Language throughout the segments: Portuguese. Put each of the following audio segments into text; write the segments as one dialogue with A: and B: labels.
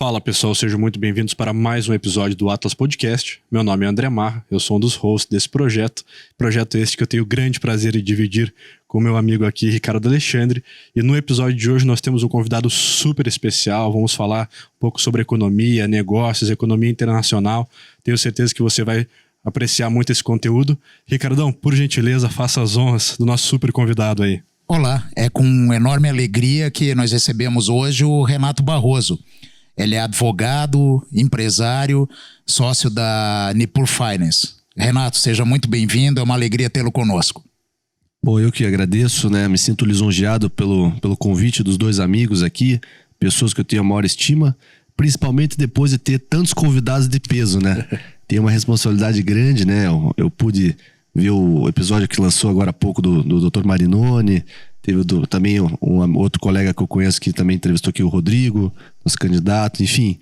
A: Fala pessoal, sejam muito bem-vindos para mais um episódio do Atlas Podcast. Meu nome é André Marra, eu sou um dos hosts desse projeto este que eu tenho o grande prazer em dividir com meu amigo aqui, Ricardo Alexandre. E no episódio de hoje nós temos um convidado super especial, vamos falar um pouco sobre economia, negócios, economia internacional. Tenho certeza que você vai apreciar muito esse conteúdo. Ricardão, por gentileza, faça as honras do nosso super convidado aí.
B: Olá, é com enorme alegria que nós recebemos hoje o Renato Barroso. Ele é advogado, empresário, sócio da Nipur Finance. Renato, seja muito bem-vindo, é uma alegria tê-lo conosco.
C: Bom, eu que agradeço, né? Me sinto lisonjeado pelo convite dos dois amigos aqui, pessoas que eu tenho a maior estima, principalmente depois de ter tantos convidados de peso, né? Tem uma responsabilidade grande, né? Eu pude ver o episódio que lançou agora há pouco do Dr. Marinoni. Teve também um outro colega que eu conheço que também entrevistou aqui, o Rodrigo, nosso candidato. Enfim,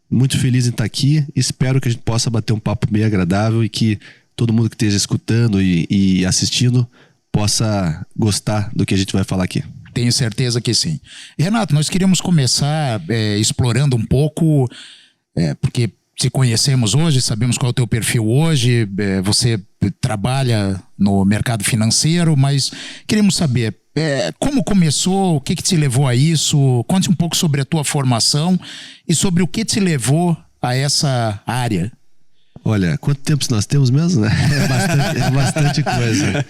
C: muito feliz em estar aqui. Espero que a gente possa bater um papo bem agradável e que todo mundo que esteja escutando e assistindo possa gostar do que a gente vai falar aqui.
B: Tenho certeza que sim. Renato, nós queríamos começar explorando um pouco, porque te conhecemos hoje, sabemos qual é o teu perfil hoje, você trabalha no mercado financeiro, mas queremos saber como começou, o que te levou a isso, conte um pouco sobre a tua formação e sobre o que te levou a essa área.
C: Olha, quanto tempo nós temos mesmo, né? É bastante coisa.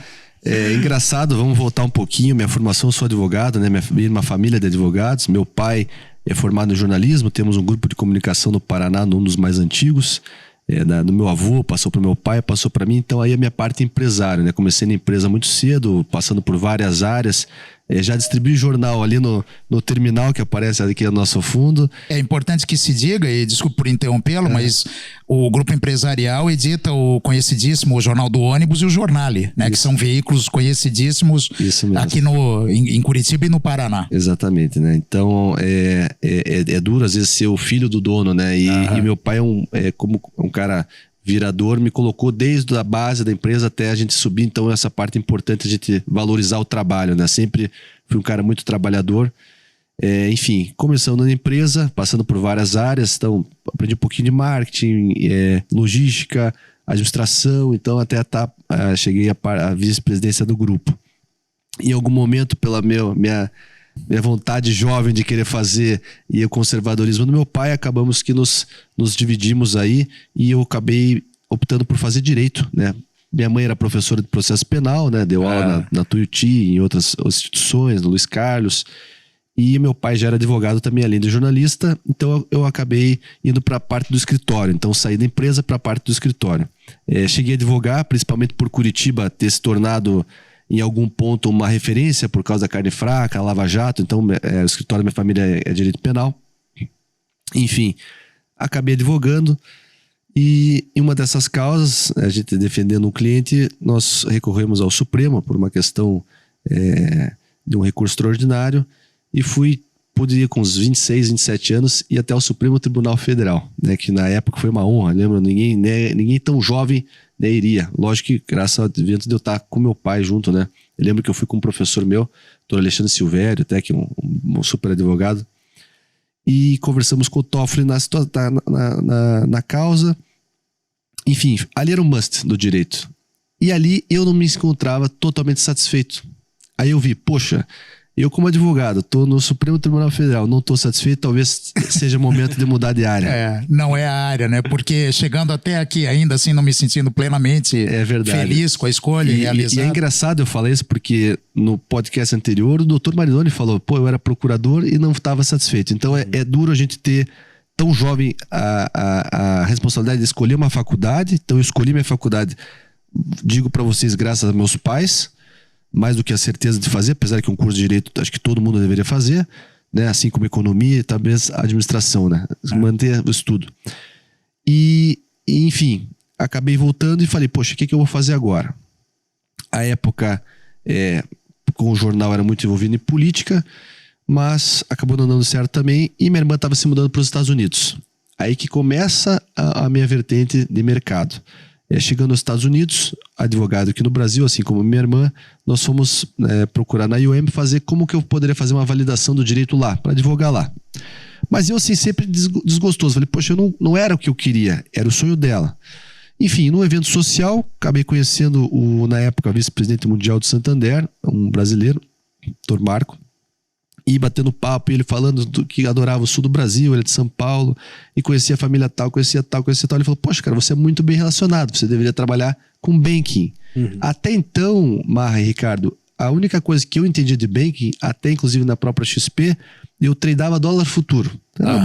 C: É engraçado, vamos voltar um pouquinho. Minha formação, eu sou advogado, né? Vim de uma família de advogados. Meu pai é formado em jornalismo, temos um grupo de comunicação no Paraná, um dos mais antigos, do meu avô, passou para o meu pai, passou para mim. Então aí a minha parte é empresário, né? Comecei na empresa muito cedo, passando por várias áreas. Já distribuí jornal ali no terminal que aparece aqui no nosso fundo.
B: É importante que se diga, e desculpe por interrompê-lo, mas o grupo empresarial edita o conhecidíssimo Jornal do Ônibus e o Jornale, né? Que são veículos conhecidíssimos aqui em Curitiba e no Paraná.
C: Exatamente, né? Então é duro às vezes ser o filho do dono, né? E meu pai como um cara virador, me colocou desde a base da empresa até a gente subir. Então essa parte é importante, a gente valorizar o trabalho, né? Sempre fui um cara muito trabalhador. Enfim, começando na empresa, passando por várias áreas. Então aprendi um pouquinho de marketing, logística, administração. Então até cheguei à vice-presidência do grupo. Em algum momento, pela minha vontade jovem de querer fazer e o conservadorismo do meu pai, acabamos que nos dividimos aí e eu acabei optando por fazer direito, né? Minha mãe era professora de processo penal, né? Deu aula na Tuiuti, em outras instituições, no Luiz Carlos, e meu pai já era advogado também, além de jornalista. Então eu acabei indo para a parte do escritório, então saí da empresa para a parte do escritório. Cheguei a advogar, principalmente por Curitiba ter se tornado em algum ponto uma referência por causa da carne fraca, a Lava Jato. Então o escritório da minha família é direito penal. Enfim, acabei advogando e em uma dessas causas, a gente defendendo um cliente, nós recorremos ao Supremo por uma questão de um recurso extraordinário e pude ir com uns 26, 27 anos e até o Supremo Tribunal Federal, né, que na época foi uma honra, lembra? Ninguém tão jovem, né, iria. Lógico que graças ao evento de eu estar com meu pai junto, né? Eu lembro que eu fui com um professor meu, Dr. Alexandre Silvério, até que um super advogado, e conversamos com o Toffoli na causa. Enfim, ali era um must do direito. E ali eu não me encontrava totalmente satisfeito. Aí eu vi, poxa, eu como advogado, estou no Supremo Tribunal Federal, não estou satisfeito, talvez seja momento de mudar de área.
B: Não é a área, né? Porque chegando até aqui, ainda assim não me sentindo plenamente feliz com a escolha e realizado.
C: E é engraçado eu falar isso porque no podcast anterior o Dr. Marinoni falou, eu era procurador e não estava satisfeito. Então é duro a gente ter tão jovem a responsabilidade de escolher uma faculdade. Então eu escolhi minha faculdade, digo para vocês, graças a meus pais, mais do que a certeza de fazer, apesar que um curso de direito acho que todo mundo deveria fazer, né? Assim como economia e também a administração, né? Manter o estudo. E enfim, acabei voltando e falei, poxa, o que eu vou fazer agora? A época, com o jornal, era muito envolvido em política, mas acabou não dando certo também e minha irmã estava se mudando para os Estados Unidos. Aí que começa a minha vertente de mercado. Chegando nos Estados Unidos, advogado aqui no Brasil, assim como minha irmã, nós fomos procurar na IOM fazer como que eu poderia fazer uma validação do direito lá, para advogar lá. Mas eu, assim, sempre desgostoso. Falei, poxa, não era o que eu queria, era o sonho dela. Enfim, num evento social, acabei conhecendo na época, vice-presidente mundial do Santander, um brasileiro, Dr. Marco, e batendo papo, e ele falando que adorava o sul do Brasil, ele é de São Paulo, e conhecia a família tal, conhecia tal. Ele falou, poxa, cara, você é muito bem relacionado, você deveria trabalhar com banking. Até então, Marra e Ricardo, a única coisa que eu entendia de banking, até inclusive na própria XP, eu tradeava dólar futuro.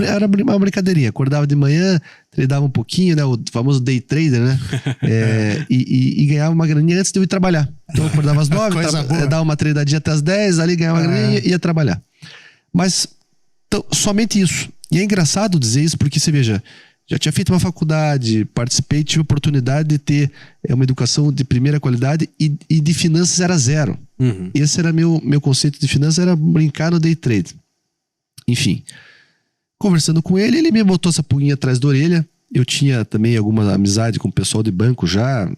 C: Era uma brincadeirinha. Acordava de manhã, tradeava um pouquinho, né? O famoso day trader, né? E ganhava uma graninha antes de eu ir trabalhar. Então eu acordava às 9, dava uma tradadinha até às 10, ali ganhava uma graninha e ia trabalhar. Mas então, somente isso. E é engraçado dizer isso porque, você veja, já tinha feito uma faculdade, participei, tive a oportunidade de ter uma educação de primeira qualidade e de finanças era zero. Esse era meu conceito de finanças, era brincar no day trade. Enfim, conversando com ele, ele me botou essa pulguinha atrás da orelha. Eu tinha também alguma amizade com o pessoal de banco já,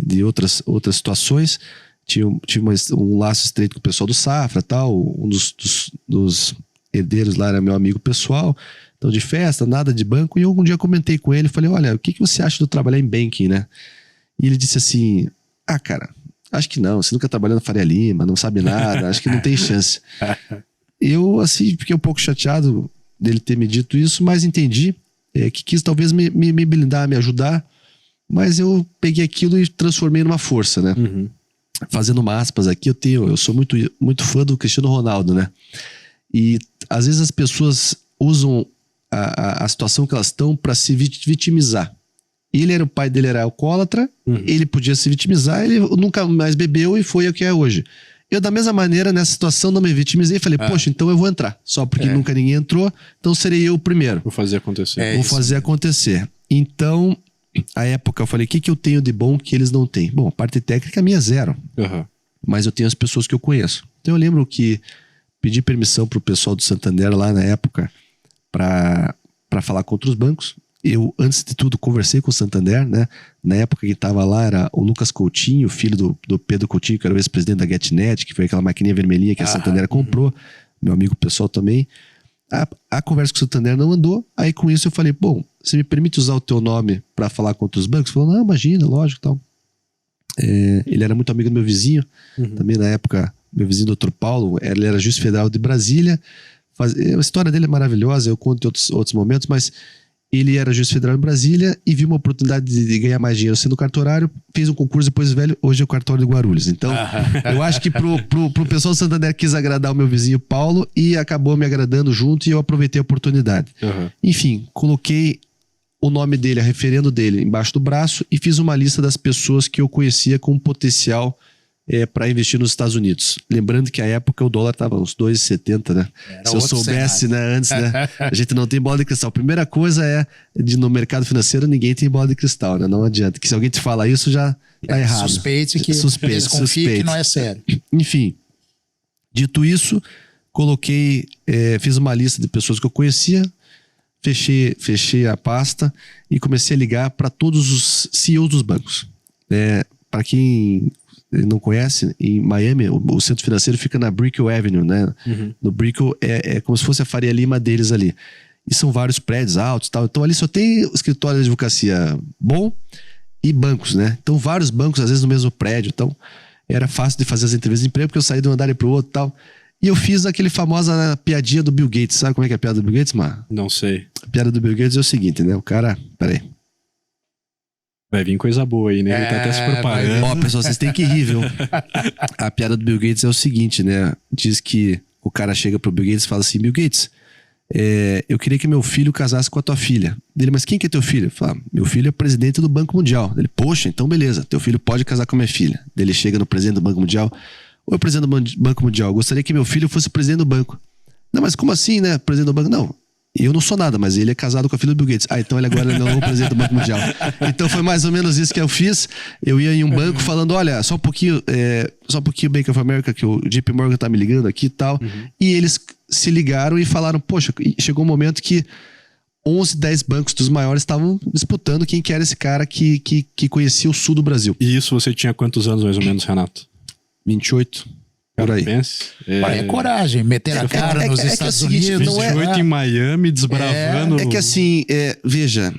C: de outras situações. Tive um laço estreito com o pessoal do Safra, tal. Um dos herdeiros lá era meu amigo pessoal. Então, de festa, nada de banco. E eu um dia comentei com ele, falei, olha, o que você acha de eu trabalhar em banking, né? E ele disse assim, cara, acho que não, você nunca trabalhou na Faria Lima, não sabe nada, acho que não tem chance. Eu, assim, fiquei um pouco chateado dele ter me dito isso, mas entendi que quis talvez me blindar, me ajudar, mas eu peguei aquilo e transformei numa força, né? Fazendo uma aspas aqui, eu sou muito, muito fã do Cristiano Ronaldo, né? E às vezes as pessoas usam a situação que elas estão para se vitimizar. O pai dele era alcoólatra, ele podia se vitimizar, ele nunca mais bebeu e foi o que é hoje. Eu, da mesma maneira, nessa situação, não me vitimizei e falei, poxa, então eu vou entrar. Só porque nunca ninguém entrou, então serei eu o primeiro.
A: Vou fazer acontecer.
C: Vou fazer acontecer. Então, à época, eu falei, o que eu tenho de bom que eles não têm? Bom, a parte técnica minha é zero. Mas eu tenho as pessoas que eu conheço. Então, eu lembro que pedi permissão pro pessoal do Santander lá na época para falar contra os bancos. Eu, antes de tudo, conversei com o Santander, né? Na época que estava lá era o Lucas Coutinho, filho do Pedro Coutinho, que era o ex-presidente da GetNet, que foi aquela maquininha vermelhinha que a Santander comprou, meu amigo pessoal também. A conversa com o Santander não andou, aí com isso eu falei, bom, você me permite usar o teu nome para falar contra os bancos? Ele falou, não, imagina, lógico, tal. Ele era muito amigo do meu vizinho, também na época, meu vizinho Dr. Paulo, ele era juiz federal de Brasília, a história dele é maravilhosa, eu conto em outros momentos, mas ele era juiz federal em Brasília e viu uma oportunidade de ganhar mais dinheiro sendo cartorário, fez um concurso depois velho, hoje é o cartório de Guarulhos. Então, eu acho que pro pessoal do Santander quis agradar o meu vizinho Paulo e acabou me agradando junto e eu aproveitei a oportunidade. Enfim, coloquei o nome dele, a referendo dele embaixo do braço e fiz uma lista das pessoas que eu conhecia com potencial para investir nos Estados Unidos. Lembrando que à época o dólar estava uns 2,70, né? Se eu soubesse, né, antes, né? A gente não tem bola de cristal. Primeira coisa no mercado financeiro ninguém tem bola de cristal, né? Não adianta. Que se alguém te fala isso, já tá errado.
B: Suspeite que desconfie que não é sério.
C: Enfim, dito isso, fiz uma lista de pessoas que eu conhecia, fechei a pasta e comecei a ligar para todos os CEOs dos bancos. Para quem não conhece, em Miami, o centro financeiro fica na Brickell Avenue, né? No Brickell é como se fosse a Faria Lima deles ali. E são vários prédios altos e tal. Então ali só tem escritório de advocacia bom e bancos, né? Então vários bancos, às vezes no mesmo prédio. Então era fácil de fazer as entrevistas de emprego, porque eu saí de um andar para o outro e tal. E eu fiz aquele famosa piadinha do Bill Gates. Sabe como é que é a piada do Bill Gates, Mar?
A: Não sei.
C: A piada do Bill Gates é o seguinte, né? O cara... Peraí.
A: Vai vir coisa boa aí, né? Ele tá até se preparando.
C: Ó, pessoal, vocês têm que rir, viu? A piada do Bill Gates é o seguinte, né? Diz que o cara chega pro Bill Gates e fala assim, Bill Gates, eu queria que meu filho casasse com a tua filha. Ele, mas quem que é teu filho? Fala, meu filho é presidente do Banco Mundial. Ele, poxa, então beleza, teu filho pode casar com a minha filha. Ele chega no presidente do Banco Mundial. Oi, presidente do Banco Mundial, gostaria que meu filho fosse presidente do banco. Não, mas como assim, né? Presidente do banco? Não. Eu não sou nada, mas ele é casado com a filha do Bill Gates. Então ele agora é o presidente do Banco Mundial. Então foi mais ou menos isso que eu fiz. Eu ia em um banco falando, olha, só um pouquinho Bank of America, que o JP Morgan tá me ligando aqui e tal. E eles se ligaram e falaram, poxa, chegou um momento que 11, 10 bancos dos maiores estavam disputando quem que era esse cara que conhecia o sul do Brasil.
A: E isso você tinha quantos anos mais ou menos, Renato?
C: 28. Por aí.
A: Pense.
B: É coragem, meter a cara nos Estados Unidos.
C: Não é-
A: 28 em Miami, desbravando.
C: É que assim, veja,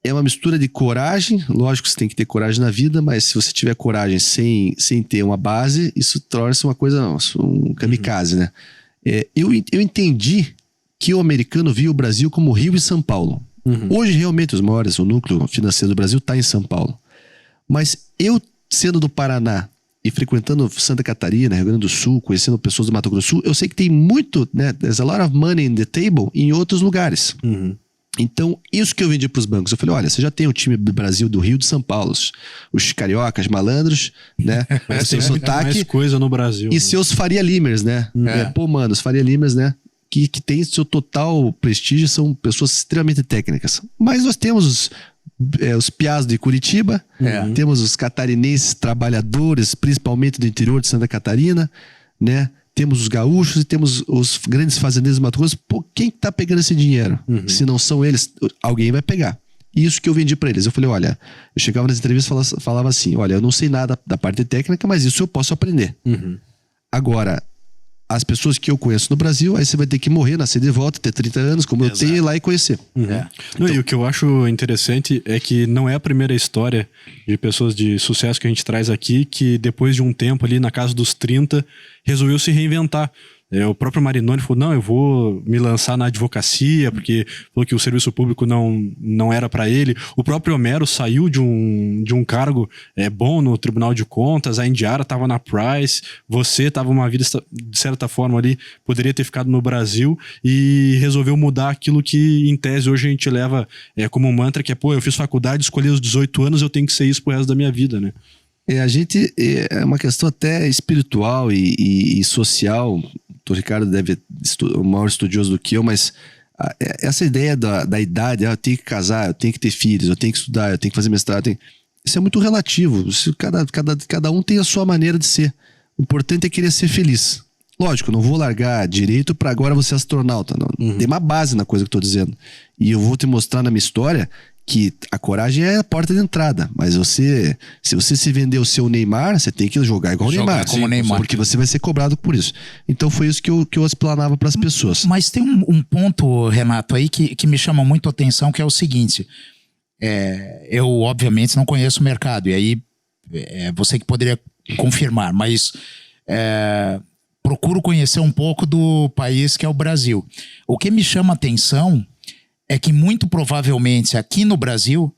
C: é uma mistura de coragem. Lógico que você tem que ter coragem na vida, mas se você tiver coragem sem ter uma base, isso torna-se uma coisa, um kamikaze, né? Eu entendi que o americano via o Brasil como Rio e São Paulo. Hoje, realmente, o núcleo financeiro do Brasil está em São Paulo. Mas eu, sendo do Paraná e frequentando Santa Catarina, Rio Grande do Sul, conhecendo pessoas do Mato Grosso do Sul, eu sei que tem muito, né? There's a lot of money in the table em outros lugares. Então, isso que eu vendi para os bancos. Eu falei, olha, você já tem o time do Brasil, do Rio, de São Paulo, os cariocas, malandros, né?
A: Mas tem
C: seu
A: muito mais
C: sotaque
A: coisa no Brasil.
C: e seus Faria Limers, né? Pô, mano, os Faria Limers, né? Que tem seu total prestígio, são pessoas extremamente técnicas. Mas nós temos os piás de Curitiba, temos os catarinenses trabalhadores, principalmente do interior de Santa Catarina, né? Temos os gaúchos e temos os grandes fazendeiros do Mato Grosso. Pô, quem tá pegando esse dinheiro? Se não são eles, alguém vai pegar. Isso que eu vendi para eles. Eu falei, olha, eu chegava nas entrevistas e falava assim, olha, eu não sei nada da parte técnica, mas isso eu posso aprender. Agora, as pessoas que eu conheço no Brasil, aí você vai ter que morrer, nascer de volta, ter 30 anos, como eu tenho, ir lá e conhecer.
A: Não, e o que eu acho interessante é que não é a primeira história de pessoas de sucesso que a gente traz aqui que depois de um tempo ali na casa dos 30 resolveu se reinventar. O próprio Marinoni falou, não, eu vou me lançar na advocacia, porque falou que o serviço público não era para ele. O próprio Homero saiu de um cargo bom no Tribunal de Contas, a Indiara estava na Price, você estava uma vida, de certa forma ali, poderia ter ficado no Brasil e resolveu mudar aquilo que, em tese, hoje a gente leva como um mantra, que eu fiz faculdade, escolhi os 18 anos, eu tenho que ser isso pro resto da minha vida, né?
C: A gente, é uma questão até espiritual e social. O Ricardo deve ser o maior estudioso do que eu, mas essa ideia da idade, eu tenho que casar, eu tenho que ter filhos, eu tenho que estudar, eu tenho que fazer mestrado, isso é muito relativo. Cada um tem a sua maneira de ser. O importante é querer ser feliz. Lógico, eu não vou largar direito para agora você ser astronauta. Não. Tem uma base na coisa que eu tô dizendo. E eu vou te mostrar na minha história que a coragem é a porta de entrada, mas se você se vender o seu Neymar, você tem que jogar igual o Neymar,
B: como Neymar,
C: porque você vai ser cobrado por isso. Então foi isso que eu explanava para as pessoas.
B: Mas tem um ponto, Renato, aí que me chama muito a atenção, que é o seguinte, eu obviamente não conheço o mercado, e aí você que poderia confirmar, mas procuro conhecer um pouco do país que é o Brasil. O que me chama a atenção é que muito provavelmente aqui no Brasil,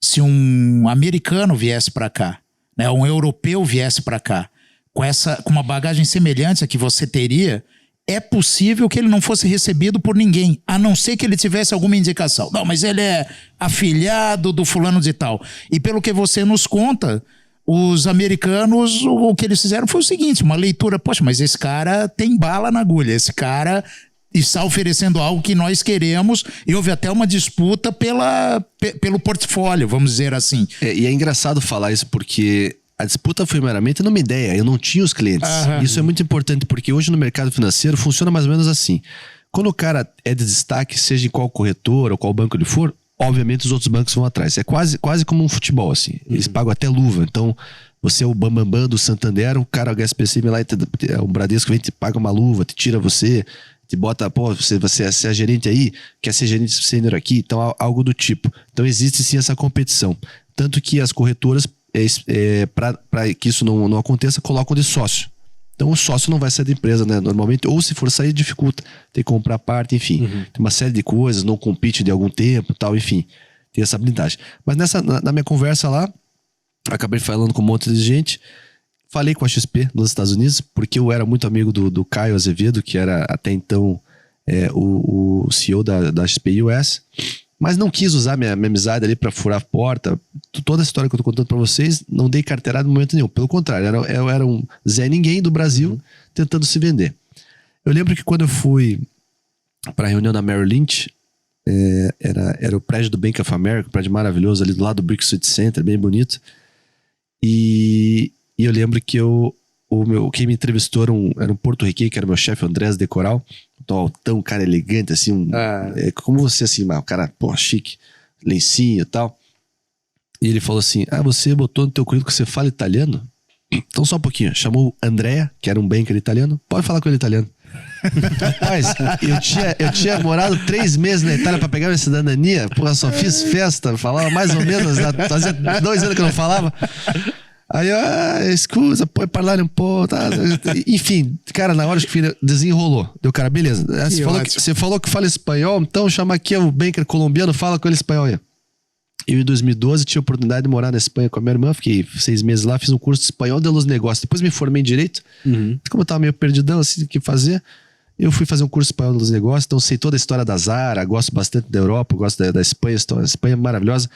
B: se um americano viesse para cá, né, um europeu viesse para cá, com uma bagagem semelhante à que você teria, é possível que ele não fosse recebido por ninguém, a não ser que ele tivesse alguma indicação. Não, mas ele é afilhado do fulano de tal. E pelo que você nos conta, os americanos, o que eles fizeram foi o seguinte, uma leitura, poxa, mas esse cara tem bala na agulha, esse cara está oferecendo algo que nós queremos, e houve até uma disputa pelo portfólio, vamos dizer assim.
C: E é engraçado falar isso porque a disputa foi meramente numa ideia, eu não tinha os clientes. Isso é muito importante porque hoje no mercado financeiro funciona mais ou menos assim. Quando o cara é de destaque, seja em qual corretor ou qual banco ele for, obviamente os outros bancos vão atrás. É quase como um futebol, assim. Eles pagam até luva, então você é o bambambam do Santander, o cara do SPC lá, o Bradesco vem, te paga uma luva, te tira você, te bota, pô, você é gerente aí, quer ser gerente sênior aqui, então algo do tipo. Então existe sim essa competição. Tanto que as corretoras, para que isso não aconteça, colocam de sócio. Então o sócio não vai sair da empresa, né? Normalmente, ou se for sair, dificulta. Tem que comprar parte, enfim. Tem uma série de coisas, não compete de algum tempo, tal, enfim. Tem essa blindagem. Mas na minha conversa lá, acabei falando com um monte de gente. Falei com a XP nos Estados Unidos, porque eu era muito amigo do Caio Azevedo, que era até então o CEO da XP US, mas não quis usar minha amizade ali para furar a porta. Toda a história que eu tô contando para vocês, não dei carteirada em momento nenhum. Pelo contrário, eu era um Zé Ninguém do Brasil tentando se vender. Eu lembro que quando eu fui para a reunião da Merrill Lynch, era o prédio do Bank of America, um prédio maravilhoso ali do lado do Brick City Center, bem bonito. E eu lembro que quem me entrevistou era um porto-riquenho, que era meu chefe, Andrés de Coral. Um cara elegante, assim, como você, assim, um cara, pô, chique, lencinho e tal. E ele falou assim, você botou no teu currículo que você fala italiano? Então só um pouquinho. Chamou o Andrea, que era um banker italiano. Pode falar com ele italiano. Rapaz, eu tinha morado 3 meses na Itália pra pegar minha cidadania. Porra, só fiz festa, falava mais ou menos. Fazia 2 anos que eu não falava. Aí eu, scusa, puoi parlare um pouco. Tá. Enfim, cara, na hora que desenrolou. Deu, cara, beleza. Você falou que fala espanhol, então chama aqui o banker colombiano, fala com ele espanhol aí. Eu, em 2012, tive a oportunidade de morar na Espanha com a minha irmã. Fiquei 6 meses lá, fiz um curso de espanhol de los negócios. Depois me formei em direito. Como eu tava meio perdidão, assim, o que fazer, eu fui fazer um curso de espanhol de los negócios. Então, sei toda a história da Zara, gosto bastante da Europa, gosto da Espanha. A Espanha é maravilhosa.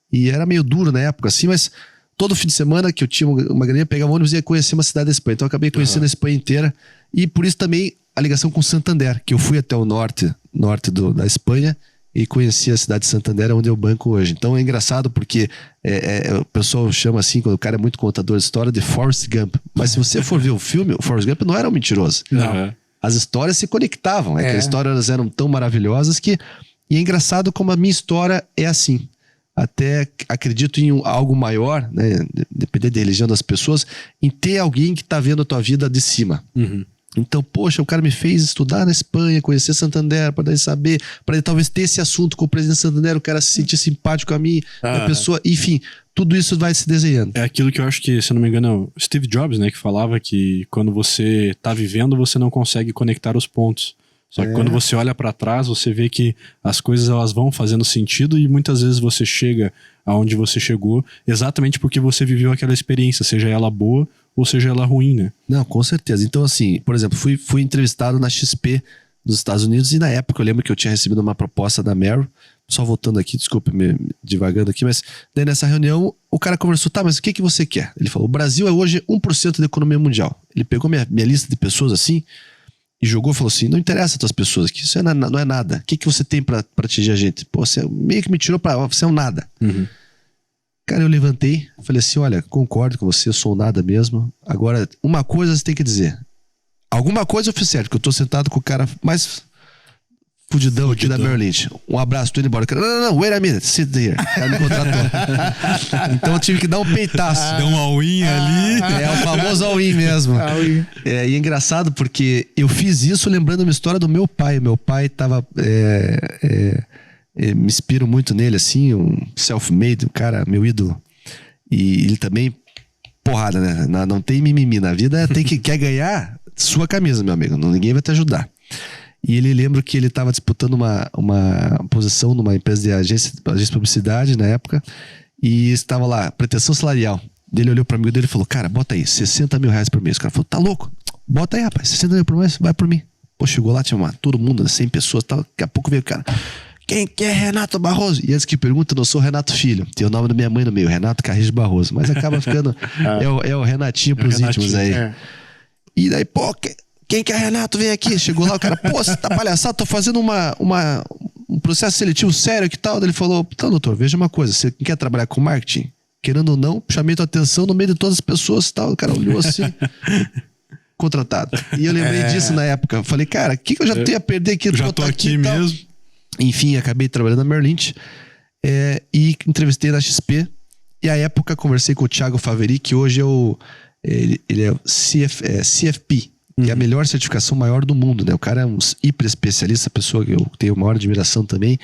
C: E era meio duro na época, assim, mas todo fim de semana que eu tinha uma graninha, pegava um ônibus e ia conhecer uma cidade da Espanha. Então, eu acabei conhecendo a Espanha inteira. E por isso também a ligação com Santander, que eu fui até o norte da Espanha e conheci a cidade de Santander, onde eu banco hoje. Então é engraçado porque o pessoal chama assim, quando o cara é muito contador de história, de Forrest Gump. Mas se você for ver o filme, o Forrest Gump não era um mentiroso.
A: Não.
C: As histórias se conectavam. Que as histórias eram tão maravilhosas que... E é engraçado como a minha história é assim. Até acredito em algo maior, né? Depender da religião das pessoas, em ter alguém que tá vendo a tua vida de cima. Então, poxa, o cara me fez estudar na Espanha, conhecer Santander, para daí saber, para daí talvez ter esse assunto com o presidente de Santander, o cara se sentir simpático a mim, a pessoa, enfim, tudo isso vai se desenhando. É
A: aquilo que eu acho que, se eu não me engano, é o Steve Jobs, né, que falava que quando você tá vivendo, você não consegue conectar os pontos. Só que quando você olha para trás, você vê que as coisas elas vão fazendo sentido e muitas vezes você chega aonde você chegou exatamente porque você viveu aquela experiência, seja ela boa ou seja ela ruim, né?
C: Não, com certeza. Então, assim, por exemplo, fui entrevistado na XP dos Estados Unidos e na época eu lembro que eu tinha recebido uma proposta da Merrill. Só voltando aqui, desculpa me divagando aqui, mas daí nessa reunião o cara conversou, tá, mas o que você quer? Ele falou, o Brasil é hoje 1% da economia mundial. Ele pegou minha lista de pessoas assim e jogou e falou assim, não interessa as tuas pessoas aqui, isso não é nada. O que você tem pra atingir a gente? Pô, você meio que me tirou pra... Você é um nada. Cara, eu levantei, falei assim, olha, concordo com você, eu sou um nada mesmo. Agora, uma coisa você tem que dizer. Alguma coisa eu fiz certo, que eu tô sentado com o cara mais fudidão aqui da Merrill Lynch. Um abraço, tô indo embora. Não, wait a minute, sit here. O cara me contratou. Então eu tive que dar um peitaço.
A: Deu um all-in ali.
C: É o famoso all-in mesmo. E é engraçado porque eu fiz isso lembrando uma história do meu pai. Meu pai tava... me inspiro muito nele, assim, um self-made, um cara, meu ídolo. E ele também, porrada, né? Não tem mimimi na vida, quer ganhar sua camisa, meu amigo. Ninguém vai te ajudar. E ele lembra que ele estava disputando uma posição numa empresa de agência de publicidade na época, e estava lá, pretensão salarial. Ele olhou para o amigo dele e falou, cara, bota aí, 60 mil reais por mês. O cara falou, tá louco? Bota aí, rapaz, 60 mil por mês, vai por mim. Pô, chegou lá, tinha todo mundo, 100 pessoas, tal. Daqui a pouco veio o cara, quem que é Renato Barroso? E antes que pergunta, eu não sou Renato Filho. Tem o nome da minha mãe no meio, Renato Carrijo Barroso. Mas acaba ficando, é o Renatinho pros íntimos aí. E daí, pô, quem que é Renato? Vem aqui. Chegou lá, o cara, pô, você tá palhaçado? Tô fazendo um processo seletivo sério, que tal? Ele falou, então, doutor, veja uma coisa, você quer trabalhar com marketing? Querendo ou não, chamei tua atenção no meio de todas as pessoas, tal. O cara olhou assim, contratado. E eu lembrei disso na época. Eu falei, cara, o que eu já tenho a perder aqui?
A: Eu já tô aqui mesmo.
C: Enfim, acabei trabalhando na Merrill Lynch e entrevistei na XP. E à época conversei com o Thiago Faveri, que hoje ele é o CFP, que é a melhor certificação maior do mundo, né? O cara é um hiper especialista, pessoa que eu tenho maior admiração também,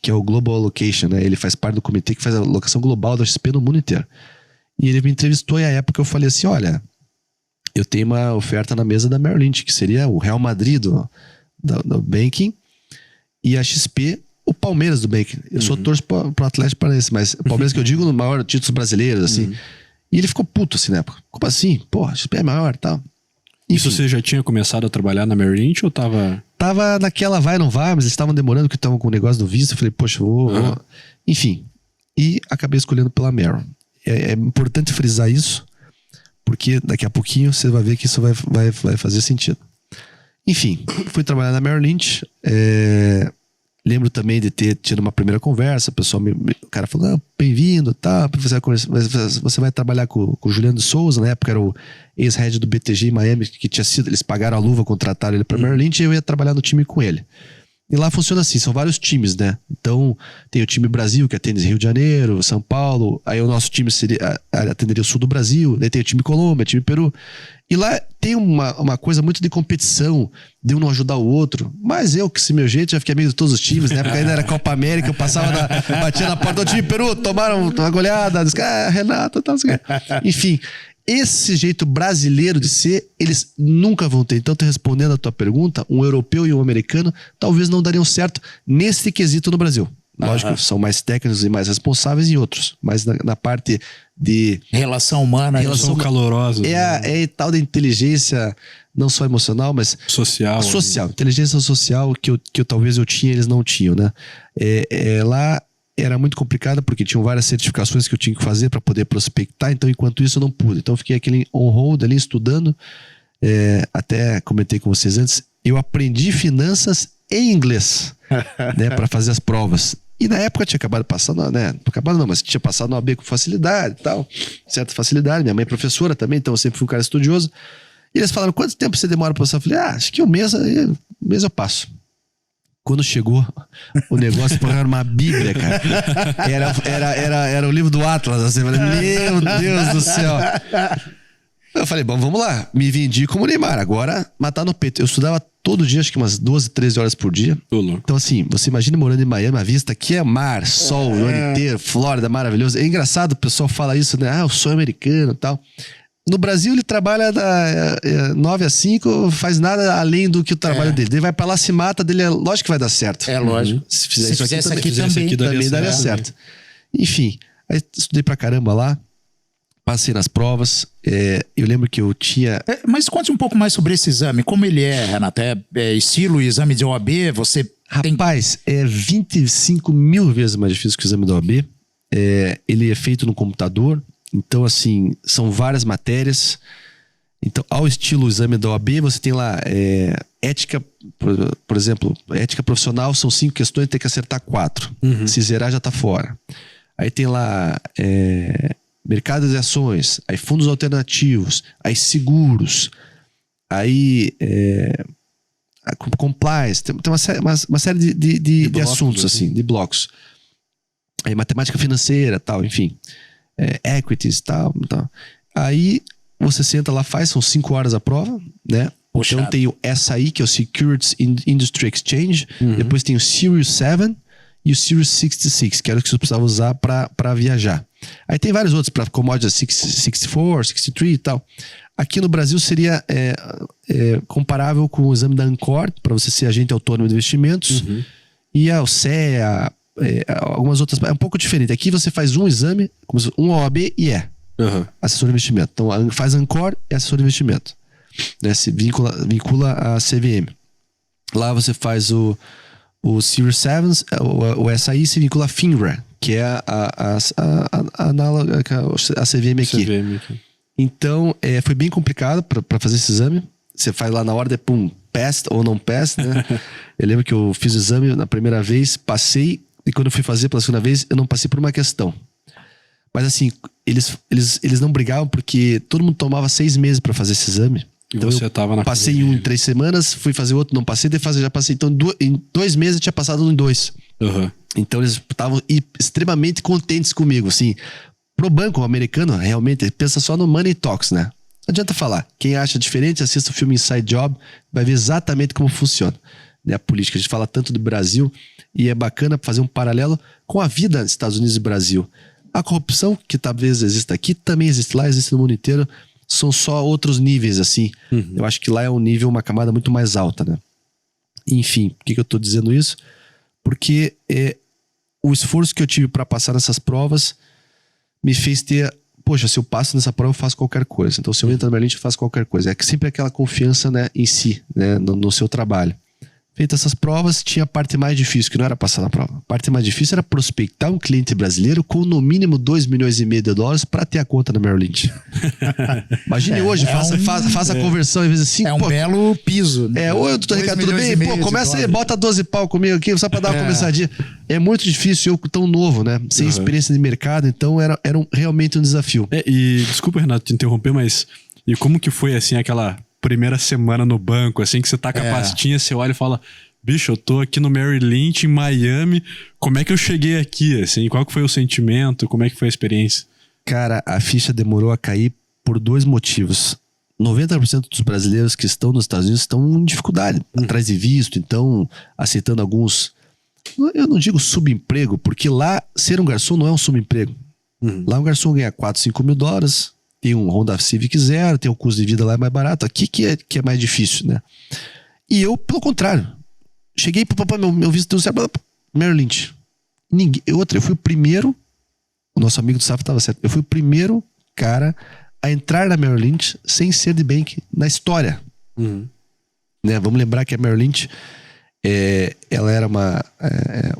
C: que é o Global Allocation, né? Ele faz parte do comitê que faz a alocação global da XP no mundo inteiro. E ele me entrevistou e à época eu falei assim, olha, eu tenho uma oferta na mesa da Merrill Lynch, que seria o Real Madrid do banking, e a XP, o Palmeiras do banking. Eu só torço pro Atlético Paranaense, mas o Palmeiras que eu digo no maior títulos brasileiros, assim. E ele ficou puto assim na época. Como assim? Pô, a XP é maior e tal.
A: Isso você já tinha começado a trabalhar na Merrill Lynch ou tava...
C: Tava naquela vai, não vai, mas eles estavam demorando porque estavam com o negócio do visto. Eu falei, poxa, vou... Enfim. E acabei escolhendo pela Merrill. É importante frisar isso, porque daqui a pouquinho você vai ver que isso vai fazer sentido. Enfim, fui trabalhar na Merrill Lynch. Lembro também de ter tido uma primeira conversa. O cara falou, bem-vindo, tá? Você vai trabalhar com o Juliano de Souza, na época era o ex-head do BTG em Miami, que tinha sido, eles pagaram a luva, contrataram ele para Merrill Lynch, e eu ia trabalhar no time com ele. E lá funciona assim, são vários times, né? Então, tem o time Brasil, que atende Rio de Janeiro, São Paulo. Aí o nosso time atenderia o sul do Brasil. Daí tem o time Colômbia, time Peru. E lá tem uma coisa muito de competição, de um não ajudar o outro. Mas eu, que se meu jeito, já fiquei amigo de todos os times, né? Porque ainda era Copa América, eu batia na porta do time Peru, tomaram uma goleada, Renato, tal, assim. Enfim, esse jeito brasileiro de ser, eles nunca vão ter. Então, respondendo a tua pergunta, um europeu e um americano talvez não dariam certo nesse quesito no Brasil. Lógico, são mais técnicos e mais responsáveis em outros. Mas na parte de...
B: Relação humana.
A: Relação calorosa.
C: É tal da inteligência, não só emocional, mas...
A: Social.
C: Inteligência social que talvez eu tinha, eles não tinham, né? Lá era muito complicado porque tinham várias certificações que eu tinha que fazer para poder prospectar. Então, enquanto isso, eu não pude. Então, eu fiquei aquele on-hold ali estudando. Até comentei com vocês antes. Eu aprendi finanças em inglês, né? Para fazer as provas. E na época eu tinha acabado de passar, né? Acabado não, mas tinha passado no AB com facilidade e tal. Certa facilidade. Minha mãe é professora também, então eu sempre fui um cara estudioso. E eles falaram, quanto tempo você demora para passar? Eu falei, acho que um mês eu passo. Quando chegou o negócio, era uma bíblia, cara. Era o livro do Atlas, assim. Eu falei, meu Deus do céu. Eu falei, bom, vamos lá. Me vendi como Neymar, agora matar no peito. Eu estudava todo dia, acho que umas 12, 13 horas por dia. Então assim, você imagina morando em Miami, a vista aqui é mar, sol, o ano inteiro, Flórida, maravilhoso. É engraçado, o pessoal fala isso, né? O sonho americano e tal. No Brasil, ele trabalha da 9 às 5, faz nada além do que o trabalho dele. Ele vai pra lá, se mata, dele lógico que vai dar certo.
B: Lógico.
C: Se fizer isso aqui também daria certo. Enfim, aí estudei pra caramba lá. Passei nas provas, eu lembro que eu tinha...
B: Mas conte um pouco mais sobre esse exame, como ele é, Renato? Estilo exame de OAB, você...
C: Rapaz, é 25 mil vezes mais difícil que o exame da OAB. Ele é feito no computador, então assim, são várias matérias. Então, ao estilo exame da OAB, você tem lá ética, por exemplo, ética profissional, são 5 questões, tem que acertar 4. Se zerar, já tá fora. Aí tem lá... mercados de ações, aí fundos alternativos, aí seguros, aí compliance, tem uma série de assuntos assim, de blocos. Aí matemática financeira, tal, enfim, equities, tal. Aí você senta lá, são 5 horas a prova, né? Então tem o SI, que é o Securities Industry Exchange, depois tem o Series 7 e o Series 66, que era o que você precisava usar para viajar. Aí tem vários outros para commodities 64, 63 e tal. Aqui no Brasil seria comparável com o exame da Ancor, para você ser agente autônomo de investimentos, e a OCEA, algumas outras. É um pouco diferente. Aqui você faz um exame, um OAB e assessor de investimento. Então faz Ancor e assessor de investimento. Né? Se vincula a CVM. Lá você faz o Series 7, o SI se vincula a FINRA, que é a análoga a CVM aqui. Então, foi bem complicado para fazer esse exame. Você faz lá na hora de passed ou não passed, né? Eu lembro que eu fiz o exame na primeira vez, passei, e quando eu fui fazer pela segunda vez, eu não passei por uma questão. Mas assim, eles não brigavam porque todo mundo tomava 6 meses para fazer esse exame. Então
A: você tava na
C: passei em 3 semanas, fui fazer outro, não passei, já passei. Então em 2 meses eu tinha passado em 2. Então eles estavam extremamente contentes comigo, assim. Pro banco americano, realmente, pensa só no Money Talks, né? Não adianta falar. Quem acha diferente, assista o filme Inside Job, vai ver exatamente como funciona, né, a política. A gente fala tanto do Brasil e é bacana fazer um paralelo com a vida dos Estados Unidos e Brasil. A corrupção, que talvez exista aqui, também existe lá, existe no mundo inteiro. São só outros níveis, assim. Eu acho que lá é um nível, uma camada muito mais alta, né? Enfim, por que eu tô dizendo isso? Porque o esforço que eu tive para passar nessas provas me fez ter... Poxa, se eu passo nessa prova, eu faço qualquer coisa. Então, se eu entro na Merlin, eu faço qualquer coisa. É sempre aquela confiança, né, em si, né, no seu trabalho. Feitas essas provas, tinha a parte mais difícil, que não era passar na prova. A parte mais difícil era prospectar um cliente brasileiro com no mínimo $2,5 milhões para ter a conta na Merrill Lynch. Imagine hoje, faça a conversão em vez de 5.
B: É um belo piso. Né?
C: Oi, doutor Ricardo, tudo bem? Pô, começa aí, bota 12 pau comigo aqui, só para dar uma começadinha. É muito difícil, eu tão novo, né? Sem experiência de mercado, então era realmente um desafio.
A: E desculpa, Renato, te interromper, mas e como que foi, assim, aquela primeira semana no banco, assim, que você tá com a pastinha, você olha e fala, bicho, eu tô aqui no Merrill Lynch, em Miami, como é que eu cheguei aqui, assim? Qual que foi o sentimento? Como é que foi a experiência?
C: Cara, a ficha demorou a cair por 2 motivos. 90% dos brasileiros que estão nos Estados Unidos estão em dificuldade, atrás de visto, então aceitando alguns... Eu não digo subemprego, porque lá ser um garçom não é um subemprego. Lá um garçom ganha 4, 5 mil dólares, tem um Honda Civic Zero, tem um custo de vida lá mais barato. Aqui que é mais difícil, né? E eu, pelo contrário, cheguei, meu visto deu certo, Merrill Lynch. Eu fui o primeiro, o nosso amigo do Safra estava certo, eu fui o primeiro cara a entrar na Merrill Lynch sem ser de bank na história. Né? Vamos lembrar que a Merrill Lynch ela era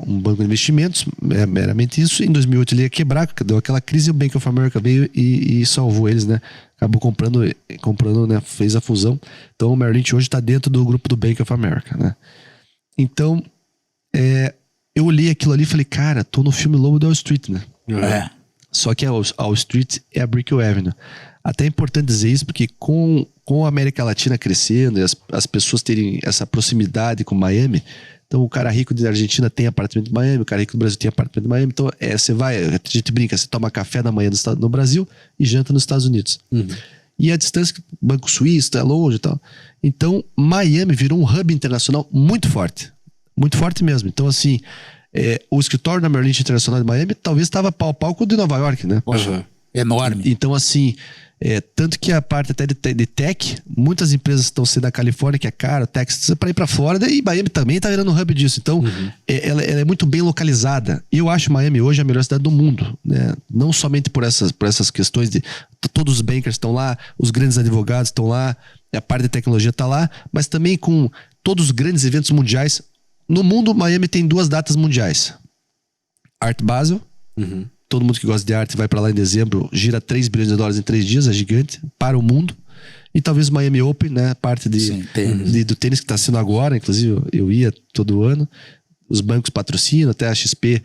C: um banco de investimentos, meramente isso. Em 2008 ele ia quebrar, deu aquela crise, o Bank of America veio e salvou eles, né? Acabou comprando, né? Fez a fusão. Então o Merrill Lynch hoje está dentro do grupo do Bank of America, né? Então eu olhei aquilo ali e falei, cara, tô no filme Lobo de Wall Street, né? Só que a Wall Street é a Brickell Avenue. Até é importante dizer isso porque com a América Latina crescendo e as pessoas terem essa proximidade com Miami, então o cara rico da Argentina tem apartamento em Miami, o cara rico do Brasil tem apartamento em Miami, então você vai, a gente brinca, você toma café da manhã no Brasil e janta nos Estados Unidos. E a distância, Banco Suíço, é longe e tal. Então Miami virou um hub internacional muito forte mesmo. Então assim, o escritório da Merrill Lynch Internacional de Miami talvez estava pau a pau com o de Nova York, né?
B: Poxa, enorme.
C: Então assim, tanto que a parte até de tech, muitas empresas estão sendo na Califórnia, que é caro, Texas, para ir para Flórida, e Miami também está virando um hub disso. Então, ela é muito bem localizada. Eu acho Miami hoje a melhor cidade do mundo, né? Não somente por essas questões de todos os bankers estão lá, os grandes advogados estão lá, a parte de tecnologia está lá, mas também com todos os grandes eventos mundiais. No mundo, Miami tem 2 datas mundiais. Art Basel, todo mundo que gosta de arte vai para lá em dezembro, gira 3 bilhões de dólares em 3 dias, é gigante, para o mundo. E talvez o Miami Open, né? Parte do tênis que está sendo agora, inclusive eu ia todo ano. Os bancos patrocinam, até a XP,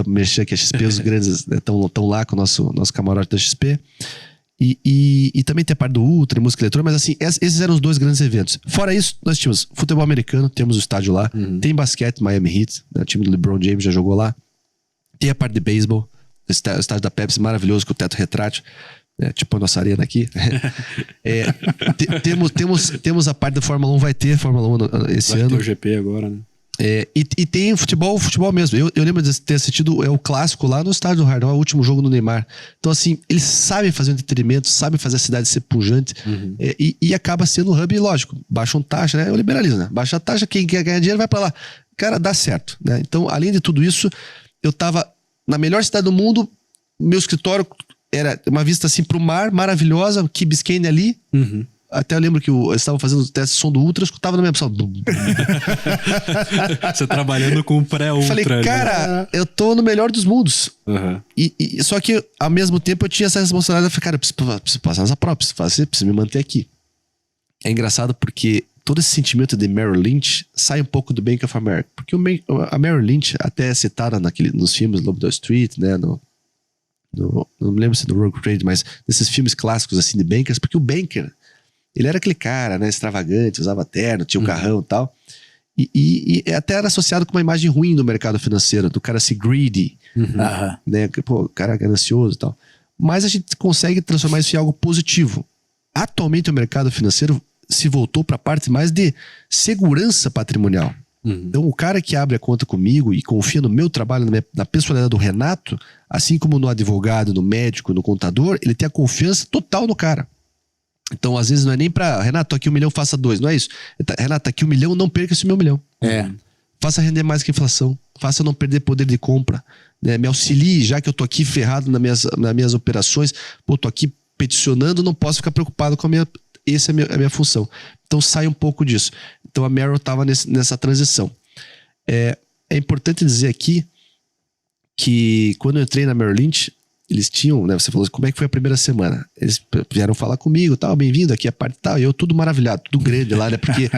C: mexer aqui a XP, os grandes estão lá com o nosso camarote da XP. E também tem a parte do Ultra, música eletrônica, mas assim, esses eram os 2 grandes eventos. Fora isso, nós tínhamos futebol americano, temos o estádio lá, tem basquete, Miami Heat, né, o time do LeBron James já jogou lá. Tem a parte de beisebol, o estádio da Pepsi maravilhoso com o teto retrátil, tipo a nossa arena aqui. Temos a parte da Fórmula 1, vai ter Fórmula 1 esse ano.
A: Vai ter o GP agora, né?
C: E tem futebol mesmo. Eu lembro de ter assistido o clássico lá no estádio do Hard Rock, o último jogo do Neymar. Então assim, eles sabem fazer o entretenimento, sabem fazer a cidade ser pujante, e acaba sendo um hub, lógico, baixam taxa, né? É o liberalismo, né? Baixa a taxa, quem quer ganhar dinheiro vai pra lá. Cara, dá certo, né? Então, além de tudo isso, eu tava na melhor cidade do mundo, meu escritório era uma vista assim pro mar, maravilhosa, Key Biscayne ali. Até eu lembro que eu estava fazendo o teste de som do Ultra, eu escutava na minha pessoa.
A: Você trabalhando com o pré-Ultra.
C: Falei, cara, eu tô no melhor dos mundos. Só que, ao mesmo tempo, eu tinha essa responsabilidade. Eu falei, cara, eu preciso passar nessa prova, preciso me manter aqui. É engraçado porque todo esse sentimento de Merrill Lynch sai um pouco do Bank of America. Porque a Merrill Lynch, até é citada nos filmes Lobo da Wall Street, né? Não me lembro se é do Rogue Trade, mas nesses filmes clássicos assim de bankers, porque o banker, ele era aquele cara, né, extravagante, usava terno, tinha um carrão e tal. E até era associado com uma imagem ruim do mercado financeiro, do cara ser greedy, né? Pô, o cara é ganancioso e tal. Mas a gente consegue transformar isso em algo positivo. Atualmente o mercado financeiro se voltou para a parte mais de segurança patrimonial. Então o cara que abre a conta comigo e confia no meu trabalho, na personalidade do Renato, assim como no advogado, no médico, no contador, ele tem a confiança total no cara. Então às vezes não é nem pra, Renato, tô aqui 1 milhão, faça 2, não é isso. Renato, aqui 1 milhão, não perca esse meu 1 milhão. Faça render mais que a inflação, faça não perder poder de compra, né? Me auxilie, já que eu tô aqui ferrado nas minhas operações, pô, tô aqui peticionando, não posso ficar preocupado com essa é a minha função. Então sai um pouco disso. Então a Merrill estava nessa transição. É importante dizer aqui que quando eu entrei na Merrill Lynch, eles tinham, né, você falou, como é que foi a primeira semana? Eles vieram falar comigo, tal, bem-vindo aqui a parte tal, e eu tudo maravilhado, tudo grande lá, né, porque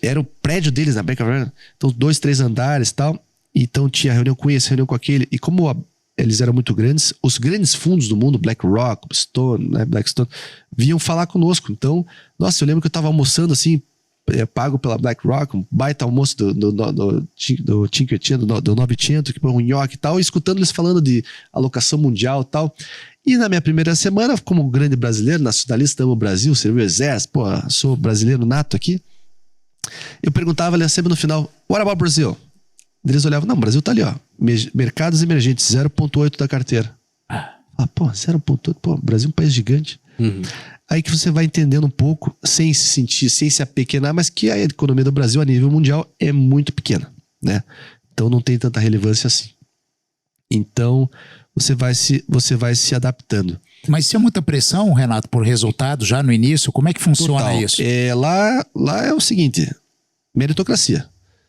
C: era o prédio deles na Bank of America, então 2, 3 andares e tal, então tinha reunião com esse, reunião com aquele, e como eles eram muito grandes, os grandes fundos do mundo, BlackRock, Stone, né, Blackstone, vinham falar conosco. Então, nossa, eu lembro que eu tava almoçando assim, pago pela BlackRock, um baita almoço do Tinkerton, do 900, que foi um nhoque e tal, e escutando eles falando de alocação mundial e tal. E na minha primeira semana, como grande brasileiro, nacionalista, amo o Brasil, servi o exército, pô, sou brasileiro nato aqui. Eu perguntava ali sempre no final, what about Brazil? Eles olhavam, não, o Brasil tá ali, ó, mercados emergentes, 0,8 da carteira. Pô, 0,8, pô, Brasil é um país gigante. Aí que você vai entendendo um pouco, sem se sentir, sem se apequenar, mas que a economia do Brasil a nível mundial é muito pequena, né? Então não tem tanta relevância assim. Então você vai se adaptando.
B: Mas se é muita pressão, Renato, por resultado já no início, como é que funciona
C: Total.
B: isso?
C: Lá é o seguinte, meritocracia.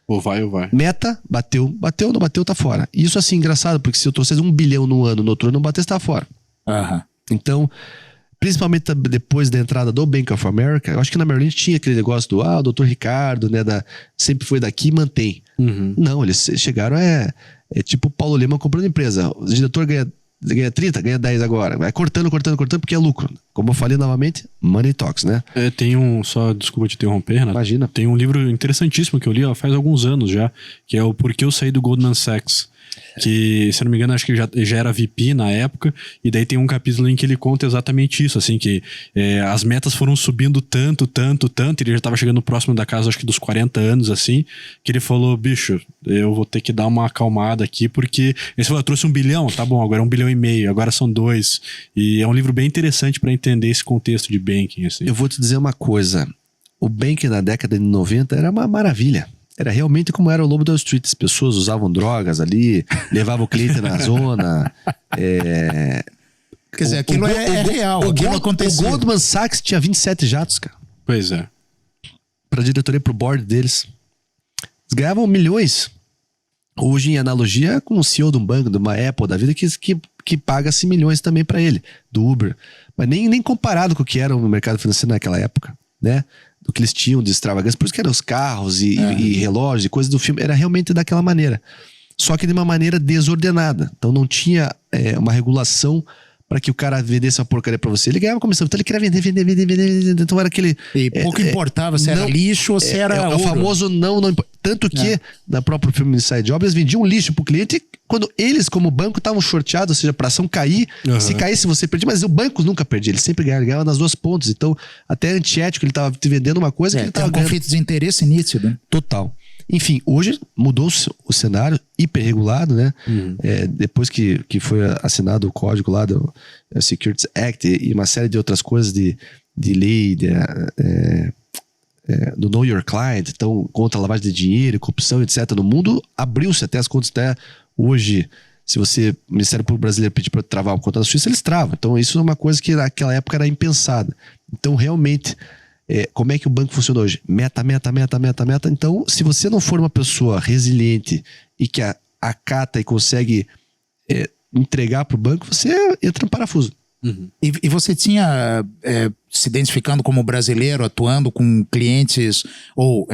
A: Ou vai ou vai.
C: Meta, bateu, não bateu, tá fora. Isso assim, engraçado, porque se eu trouxesse 1 bilhão no ano, no outro ano não batesse, tá fora. Então, principalmente depois da entrada do Bank of America, eu acho que na Merrill Lynch tinha aquele negócio do, o doutor Ricardo, né, sempre foi daqui, mantém. Não, eles chegaram, tipo o Paulo Lema comprando empresa. O diretor ganha 30, ganha 10 agora. Vai cortando, porque é lucro. Como eu falei novamente, money talks, né?
A: Tem só desculpa te interromper, Renato.
C: Imagina.
A: Tem um livro interessantíssimo que eu li faz alguns anos já, que é o Porquê Eu Saí do Goldman Sachs. Que, se eu não me engano, acho que já era VP na época, e daí tem um capítulo em que ele conta exatamente isso, assim, que as metas foram subindo tanto, e ele já tava chegando próximo da casa, acho que dos 40 anos, assim, que ele falou, bicho, eu vou ter que dar uma acalmada aqui, porque ele falou, eu trouxe 1 bilhão, tá bom, agora é 1,5 bilhão, agora são 2, e é um livro bem interessante para entender esse contexto de banking, assim.
C: Eu vou te dizer uma coisa, o banking na década de 90 era uma maravilha. Era realmente como era o Lobo da Wall Street. As pessoas usavam drogas ali, levavam o cliente na zona.
B: Quer dizer, aquilo é real, aquilo aconteceu.
C: O Goldman Sachs tinha 27 jatos, cara.
A: Pois é.
C: Pra diretoria, pro board deles. Eles ganhavam milhões. Hoje, em analogia com o CEO de um banco, de uma Apple da vida, que paga-se milhões também pra ele, do Uber. Mas nem comparado com o que era o mercado financeiro naquela época, né? Do que eles tinham de extravagância, por isso que eram os carros e relógios e coisas do filme, era realmente daquela maneira, só que de uma maneira desordenada, então não tinha uma regulação para que o cara vendesse uma porcaria para você, ele ganhava comissão, então ele queria vender, então era aquele...
B: E pouco importava se era lixo ou se era
C: o famoso não importa, tanto que na própria filme Inside Job, eles vendiam lixo pro cliente, quando eles como banco estavam shorteados, ou seja, pra ação cair, se caísse você perdia, mas o banco nunca perdia, ele sempre ganhava nas duas pontas, então até antiético, ele tava te vendendo uma coisa que ele tava
B: ganhando. Conflito de interesse nítido.
C: Total. Enfim, hoje mudou o cenário, hiperregulado, né? Depois que foi assinado o código lá do Securities Act e uma série de outras coisas de lei do Know Your Client, então contra lavagem de dinheiro, corrupção, etc. No mundo, abriu-se até as contas, até hoje, se o Ministério Público Brasileiro pedir para travar uma conta na Suíça, eles travam. Então isso é uma coisa que naquela época era impensada. Então realmente... como é que o banco funciona hoje? Meta. Então, se você não for uma pessoa resiliente e que acata e consegue entregar para o banco, você entra no parafuso.
B: E você tinha se identificando como brasileiro, atuando com clientes ou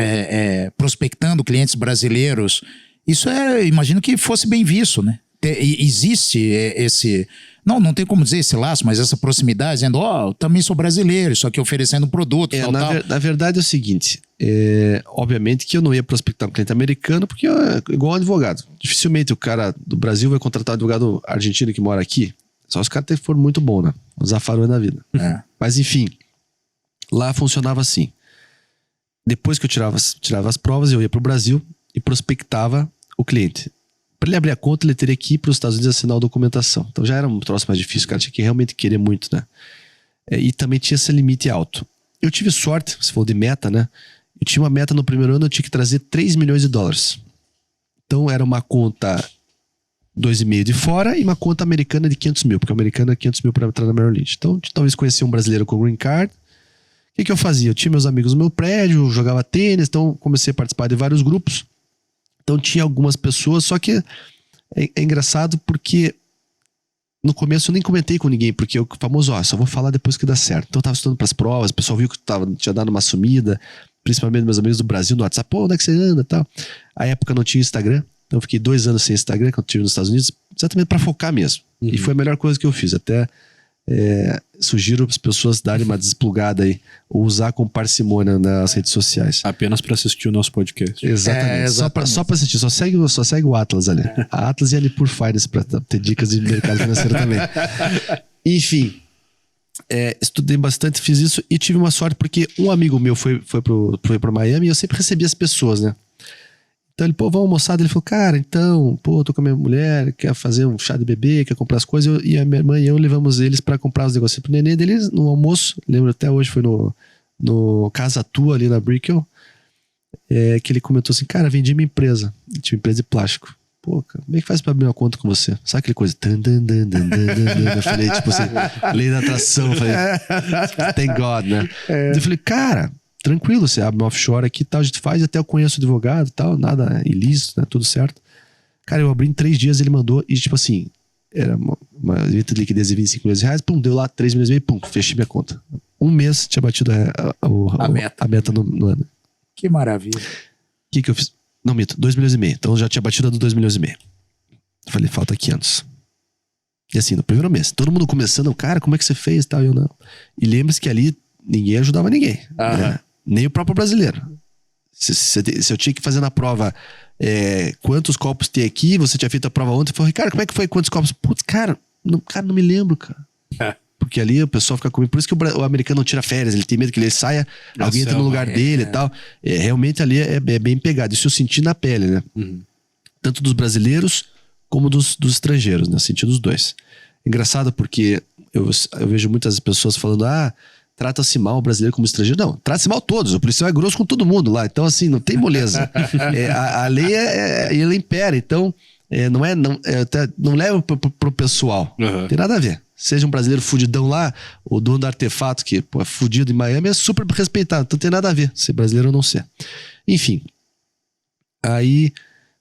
B: prospectando clientes brasileiros, isso imagino que fosse bem visto, né? Existe esse... Não tem como dizer esse laço, mas essa proximidade, dizendo, também sou brasileiro, só que oferecendo um produto, tal.
C: Na verdade é o seguinte, obviamente que eu não ia prospectar um cliente americano, porque igual um advogado. Dificilmente o cara do Brasil vai contratar um advogado argentino que mora aqui. Só os caras foram muito bons, né? Os afarões na vida. Mas enfim, lá funcionava assim. Depois que eu tirava as provas, eu ia pro Brasil e prospectava o cliente. Para ele abrir a conta, ele teria que ir para os Estados Unidos assinar a documentação. Então já era um troço mais difícil, o cara tinha que realmente querer muito, né? E também tinha esse limite alto. Eu tive sorte, você falou de meta, né? Eu tinha uma meta no primeiro ano, eu tinha que trazer $3 milhões. Então era uma conta 2,5 de fora e uma conta americana de 500 mil, porque a americana é 500 mil para entrar na Merrill Lynch. Então talvez conhecia um brasileiro com green card. O que eu fazia? Eu tinha meus amigos no meu prédio, jogava tênis, então comecei a participar de vários grupos. Então tinha algumas pessoas, só que é engraçado porque no começo eu nem comentei com ninguém, porque o famoso, só vou falar depois que dá certo. Então eu tava estudando pras provas, o pessoal viu que tinha dado uma sumida, principalmente meus amigos do Brasil no WhatsApp, onde é que você anda e tal. A época não tinha Instagram, então eu fiquei 2 anos sem Instagram, quando eu estive nos Estados Unidos, exatamente pra focar mesmo. E foi a melhor coisa que eu fiz, até sugiro as pessoas darem uma desplugada aí, ou usar com parcimônia nas redes sociais.
A: Apenas para assistir o nosso podcast.
C: Exatamente. Só pra assistir, só segue o Atlas ali. A Atlas e a Nipur Finance pra ter dicas de mercado financeiro também. Enfim, estudei bastante, fiz isso e tive uma sorte porque um amigo meu foi pra Miami e eu sempre recebia as pessoas, né? Então ele, vamos almoçar. Ele falou, cara, então, tô com a minha mulher, quer fazer um chá de bebê, quer comprar as coisas. E a minha irmã e eu levamos eles pra comprar os negócios pro neném deles no almoço. Lembro até hoje, foi no Casa Tua, ali na Brickell. Que ele comentou assim, cara, vendi minha empresa. Tinha uma empresa de plástico. Pô, cara, como é que faz pra abrir uma conta com você? Sabe aquele coisa? Eu falei, tipo assim, lei da atração. Eu falei, thank God, né? Eu falei, cara, tranquilo, você abre uma offshore aqui e tal, a gente faz, até eu conheço o advogado e tal, nada ilícito, né? Tudo certo. Cara, eu abri em 3 dias, ele mandou, e tipo assim, era uma evita de liquidez de 25 milhões de reais, pum, deu lá 3 milhões e meio, pum, fechei minha conta. Um mês tinha batido a meta no ano.
B: Que maravilha.
C: O que eu fiz? Não, mito, 2 milhões e meio. Então já tinha batido a do 2 milhões e meio. Eu falei, falta 500. E assim, no primeiro mês, todo mundo começando, cara, como é que você fez e tal, eu não. E lembre-se que ali ninguém ajudava ninguém. Né? Nem o próprio brasileiro. Se eu tinha que fazer na prova quantos copos tem aqui, você tinha feito a prova ontem, eu falei, Ricardo, como é que foi? Quantos copos? Putz, cara, não me lembro, cara. Porque ali o pessoal fica comigo. Por isso que o americano não tira férias, ele tem medo que ele saia, alguém entra no lugar dele e tal. Realmente ali é bem pegado. Isso eu senti na pele, né? Uhum. Tanto dos brasileiros como dos estrangeiros, né? Senti dos dois. Engraçado porque eu vejo muitas pessoas falando, trata-se mal o brasileiro como estrangeiro. Não, trata-se mal todos. O policial é grosso com todo mundo lá. Então, assim, não tem moleza. A lei ela impera. Então, não leva pro pessoal. Uhum. Não tem nada a ver. Seja um brasileiro fudidão lá, o dono do artefato, que é fudido em Miami, é super respeitado. Então, não tem nada a ver ser brasileiro ou não ser. Enfim. Aí,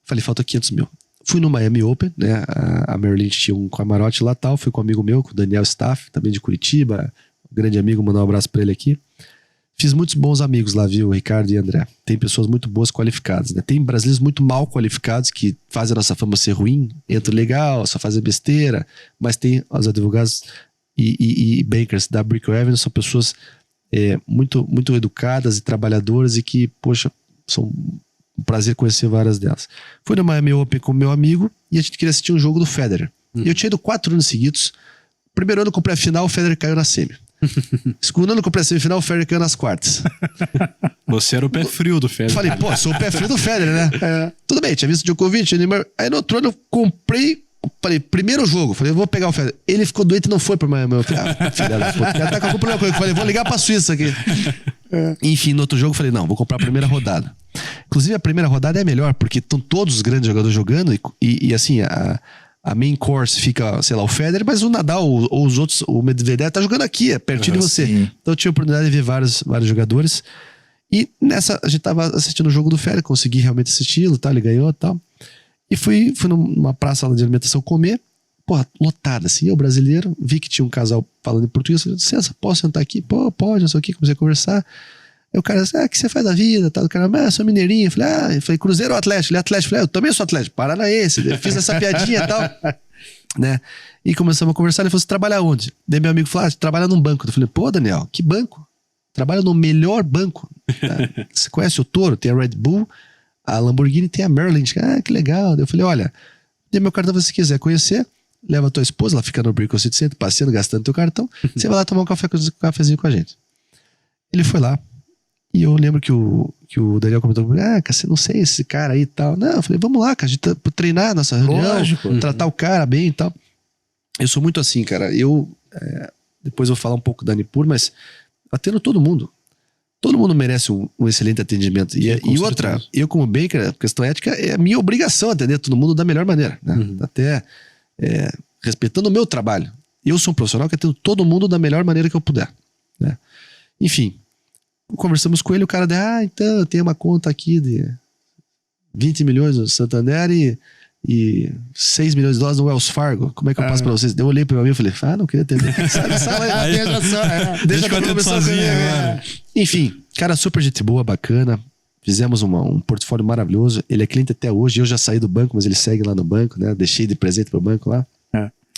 C: falei, falta 500 mil. Fui no Miami Open, né? A Merrill Lynch tinha um camarote lá tal. Fui com um amigo meu, com o Daniel Staff, também de Curitiba. Grande amigo, mandar um abraço pra ele aqui. Fiz muitos bons amigos lá, viu, Ricardo e André. Tem pessoas muito boas qualificadas, né? Tem brasileiros muito mal qualificados que fazem a nossa fama ser ruim, entram legal, só fazem besteira, mas tem os advogados e bankers da Brickell Avenue, são pessoas muito, muito educadas e trabalhadoras e que, poxa, são um prazer conhecer várias delas. Fui no Miami Open com meu amigo e a gente queria assistir um jogo do Federer. E eu tinha ido 4 anos seguidos. Primeiro ano eu comprei a final, o Federer caiu na semi. Segundo ano eu comprei a semifinal, o Federer caiu nas quartas.
A: Você era o pé frio do Federer.
C: Falei, sou o pé frio do Federer, né? Tudo bem, tinha visto o Djokovic, aí no outro ano eu comprei, falei, primeiro jogo, falei, eu vou pegar o Federer. Ele ficou doente e não foi pra Miami. Eu falei, filha da puta, tá com a culpa coisa. Eu falei, vou ligar pra Suíça aqui. Enfim, no outro jogo eu falei, não, vou comprar a primeira rodada. Inclusive a primeira rodada é melhor, porque estão todos os grandes jogadores jogando e assim, a main course fica, sei lá, o Federer, mas o Nadal ou os outros, o Medvedev tá jogando aqui, pertinho de você. Sim. Então eu tive a oportunidade de ver vários jogadores. E nessa, a gente tava assistindo o jogo do Federer, consegui realmente assisti-lo, tá? Ele ganhou e tal. E fui numa praça lá de alimentação comer, lotada assim. Eu, brasileiro, vi que tinha um casal falando em português. Falei, licença, posso sentar aqui? Pode, não sei o que. Comecei a conversar. Aí o cara disse, o que você faz da vida? Tal. O cara, sou mineirinho. Eu falei, Cruzeiro ou Atlético? Ele é Atlético. Eu falei, eu também sou Atlético. Paranaense. Eu fiz essa piadinha e tal. Né? E começamos a conversar. Ele falou, você trabalha onde? Daí meu amigo falou, trabalha num banco. Eu falei, Daniel, que banco? Trabalha no melhor banco. Tá? Você conhece o Toro? Tem a Red Bull, a Lamborghini, tem a Merrill Lynch. Que legal. Daí eu falei, olha, dê meu cartão se você quiser conhecer. Leva a tua esposa, ela fica no Brickell City Center, passeando, gastando teu cartão. Você vai lá tomar um cafezinho com a gente. Ele foi lá. E eu lembro que o Daniel comentou comigo, cara, não sei esse cara aí e tal. Não, eu falei, vamos lá, cara, a gente tá treinar nossa reunião, tratar o cara bem e tal. Eu sou muito assim, cara. Depois eu vou falar um pouco da Nipur, mas atendo todo mundo. Todo mundo merece um excelente atendimento. E outra, eu como banker, a questão ética, é a minha obrigação atender todo mundo da melhor maneira. Né? Até respeitando o meu trabalho. Eu sou um profissional que atendo todo mundo da melhor maneira que eu puder. Né? Enfim. Conversamos com ele, o cara então eu tenho uma conta aqui de 20 milhões no Santander e 6 milhões de dólares no Wells Fargo. Como é que eu passo pra vocês? Eu olhei pro meu amigo e falei, não queria ter. Deixa eu atender sozinho agora. Enfim, cara super gente boa, bacana. Fizemos um portfólio maravilhoso. Ele é cliente até hoje. Eu já saí do banco, mas ele segue lá no banco, né? Deixei de presente pro banco lá.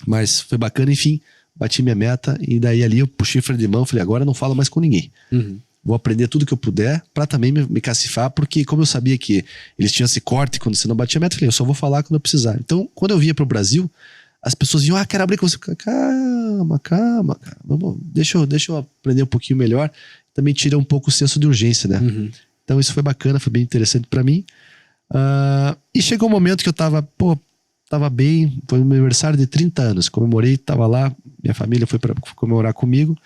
C: Mas foi bacana, enfim. bati minha meta, e daí ali eu puxei o freio de mão, falei, agora eu não falo mais com ninguém. Vou aprender tudo que eu puder pra também me cacifar, porque como eu sabia que eles tinham esse corte quando você não batia a meta, eu falei, eu só vou falar quando eu precisar. Então, quando eu vinha pro Brasil, as pessoas iam, quero abrir com você. Calma, cara. Vamos, deixa eu aprender um pouquinho melhor. Também tira um pouco o senso de urgência, né? Então isso foi bacana, foi bem interessante pra mim. E chegou um momento que eu tava bem, foi meu aniversário de 30 anos, comemorei, tava lá, minha família foi pra comemorar comigo.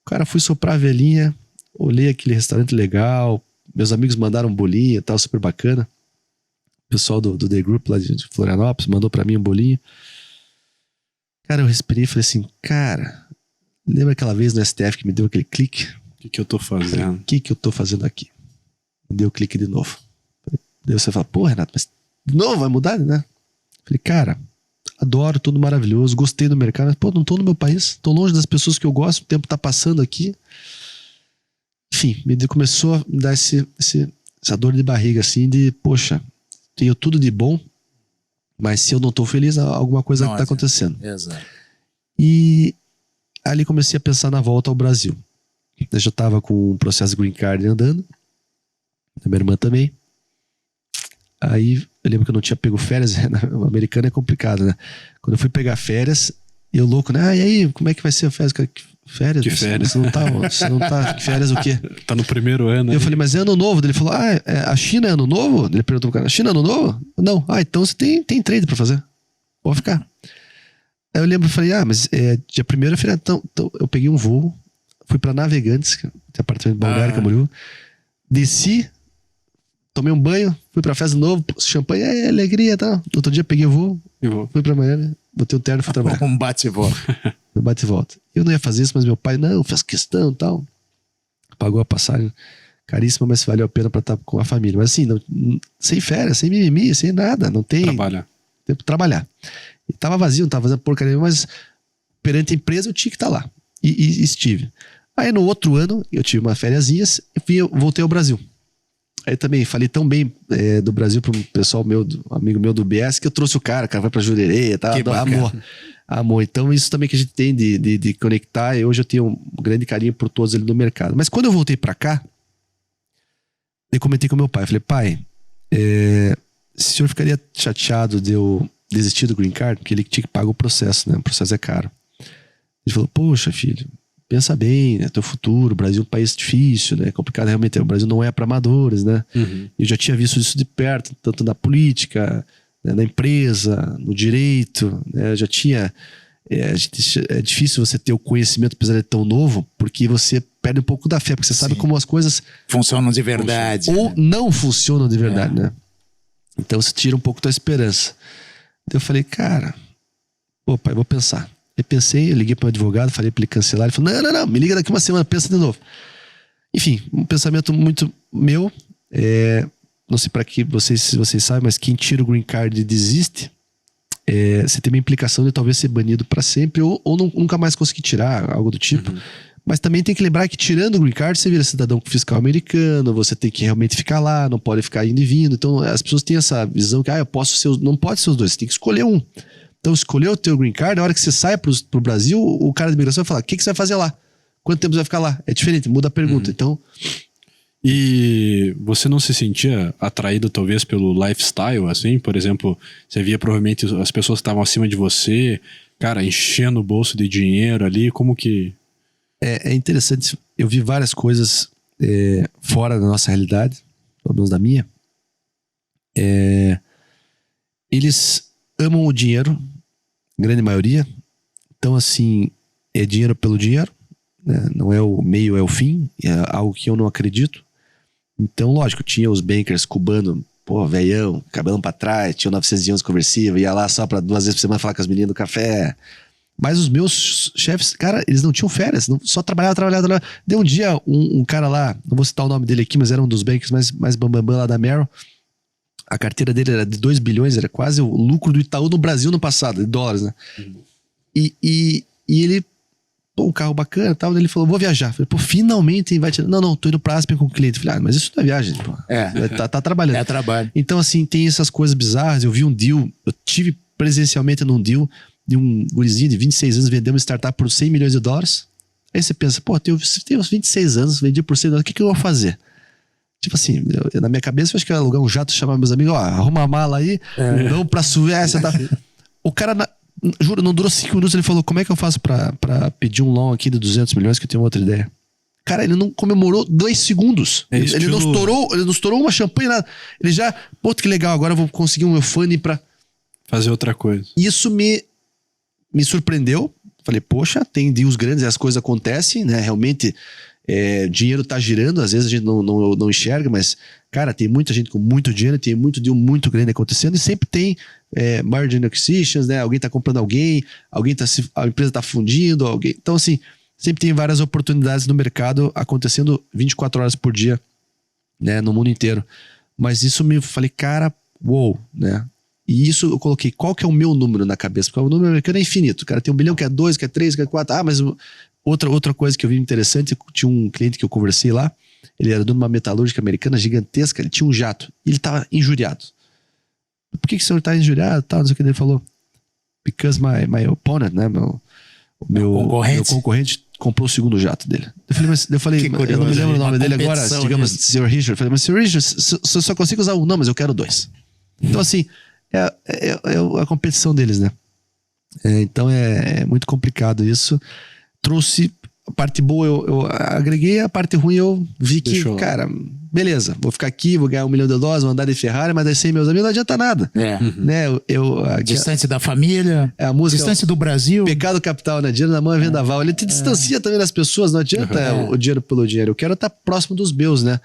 C: Cara, fui soprar a velhinha, olhei aquele restaurante legal, meus amigos mandaram um bolinho e tal, super bacana. O pessoal do The Group lá de Florianópolis mandou pra mim um bolinho. Cara, eu respirei e falei assim, cara, lembra aquela vez no STF que me deu aquele clique?
A: O que eu tô fazendo?
C: O que eu tô fazendo aqui? Me deu clique de novo. Daí você fala, pô, Renato, mas de novo vai mudar, né? Falei, cara, adoro, tudo maravilhoso, gostei do mercado, mas, pô, não tô no meu país, tô longe das pessoas que eu gosto, o tempo tá passando aqui. Enfim, começou a me dar essa dor de barriga, assim, de, poxa, tenho tudo de bom, mas se eu não tô feliz, alguma coisa tá acontecendo.
B: Exato.
C: E ali comecei a pensar na volta ao Brasil. Eu já tava com o processo Green Card andando, a minha irmã também. Aí eu lembro que eu não tinha pego férias, o americano é complicado, né? Quando eu fui pegar férias, eu louco, né? E aí, como é que vai ser a férias? Férias?
A: Que férias?
C: Você não tá, que férias o quê?
A: Tá no primeiro ano.
C: Eu falei, mas é ano novo? Ele falou, a China é ano novo? Ele perguntou pro cara, a China é ano novo? Não. Então você tem trade pra fazer. Pode ficar. Aí eu lembro, falei, mas dia 1º é feriado. Então eu peguei um voo, fui pra Navegantes, que tem apartamento em Balneário Camboriú, desci, tomei um banho, fui pra festa de novo, champanhe, alegria e tal. No outro dia peguei o voo, fui pra Miami, botei o terno e fui trabalhar.
B: Um bate e volta.
C: Bate e volta. Eu não ia fazer isso, mas meu pai, não, fez questão e tal. Pagou a passagem caríssima, mas valeu a pena pra estar com a família. Mas assim, sem férias, sem mimimi, sem nada, não tem
A: Trabalhar.
C: tempo de trabalhar. E tava vazio, não tava fazendo porcaria, mas perante a empresa eu tinha que estar lá. E estive. Aí no outro ano, eu tive umas fériasinhas e voltei ao Brasil. Aí também falei tão bem do Brasil para um pessoal meu, amigo meu do BS, que eu trouxe o cara vai pra Jurerê e tal. Amor. Então isso também que a gente tem de conectar. E hoje eu tenho um grande carinho por todos ali do mercado. Mas quando eu voltei pra cá, eu comentei com meu pai. Falei, pai, o senhor ficaria chateado de eu desistir do Green Card? Porque ele tinha que pagar o processo, né? O processo é caro. Ele falou, poxa, filho, pensa bem, né? Teu futuro, o Brasil é um país difícil, né? É complicado realmente. O Brasil não é para amadores, né? Eu já tinha visto isso de perto, tanto na política, né? Na empresa, no direito, né? Eu já tinha... É difícil você ter o conhecimento, apesar de tão novo, porque você perde um pouco da fé, porque você sabe como as coisas...
B: funcionam de verdade.
C: Ou não funcionam de verdade, né? Então você tira um pouco da esperança. Então eu falei, cara, pô, pai, vou pensar. Eu pensei, eu liguei para o advogado, falei para ele cancelar. Ele falou, não, me liga daqui uma semana, pensa de novo. Enfim, um pensamento muito meu. Não sei para que se vocês sabem, mas quem tira o Green Card e desiste, você tem uma implicação de talvez ser banido para sempre ou nunca mais conseguir tirar, algo do tipo. Mas também tem que lembrar que tirando o Green Card, você vira cidadão fiscal americano, você tem que realmente ficar lá, não pode ficar indo e vindo. Então as pessoas têm essa visão que eu posso ser não pode ser os dois, você tem que escolher um. Então escolheu o teu Green Card, na hora que você sai pro Brasil, o cara da imigração vai falar, o que você vai fazer lá? Quanto tempo você vai ficar lá? É diferente, muda a pergunta. Então...
A: E você não se sentia atraído talvez pelo lifestyle, assim? Por exemplo, você via provavelmente as pessoas que estavam acima de você, cara, enchendo o bolso de dinheiro ali, como que...
C: É interessante, eu vi várias coisas fora da nossa realidade, pelo menos da minha. Eles amam o dinheiro, grande maioria. Então, assim, é dinheiro pelo dinheiro, né? Não é o meio, é o fim. É algo que eu não acredito. Então, lógico, tinha os bankers cubano, pô, velhão, cabelão pra trás, tinha o 911 conversível, ia lá só pra 2 vezes por semana falar com as meninas do café. Mas os meus chefes, cara, eles não tinham férias, só trabalhavam. Deu um dia, um cara lá, não vou citar o nome dele aqui, mas era um dos bankers mais bambambam lá da Merrill. A carteira dele era de 2 bilhões, era quase o lucro do Itaú no Brasil no passado, de dólares, né? E ele, pô, um carro bacana e tal, ele falou, vou viajar. Eu falei, pô, finalmente vai tirar. Não, tô indo pra Aspen com o cliente. Eu falei, mas isso não é viagem, pô. Tá trabalhando.
B: É trabalho.
C: Então, assim, tem essas coisas bizarras. Eu vi um deal, eu tive presencialmente num deal de um gurizinho de 26 anos vendendo uma startup por $100 milhões. Aí você pensa, pô, tenho uns 26 anos, vendi por 100 milhões, o que eu vou fazer? Tipo assim, na minha cabeça eu acho que eu ia alugar um jato, chamar meus amigos, ó, arruma a mala aí, vamos pra Suécia, tá? O cara, juro, não durou 5 minutos, ele falou, como é que eu faço pra pedir um loan aqui de 200 milhões que eu tenho outra ideia? Cara, ele não comemorou 2 segundos. Ele não estourou uma champanhe, nada. Ele já, pô, que legal, agora eu vou conseguir um funding pra
A: fazer outra coisa.
C: Isso me surpreendeu. Falei, poxa, tem deals grandes, as coisas acontecem, né? Realmente, dinheiro tá girando, às vezes a gente não enxerga, mas, cara, tem muita gente com muito dinheiro, tem muito deal muito grande acontecendo, e sempre tem margin acquisitions, né? Alguém tá comprando alguém, a empresa tá fundindo, alguém. Então, assim, sempre tem várias oportunidades no mercado acontecendo 24 horas por dia, né? No mundo inteiro. Mas isso falei, cara, uou, né? E isso eu coloquei, qual que é o meu número na cabeça? Porque o número americano é infinito. O cara tem 1 bilhão, quer 2, quer 3, quer 4. Ah, mas outra coisa que eu vi interessante, tinha um cliente que eu conversei lá, ele era dono de uma metalúrgica americana gigantesca, ele tinha um jato, e ele estava injuriado. Por que o senhor está injuriado? Não sei o que ele falou. Because my opponent, né? Meu concorrente comprou o segundo jato dele. Eu falei, eu não me lembro o nome dele agora, digamos, Sr. Richard. Eu falei, mas Sr. Richard, eu só consigo usar um, não, mas eu quero 2. Então, assim, é a competição deles, né? Então é muito complicado isso. Trouxe a parte boa, eu agreguei, a parte ruim eu vi que, cara, beleza, vou ficar aqui, vou ganhar $1 milhão, vou andar de Ferrari, mas daí sem meus amigos não adianta nada. Né?
B: Distância da família,
C: a música,
B: distância do Brasil.
C: Pecado capital, né? Dinheiro na mão é vendaval. Ele te distancia também das pessoas, não adianta o dinheiro pelo dinheiro. Eu quero estar próximo dos meus, né?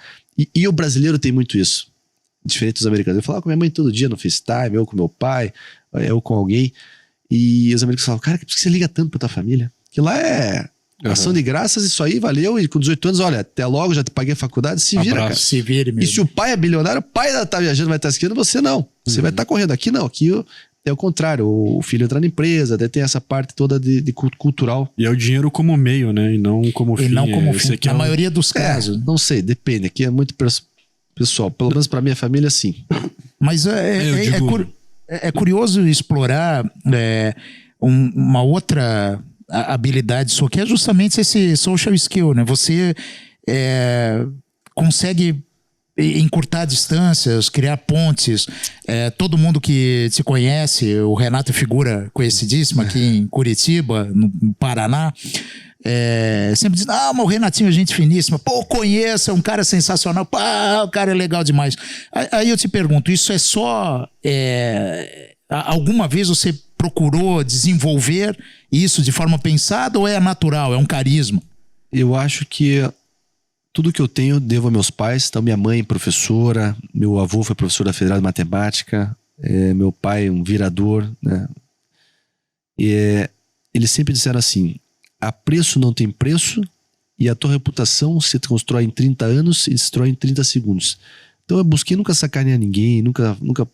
C: E o brasileiro tem muito isso. Diferente dos americanos. Eu falava com minha mãe todo dia no FaceTime, eu com meu pai, eu com alguém. E os americanos falavam, cara, por que você liga tanto pra tua família? Que lá é ação de graças, isso aí valeu. E com 18 anos, olha, até logo, já te paguei a faculdade, se vira, cara.
B: Se vire mesmo.
C: E se o pai é bilionário, o pai tá viajando, vai estar esquiando, você não. Você vai estar correndo. Aqui não, aqui é o contrário. O filho entra na empresa, até tem essa parte toda de cultural.
A: E é o dinheiro como meio, né? E não como fim.
B: E não como fim, na maioria dos casos.
C: Não sei, depende. Aqui é muito pessoal, pelo menos pra minha família, sim.
B: Mas é curioso explorar uma outra habilidade sua, que é justamente esse social skill, né? Você consegue encurtar distâncias, criar pontes. Todo mundo que te conhece, o Renato é figura conhecidíssima aqui em Curitiba, no Paraná, sempre diz, mas o Renatinho é gente finíssima, pô, conheço, é um cara sensacional, pô, o cara é legal demais. Aí eu te pergunto, isso é só alguma vez você procurou desenvolver isso de forma pensada ou é natural, é um carisma?
C: Eu acho que tudo que eu tenho devo a meus pais. Então minha mãe professora, meu avô foi professor da Federal de Matemática, meu pai um virador, né? Eles sempre disseram assim, a preço não tem preço e a tua reputação se constrói em 30 anos e destrói em 30 segundos. Então eu busquei nunca sacanear ninguém, nunca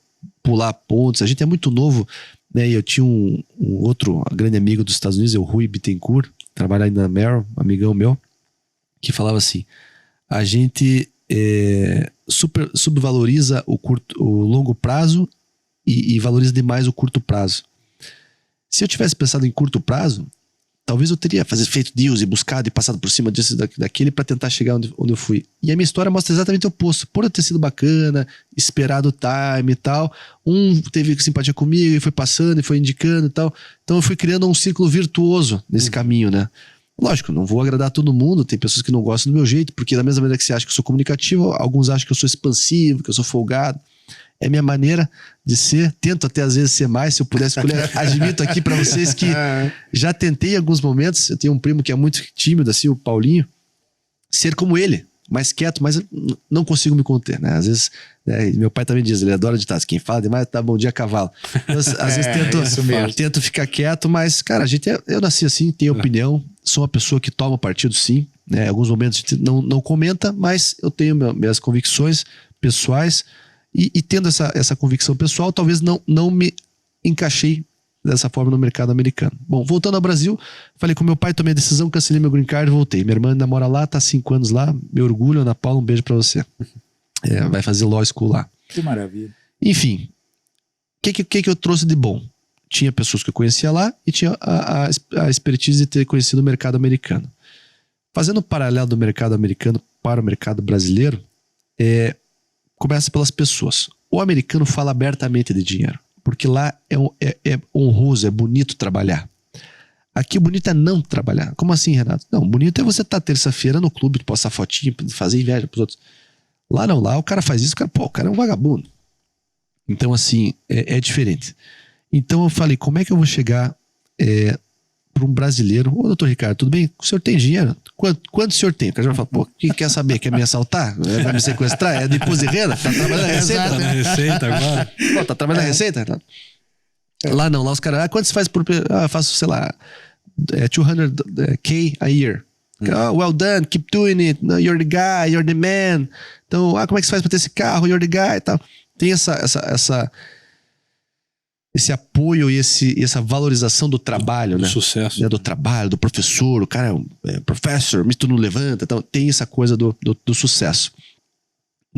C: pular pontes. A gente é muito novo, né? E eu tinha um outro grande amigo dos Estados Unidos, o Rui Bittencourt, trabalha ainda na Merrill, amigão meu, que falava assim, a gente subvaloriza o longo prazo e valoriza demais o curto prazo. Se eu tivesse pensado em curto prazo, talvez eu teria feito deals e buscado e passado por cima disso daquele para tentar chegar onde eu fui. E a minha história mostra exatamente o oposto. Por eu ter sido bacana, esperado o time e tal, teve simpatia comigo e foi passando e foi indicando e tal. Então eu fui criando um círculo virtuoso nesse caminho, né? Lógico, não vou agradar todo mundo, tem pessoas que não gostam do meu jeito, porque da mesma maneira que você acha que eu sou comunicativo, alguns acham que eu sou expansivo, que eu sou folgado. É minha maneira de ser, tento até às vezes ser mais, se eu pudesse escolher. Admito aqui pra vocês que já tentei em alguns momentos, eu tenho um primo que é muito tímido, assim, o Paulinho, ser como ele, mais quieto, mas eu não consigo me conter, né? Às vezes, meu pai também diz, ele adora ditado, quem fala demais tá bom dia cavalo. Então, às vezes tento ficar quieto, mas, cara, eu nasci assim, tenho opinião, sou uma pessoa que toma partido sim, né? Em alguns momentos a gente não comenta, mas eu tenho minhas convicções pessoais. E tendo essa convicção pessoal, talvez não me encaixei dessa forma no mercado americano. Bom, voltando ao Brasil, falei com meu pai, tomei a decisão, cancelei meu green card e voltei. Minha irmã ainda mora lá, tá há 5 anos lá, me orgulho, Ana Paula, um beijo pra você. Vai fazer law school lá.
B: Que maravilha.
C: Enfim, o que eu trouxe de bom? tinha pessoas que eu conhecia lá e tinha a expertise de ter conhecido o mercado americano. Fazendo um paralelo do mercado americano para o mercado brasileiro, começa pelas pessoas. O americano fala abertamente de dinheiro, porque lá é honroso, é bonito trabalhar. Aqui o bonito é não trabalhar. Como assim, Renato? Não, bonito é você estar terça-feira no clube, postar fotinho, fazer inveja pros outros. Lá não, lá o cara faz isso, o cara é um vagabundo. Então assim, é diferente. Então eu falei, como é que eu vou chegar para um brasileiro? Ô, doutor Ricardo, tudo bem? O senhor tem dinheiro? Quanto o senhor tem? O cara já fala, pô, o que quer saber? Quer me assaltar? Vai me sequestrar? É de imposto de renda? Tá trabalhando na Receita?
A: Tá na Receita agora?
C: Pô, tá trabalhando na Receita? Lá não, lá os caras, quanto você faz por... eu faço, sei lá, 200K a year. Well done, keep doing it, you're the guy, you're the man. Então, como é que você faz pra ter esse carro? You're the guy e tal. Tem esse apoio e essa valorização do trabalho,
A: do
C: né?
A: Sucesso.
C: Do trabalho, do professor, o cara é professor, mas tu não levanta. Então, tem essa coisa do sucesso.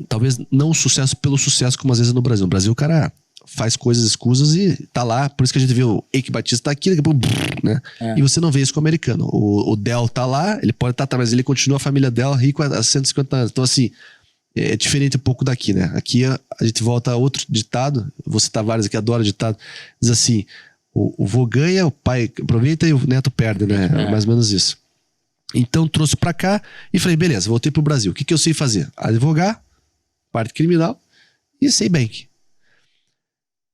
C: Talvez não o sucesso pelo sucesso, como às vezes no Brasil. No Brasil, o cara faz coisas escusas e tá lá. Por isso que a gente vê o Eike Batista tá aqui, daqui a pouco, né? E você não vê isso com o americano. O Del tá lá, ele pode estar, mas ele continua a família Del rico há 150 anos. Então, assim, é diferente um pouco daqui, né? Aqui a gente volta a outro ditado, vou citar vários aqui, adoro ditado, diz assim, o vô ganha, o pai aproveita e o neto perde, né? É mais ou menos isso. Então trouxe pra cá e falei, beleza, voltei pro Brasil. O que eu sei fazer? Advogar, parte criminal e sei banking.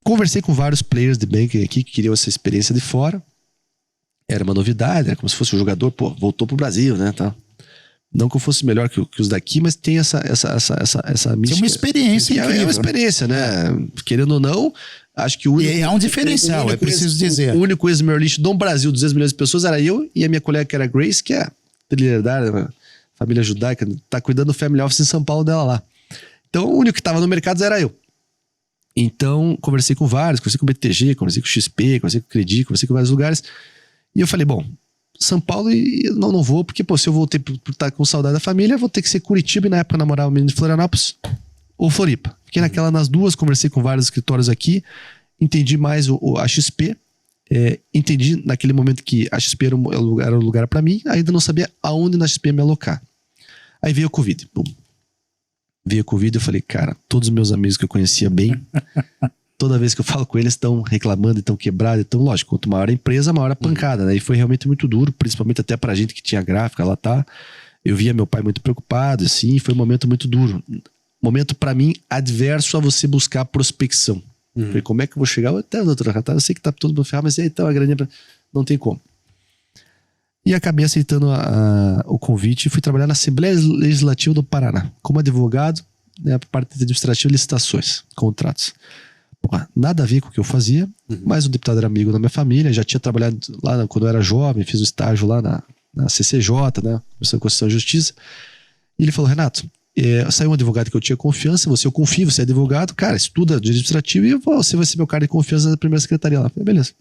C: Conversei com vários players de banking aqui que queriam essa experiência de fora. Era uma novidade, era como se fosse um jogador, pô, voltou pro Brasil, né? Tá. Não que eu fosse melhor que os daqui, mas tem essa mística.
B: Tem uma experiência incrível.
C: É uma experiência, né? Querendo ou não, acho que o único...
B: E é um diferencial, é preciso dizer.
C: O único ex-Merrill do Brasil, 200 milhões de pessoas, era eu e a minha colega que era Grace, que é trilhardária, família judaica, tá cuidando do family office em São Paulo dela lá. Então, o único que tava no mercado era eu. Então, conversei com vários, conversei com o BTG, conversei com o XP, conversei com o Credi, conversei com vários lugares. E eu falei, bom, São Paulo não vou, porque, pô, se eu voltei por estar com saudade da família, vou ter que ser Curitiba, e na época eu namorava o menino de Florianópolis, ou Floripa. Fiquei nas duas, conversei com vários escritórios aqui, entendi mais a XP, entendi naquele momento que a XP era um lugar para mim, ainda não sabia aonde na XP me alocar. Aí veio o Covid, bum. Veio o Covid, eu falei, cara, todos os meus amigos que eu conhecia bem, toda vez que eu falo com eles, estão reclamando, estão quebrados. Então, lógico, quanto maior a empresa, maior a pancada, né? E foi realmente muito duro, principalmente até pra gente que tinha gráfica, lá tá. Eu via meu pai muito preocupado, assim, foi um momento muito duro. Momento, pra mim, adverso a você buscar prospecção. Falei, como é que eu vou chegar? Até, doutora Ratara, eu sei que tá todo mundo ferrado, mas então a graninha não tem como. E acabei aceitando o convite e fui trabalhar na Assembleia Legislativa do Paraná, como advogado, né, parte administrativa e licitações, contratos. Porra, nada a ver com o que eu fazia, mas o deputado era amigo da minha família, já tinha trabalhado lá quando eu era jovem, fiz um estágio lá na CCJ, né, Comissão de Constituição e Justiça. E ele falou, Renato, saiu um advogado que eu tinha confiança, eu confio, você é advogado, cara, estuda direito administrativo e você vai ser meu cara de confiança da primeira secretaria lá. Falei, beleza.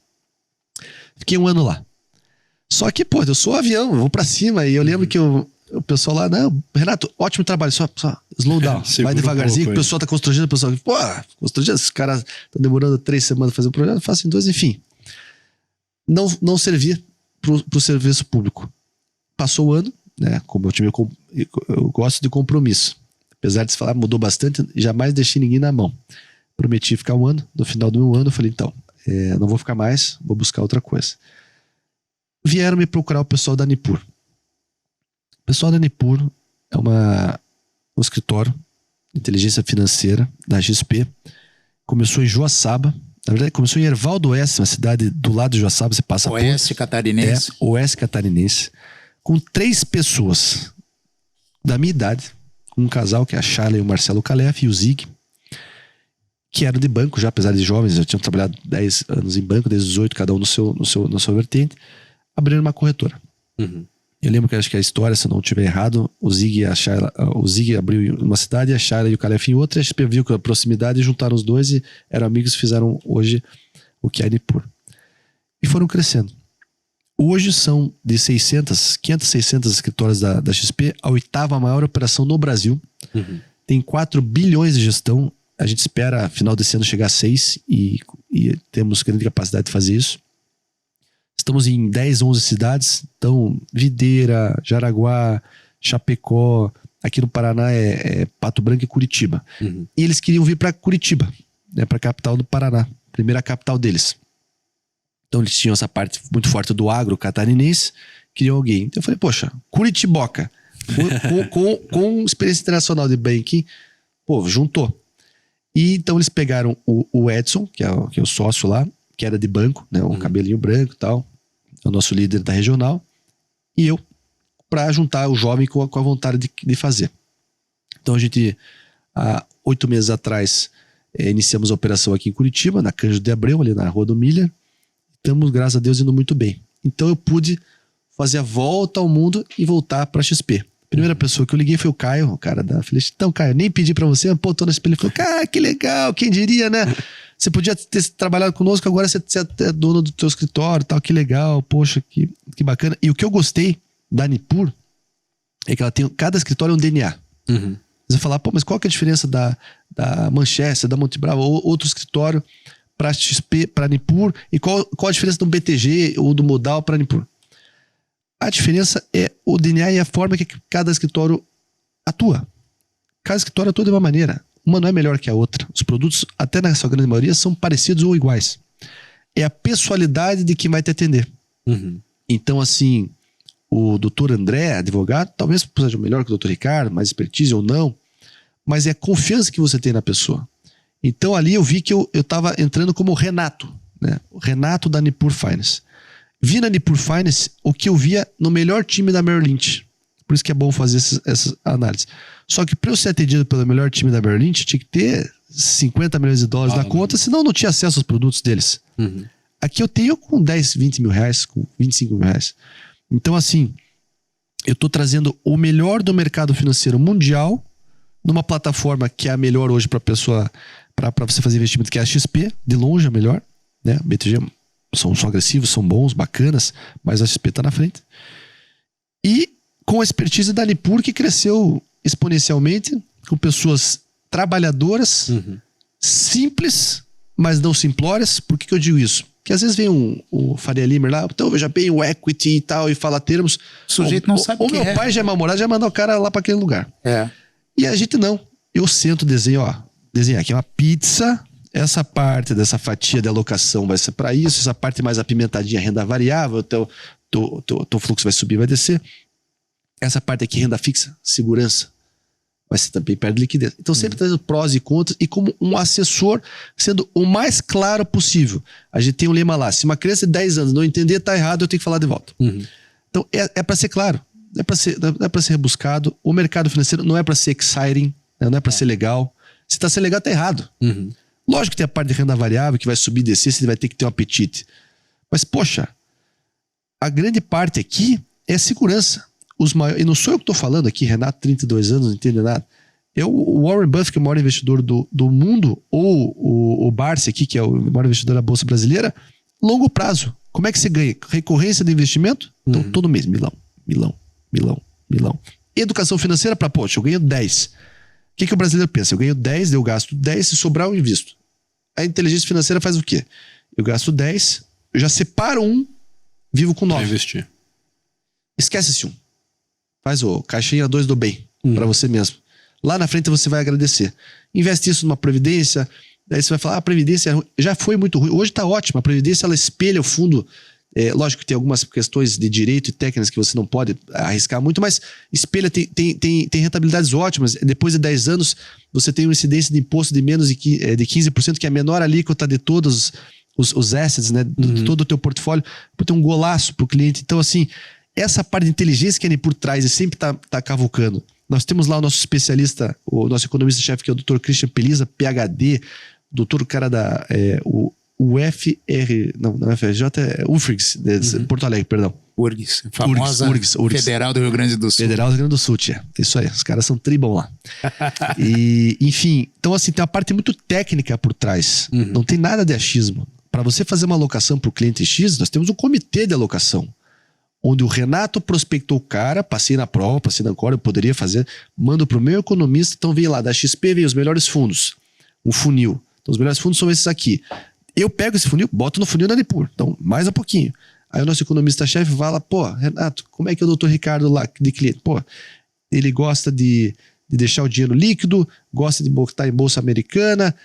C: Fiquei um ano lá. Só que, pô, eu sou avião, eu vou pra cima. E eu lembro que o pessoal lá, não, Renato, ótimo trabalho, só slow down, vai devagarzinho, que o pessoal tá constrangido, o pessoal, pô, constrangido, esses caras estão demorando 3 semanas pra fazer um projeto, eu faço em 2, enfim. Não servia pro serviço público. Passou o ano, né, como eu gosto de compromisso. Apesar de se falar, mudou bastante, jamais deixei ninguém na mão. Prometi ficar um ano, no final do meu ano, eu falei, então, não vou ficar mais, vou buscar outra coisa. Vieram me procurar o pessoal da Nipur. O pessoal da Nipur é um escritório de inteligência financeira da XP. Começou em Joaçaba. Na verdade, começou em Erval do Oeste, uma cidade do lado de Joaçaba. Você passa
B: Oeste Catarinense.
C: Oeste Catarinense. Com 3 pessoas da minha idade. Um casal, que é a Charla e o Marcelo Calef, e o Zig, que eram de banco já, apesar de jovens. Já tinham trabalhado 10 anos em banco, desde os 18, cada um na sua vertente. Abriram uma corretora. Eu lembro que acho que a história, se eu não estiver errado, o Zig abriu em uma cidade, a Shayla e o Calef em outra, a XP viu com a proximidade, juntaram os dois e eram amigos e fizeram hoje o que é a Nipur. E foram crescendo. Hoje são de 500, 600 escritórios da XP, a 8ª maior operação no Brasil. Tem 4 bilhões de gestão. A gente espera, final desse ano, chegar a 6 e e temos grande capacidade de fazer isso. Estamos em 10, 11 cidades, então Videira, Jaraguá, Chapecó, aqui no Paraná é Pato Branco e Curitiba. E eles queriam vir para Curitiba, né, para a capital do Paraná, primeira capital deles. Então eles tinham essa parte muito forte do agro catarinense, queriam alguém. Então eu falei, poxa, Curitiboca, com experiência internacional de banking, pô, juntou. E então eles pegaram o Edson, que é o sócio lá, que era de banco, né, um cabelinho branco e tal, é o nosso líder da regional, e eu, para juntar o jovem com a vontade de fazer. Então a gente, há 8 meses atrás, iniciamos a operação aqui em Curitiba, na Cândido de Abreu, ali na Rua do Miller. Estamos, graças a Deus, indo muito bem. Então eu pude fazer a volta ao mundo e voltar para a XP. A primeira pessoa que eu liguei foi o Caio, o cara da Feliz. Então, Caio, nem pedi para você, mas pô, tô na XP. Ele falou, cara, que legal, quem diria, né? Você podia ter trabalhado conosco, agora você é dono do teu escritório, tal, que legal, poxa, que bacana. E o que eu gostei da Nipur é que ela tem, cada escritório é um DNA. Você vai falar, pô, mas qual que é a diferença da Manchester, da Monte Bravo, ou outro escritório para XP, para Nipur, e qual a diferença do BTG ou do Modal para Nipur? A diferença é o DNA e a forma que cada escritório atua. Cada escritório atua de uma maneira. Uma não é melhor que a outra. Os produtos, até na sua grande maioria, são parecidos ou iguais. É a pessoalidade de quem vai te atender. Então, assim, o doutor André, advogado, talvez seja melhor que o doutor Ricardo, mais expertise ou não, mas é a confiança que você tem na pessoa. Então ali eu vi que eu estava entrando como Renato, né? O Renato da Nipur Finance. Vi na Nipur Finance o que eu via no melhor time da Merrill Lynch. Por isso que é bom fazer essas análises. Só que para eu ser atendido pelo melhor time da Merrill Lynch, tinha que ter 50 milhões de dólares na conta, senão eu não tinha acesso aos produtos deles. Aqui eu tenho com 10, 20 mil reais, com 25 mil reais. Então assim, eu estou trazendo o melhor do mercado financeiro mundial numa plataforma que é a melhor hoje para pessoa, para você fazer investimento, que é a XP, de longe a melhor, né? BTG são agressivos, são bons, bacanas, mas a XP está na frente. E com a expertise da Nipur, que cresceu exponencialmente, com pessoas trabalhadoras, simples, mas não simplórias. Por que eu digo isso? Porque às vezes vem o Faria Limer lá, então eu já tenho o equity e tal, e fala termos.
B: O sujeito não sabe o que é.
C: O meu pai já é mal-humorado, já mandou o cara lá para aquele lugar. E a gente não. Eu sento, desenho, desenhar aqui uma pizza, essa parte dessa fatia de alocação vai ser para isso, essa parte mais apimentadinha, renda variável, teu fluxo vai subir, vai descer. Essa parte aqui, renda fixa, segurança, vai ser também perto de liquidez. Então sempre trazendo prós e contras e como um assessor sendo o mais claro possível. A gente tem um lema lá, se uma criança de 10 anos não entender, tá errado, eu tenho que falar de volta. Então é para ser claro, não é para ser rebuscado. O mercado financeiro não é para ser exciting, né? Não é para ser legal. Se tá sendo legal, tá errado. Lógico que tem a parte de renda variável que vai subir e descer, você vai ter que ter um apetite. Mas, poxa, a grande parte aqui é segurança. E não sou eu que estou falando aqui, Renato, 32 anos, não entende nada. É o Warren Buffett, que é o maior investidor do mundo, ou o Barsi aqui, que é o maior investidor da Bolsa Brasileira, longo prazo. Como é que você ganha? Recorrência do investimento? Então, todo mês, milão. Educação financeira para, poxa, eu ganho 10. O que o brasileiro pensa? Eu ganho 10, eu gasto 10, se sobrar eu invisto. A inteligência financeira faz o quê? Eu gasto 10, eu já separo um, vivo com 9.
A: Pra investir.
C: Esquece esse um. Faz o caixinha 2 do bem para você mesmo. Lá na frente você vai agradecer. Investe isso numa previdência, daí você vai falar, a previdência já foi muito ruim. Hoje tá ótima, a previdência ela espelha o fundo. Lógico que tem algumas questões de direito e técnicas que você não pode arriscar muito, mas espelha, tem rentabilidades ótimas. Depois de 10 anos, você tem uma incidência de imposto de menos de 15%, que é a menor alíquota de todos os assets, né? De todo o teu portfólio. Tem um golaço pro cliente. Então, assim, essa parte de inteligência que a Nipur traz e sempre tá cavucando. Nós temos lá o nosso especialista, o nosso economista-chefe, que é o Dr. Christian Peliza, PhD, doutor, o cara da... o FR... Não é FRJ, é UFRGS, de Porto Alegre, perdão.
B: URGS, famosa URGS. Federal do Rio Grande do Sul.
C: Federal do Rio Grande do Sul, tia. Isso aí, os caras são tribom lá. E, enfim, então assim, tem uma parte muito técnica por trás. Não tem nada de achismo. Para você fazer uma alocação para o cliente X, nós temos um comitê de alocação, onde o Renato prospectou o cara, passei na prova, passei na Ancora, eu poderia fazer, mando para o meu economista, então vem lá, da XP vem os melhores fundos, um funil. Então os melhores fundos são esses aqui. Eu pego esse funil, boto no funil da Nipur. Então, mais um pouquinho. Aí o nosso economista-chefe fala, pô, Renato, como é que é o doutor Ricardo lá, de cliente? Pô, ele gosta de deixar o dinheiro líquido, gosta de botar em bolsa americana,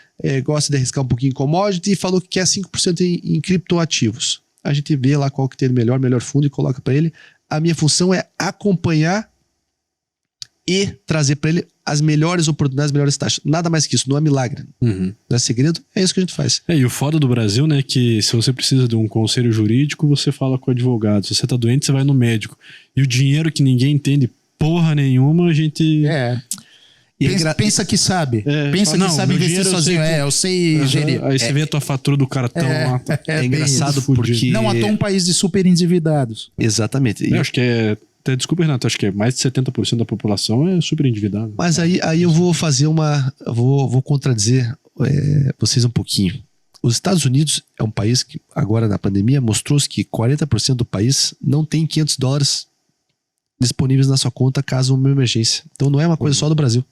C: gosta de arriscar um pouquinho em commodity e falou que quer 5% em criptoativos. A gente vê lá qual que tem o melhor fundo e coloca para ele. A minha função é acompanhar e trazer para ele as melhores oportunidades, as melhores taxas. Nada mais que isso, não é milagre. Não é segredo, é isso que a gente faz.
A: E o foda do Brasil, né, que se você precisa de um conselho jurídico, você fala com o advogado. Se você tá doente, você vai no médico. E o dinheiro que ninguém entende porra nenhuma, a gente...
B: Pensa que sabe. Pensa que sabe investir sozinho. Eu sei gerir.
A: Aí você vê a tua fatura do cartão lá.
C: É engraçado porque...
B: Não, à toa um país de super endividados.
C: Exatamente.
A: Eu acho que desculpa, Renato, acho que mais de 70% da população é super endividada.
C: Mas aí eu vou fazer vou contradizer vocês um pouquinho. Os Estados Unidos é um país que, agora na pandemia, mostrou-se que 40% do país não tem $500 disponíveis na sua conta caso uma emergência. Então não é uma coisa só do Brasil.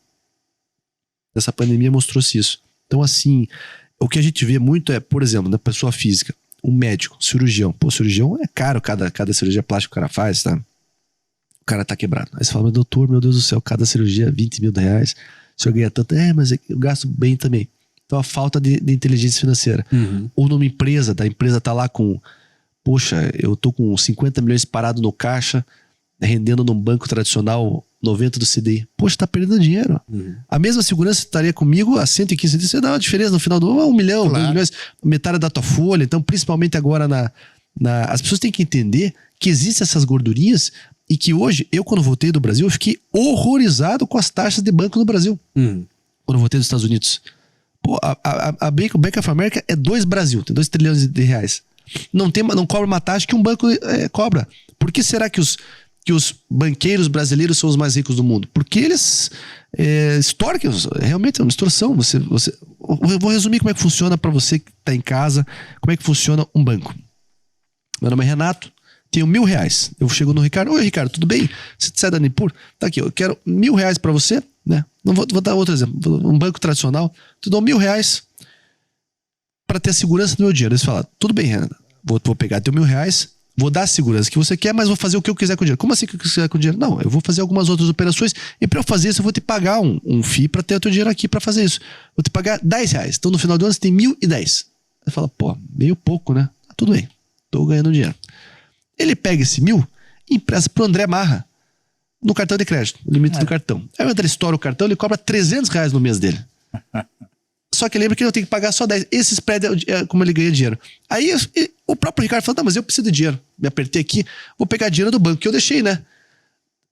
C: Essa pandemia mostrou-se isso. Então, assim, o que a gente vê muito é, por exemplo, na pessoa física, um médico, cirurgião. Pô, cirurgião é caro, cada cirurgia plástica que o cara faz, tá? O cara tá quebrado. Aí você fala, mas doutor, meu Deus do céu, cada cirurgia é $20 mil. O senhor ganha tanto. Mas eu gasto bem também. Então a falta de inteligência financeira. Ou numa empresa, da empresa tá lá com, poxa, eu tô com 50 milhões parado no caixa, rendendo num banco tradicional 90 do CDI. Poxa, tá perdendo dinheiro. A mesma segurança estaria comigo a 115. Você dá uma diferença no final do ano, 1 milhão, claro. 2 milhões, metade da tua folha. Então, principalmente agora as pessoas têm que entender que existem essas gordurinhas e que hoje, eu quando voltei do Brasil, eu fiquei horrorizado com as taxas de banco no Brasil. Quando eu voltei dos Estados Unidos. Pô, a Bank of America é 2 Brasil, tem 2 trilhões de reais. Não cobra uma taxa que um banco cobra. Por que será que os banqueiros brasileiros são os mais ricos do mundo? Porque eles extorquem, realmente é uma extorsão. Eu vou resumir como é que funciona para você que está em casa, como é que funciona um banco. Meu nome é Renato, tenho R$1.000. Eu chego no Ricardo, oi Ricardo, tudo bem? Você sai da Nipur? Tá aqui, eu quero R$1.000 para você, né? Não vou dar outro exemplo, um banco tradicional, te dou R$1.000 para ter a segurança do meu dinheiro. Eles falam, tudo bem, Renato, vou pegar teu R$1.000, vou dar a segurança que você quer, mas vou fazer o que eu quiser com o dinheiro. Como assim que eu quiser com o dinheiro? Não, eu vou fazer algumas outras operações e para eu fazer isso eu vou te pagar um FII para ter o teu dinheiro aqui para fazer isso. Vou te pagar R$10. Então no final do ano você tem 1.010. Você fala, pô, meio pouco, né? Tudo bem, tô ganhando dinheiro. Ele pega esse 1.000 e empresta pro André Marra no cartão de crédito, no limite do cartão. Aí o André estoura o cartão, ele cobra R$300 no mês dele. Só que lembra que eu tenho que pagar só 10. Esse spread é como ele ganha dinheiro. Aí o próprio Ricardo falou, não, mas eu preciso de dinheiro. Me apertei aqui, vou pegar dinheiro do banco, que eu deixei, né?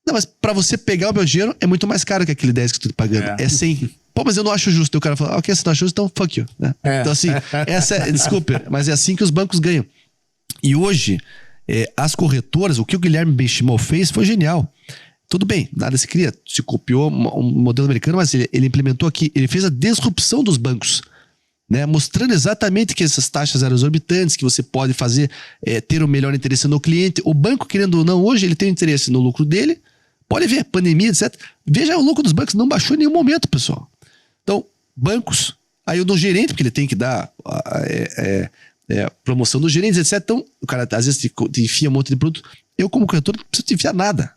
C: Não, mas pra você pegar o meu dinheiro é muito mais caro que aquele 10 que eu tô te pagando. É 100. Pô, mas eu não acho justo. E o cara fala, ok, você não acha justo, então fuck you. Né? Então assim, desculpe, mas é assim que os bancos ganham. E hoje, as corretoras, o que o Guilherme Benchimol fez foi genial. Tudo bem, nada se cria, se copiou um modelo americano, mas ele implementou aqui, ele fez a disrupção dos bancos, né? Mostrando exatamente que essas taxas eram exorbitantes, que você pode fazer, ter o melhor interesse no cliente. O banco, querendo ou não, hoje ele tem interesse no lucro dele, pode ver, pandemia, etc. Veja, o lucro dos bancos não baixou em nenhum momento, pessoal. Então, bancos, aí o do gerente, porque ele tem que dar promoção dos gerentes, etc. Então, o cara às vezes te enfia um monte de produto. Eu, como corretor, não preciso te enfiar nada.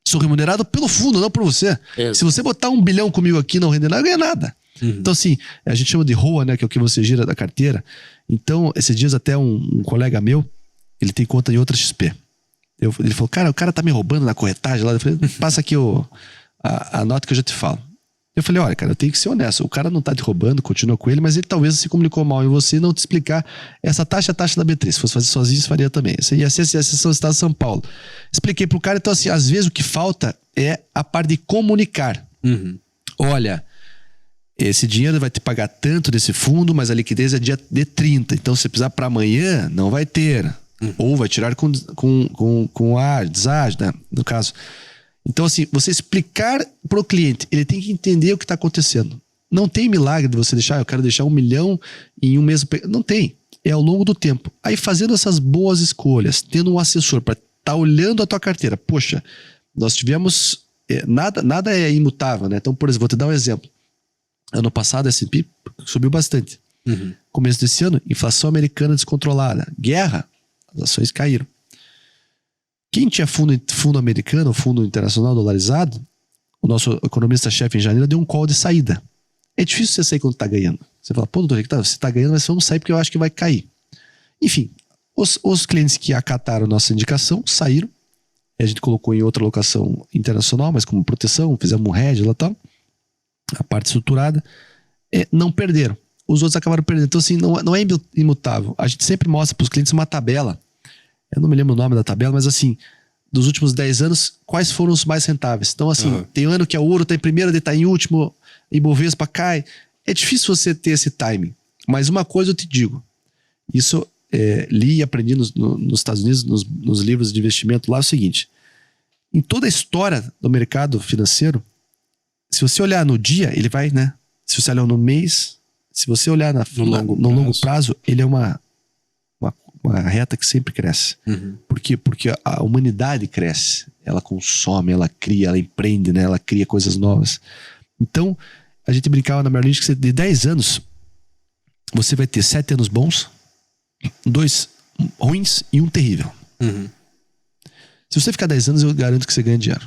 C: Sou remunerado pelo fundo, não por você. Se você botar $1 bilhão comigo aqui, não render nada, ganha nada. Então, assim, a gente chama de ROA, né? Que é o que você gira da carteira. Então, esses dias até um colega meu, ele tem conta em outra XP. Ele falou, cara, o cara tá me roubando na corretagem lá. Eu falei, passa aqui a nota que eu já te falo. Eu falei, olha, cara, eu tenho que ser honesto. O cara não tá te roubando, continua com ele, mas ele talvez se comunicou mal em você e não te explicar essa taxa é a taxa da B3. Se fosse fazer sozinho, você faria também. Essa ia ser a exceção do Estado de São Paulo. Expliquei pro cara, então assim, às vezes o que falta é a parte de comunicar. Olha, esse dinheiro vai te pagar tanto desse fundo, mas a liquidez é dia de 30. Então, se precisar para amanhã, não vai ter. Ou vai tirar com deságio, né? No caso. Então, assim, você explicar pro cliente, ele tem que entender o que está acontecendo. Não tem milagre de você deixar, eu quero deixar $1 milhão em um mês. Não tem. É ao longo do tempo. Aí, fazendo essas boas escolhas, tendo um assessor para estar olhando a tua carteira. Poxa, nós tivemos... nada é imutável, né? Então, por exemplo, vou te dar um exemplo. Ano passado, a S&P subiu bastante. Começo desse ano, inflação americana descontrolada. Guerra, as ações caíram. Quem tinha fundo americano, fundo internacional dolarizado, o nosso economista-chefe em janeiro deu um call de saída. É difícil você sair quando tá ganhando. Você fala, pô, doutor Ricardo, você tá ganhando, mas vamos sair porque eu acho que vai cair. Enfim, os clientes que acataram nossa indicação saíram. A gente colocou em outra locação internacional, mas como proteção, fizemos um hedge lá e tal. A parte estruturada. Não perderam. Os outros acabaram perdendo. Então, assim, não é imutável. A gente sempre mostra para os clientes uma tabela. Eu não me lembro o nome da tabela, mas assim, dos últimos 10 anos, quais foram os mais rentáveis? Então, assim, tem ano que a ouro está em primeiro, está em último, Ibovespa cai. É difícil você ter esse timing. Mas uma coisa eu te digo. Isso li e aprendi nos Estados Unidos, nos livros de investimento lá, é o seguinte. Em toda a história do mercado financeiro, se você olhar no dia, ele vai, né? Se você olhar no mês, se você olhar no longo prazo, ele é uma reta que sempre cresce. Por quê? Porque a humanidade cresce. Ela consome, ela cria, ela empreende, né? Ela cria coisas novas. Então, a gente brincava na Merrill Lynch que de 10 anos, você vai ter 7 anos bons, 2 ruins e 1 terrível. Se você ficar 10 anos, eu garanto que você ganha dinheiro.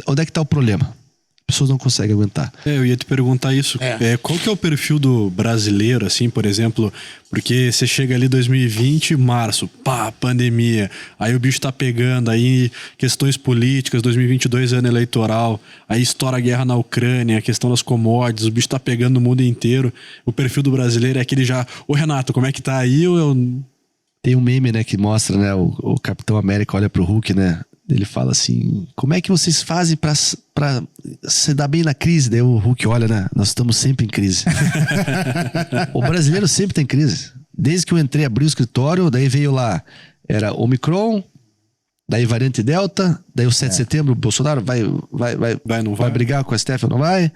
C: Onde é que está o problema? As pessoas não conseguem aguentar.
A: Eu ia te perguntar isso. Qual que é o perfil do brasileiro, assim, por exemplo? Porque você chega ali 2020, março, pandemia. Aí o bicho tá pegando, aí questões políticas, 2022, ano eleitoral. Aí estoura a guerra na Ucrânia, a questão das commodities, o bicho tá pegando no mundo inteiro. O perfil do brasileiro é aquele já... Ô Renato, como é que tá aí?
C: Tem um meme, né, que mostra, né, o Capitão América olha pro Hulk, né? Ele fala assim, como é que vocês fazem pra se dar bem na crise? Daí o Hulk olha, né? Nós estamos sempre em crise. O brasileiro sempre tem crise. Desde que eu entrei, abri o escritório, daí veio lá, era Omicron, daí variante Delta, daí o 7 de setembro, o Bolsonaro vai brigar com a STF ou não vai?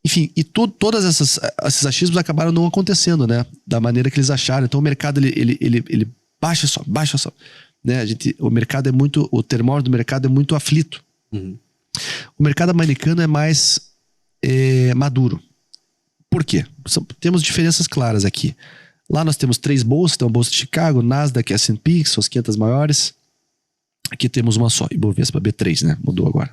C: Enfim, e todas esses achismos acabaram não acontecendo, né? Da maneira que eles acharam. Então o mercado, ele baixa só. Né? O termômetro do mercado é muito aflito. O mercado americano é mais maduro. Por quê? Temos diferenças claras aqui. Lá nós temos 3 bolsas, tem a Bolsa de Chicago, Nasdaq, S&P, que são as 500 maiores. Aqui temos uma só, Ibovespa B3, né? Mudou agora.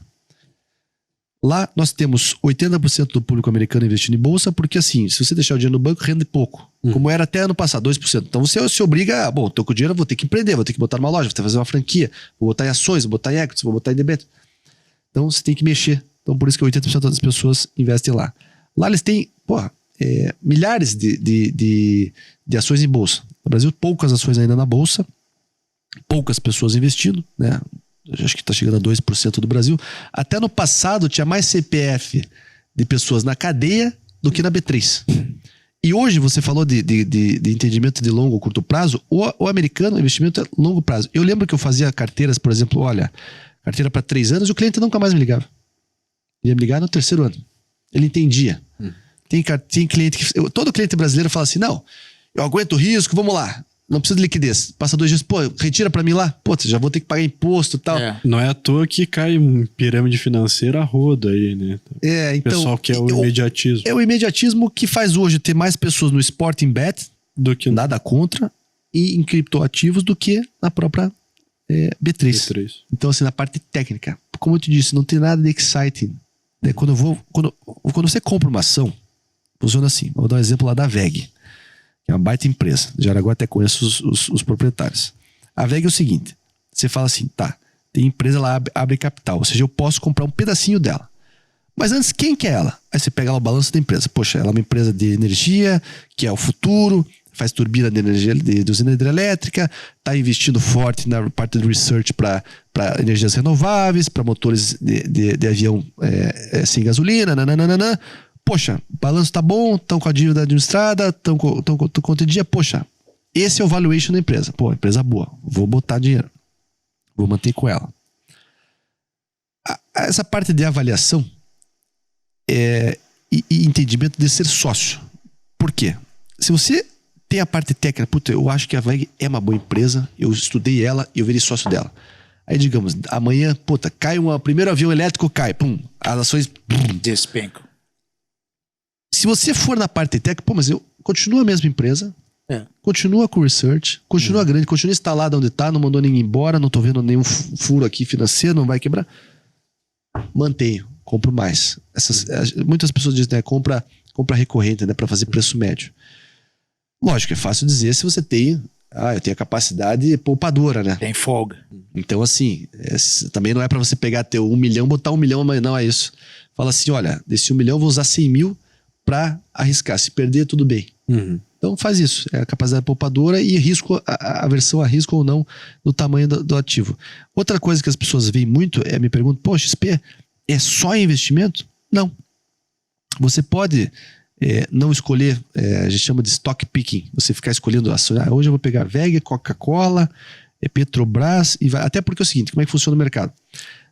C: Lá nós temos 80% do público americano investindo em bolsa, porque assim, se você deixar o dinheiro no banco, rende pouco. Como era até ano passado, 2%. Então você se obriga, tô com o dinheiro, vou ter que empreender, vou ter que botar numa loja, vou ter que fazer uma franquia, vou botar em ações, vou botar em equities, vou botar em debênture. Então você tem que mexer. Então por isso que 80% das pessoas investem lá. Lá eles têm, milhares de ações em bolsa. No Brasil, poucas ações ainda na bolsa, poucas pessoas investindo, né? Acho que está chegando a 2% do Brasil. Até no passado tinha mais CPF de pessoas na cadeia do que na B3. E hoje você falou de entendimento de longo ou curto prazo. O americano, o investimento é longo prazo. Eu lembro que eu fazia carteiras, por exemplo, carteira para 3 anos, e o cliente nunca mais me ligava. Ele ia me ligar no 3º ano. Ele entendia. Tem cliente que... Todo cliente brasileiro fala assim, não, eu aguento o risco, vamos lá. Não precisa de liquidez. Passa 2 dias, retira pra mim lá. Já vou ter que pagar imposto e tal.
A: Não é à toa que cai pirâmide financeira a rodo aí, né?
C: Então...
A: O pessoal quer o imediatismo.
C: É o imediatismo que faz hoje ter mais pessoas no Sporting Bet,
A: do que
C: nada contra, e em criptoativos do que na própria B3. Então, assim, na parte técnica. Como eu te disse, não tem nada de exciting. Quando você compra uma ação, funciona assim. Vou dar um exemplo lá da VEG. Que é uma baita empresa. De Jaraguá até conheço os proprietários. A VEG é o seguinte. Você fala assim, tem empresa lá, abre capital. Ou seja, eu posso comprar um pedacinho dela. Mas antes, quem que é ela? Aí você pega lá o balanço da empresa. Poxa, ela é uma empresa de energia, que é o futuro, faz turbina de energia de usina hidrelétrica, está investindo forte na parte do research para energias renováveis, para motores de avião sem gasolina, nananana. Poxa, o balanço tá bom, estão com a dívida administrada, estão com em dia. Poxa, esse é o valuation da empresa. Empresa boa, vou botar dinheiro. Vou manter com ela. Essa parte de avaliação e entendimento de ser sócio. Por quê? Se você tem a parte técnica, eu acho que a VEG é uma boa empresa, eu estudei ela e eu virei sócio dela. Aí, digamos, amanhã, cai o primeiro avião elétrico, as ações...
B: Despencam.
C: Se você for na parte técnica, mas continua a mesma empresa, continua com o research, continua grande, continua instalada onde está, não mandou ninguém embora, não tô vendo nenhum furo aqui financeiro, não vai quebrar. Mantenho, compro mais. Muitas pessoas dizem, né, compra recorrente, né, para fazer preço médio. Lógico, é fácil dizer se você tem, eu tenho a capacidade poupadora, né?
B: Tem folga.
C: Então, assim, também não é para você pegar teu 1 milhão, botar 1 milhão, mas não é isso. Fala assim, olha, desse 1 milhão eu vou usar 100 mil para arriscar. Se perder, tudo bem. Então faz isso. É a capacidade poupadora e risco, a aversão a risco ou não do tamanho do ativo. Outra coisa que as pessoas veem muito me perguntam, pô, XP, é só investimento? Não. Você pode não escolher, a gente chama de stock picking. Você ficar escolhendo ações. Hoje eu vou pegar VEG, Coca-Cola, Petrobras, e vai. Até porque é o seguinte, como é que funciona o mercado?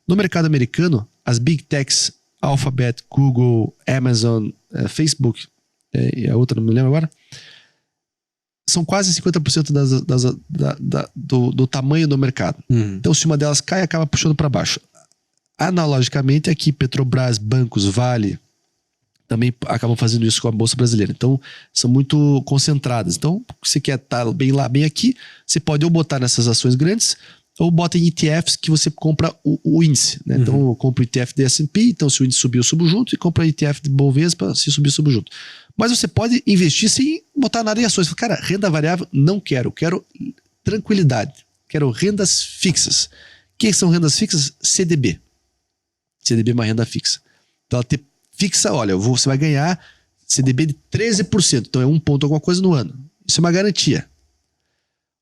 C: No mercado americano, as big techs, Alphabet, Google, Amazon, Facebook, e a outra não me lembro agora, são quase 50% do tamanho do mercado. Então, se uma delas cai, acaba puxando para baixo. Analogicamente, aqui Petrobras, bancos, Vale, também acabam fazendo isso com a Bolsa Brasileira. Então, são muito concentradas. Então, se você quer estar bem lá, bem aqui, você pode ou botar nessas ações grandes, ou bota em ETFs que você compra o índice, né? Então eu compro o ETF de S&P, então se o índice subir eu subo junto, e compro o ETF de Bovespa, se subir eu subo junto. Mas você pode investir sem botar nada em ações. Cara, renda variável não quero tranquilidade, quero rendas fixas. O que são rendas fixas? CDB. CDB é uma renda fixa. Então ela fixa, olha, você vai ganhar CDB de 13%, então é 1 ponto alguma coisa no ano. Isso é uma garantia.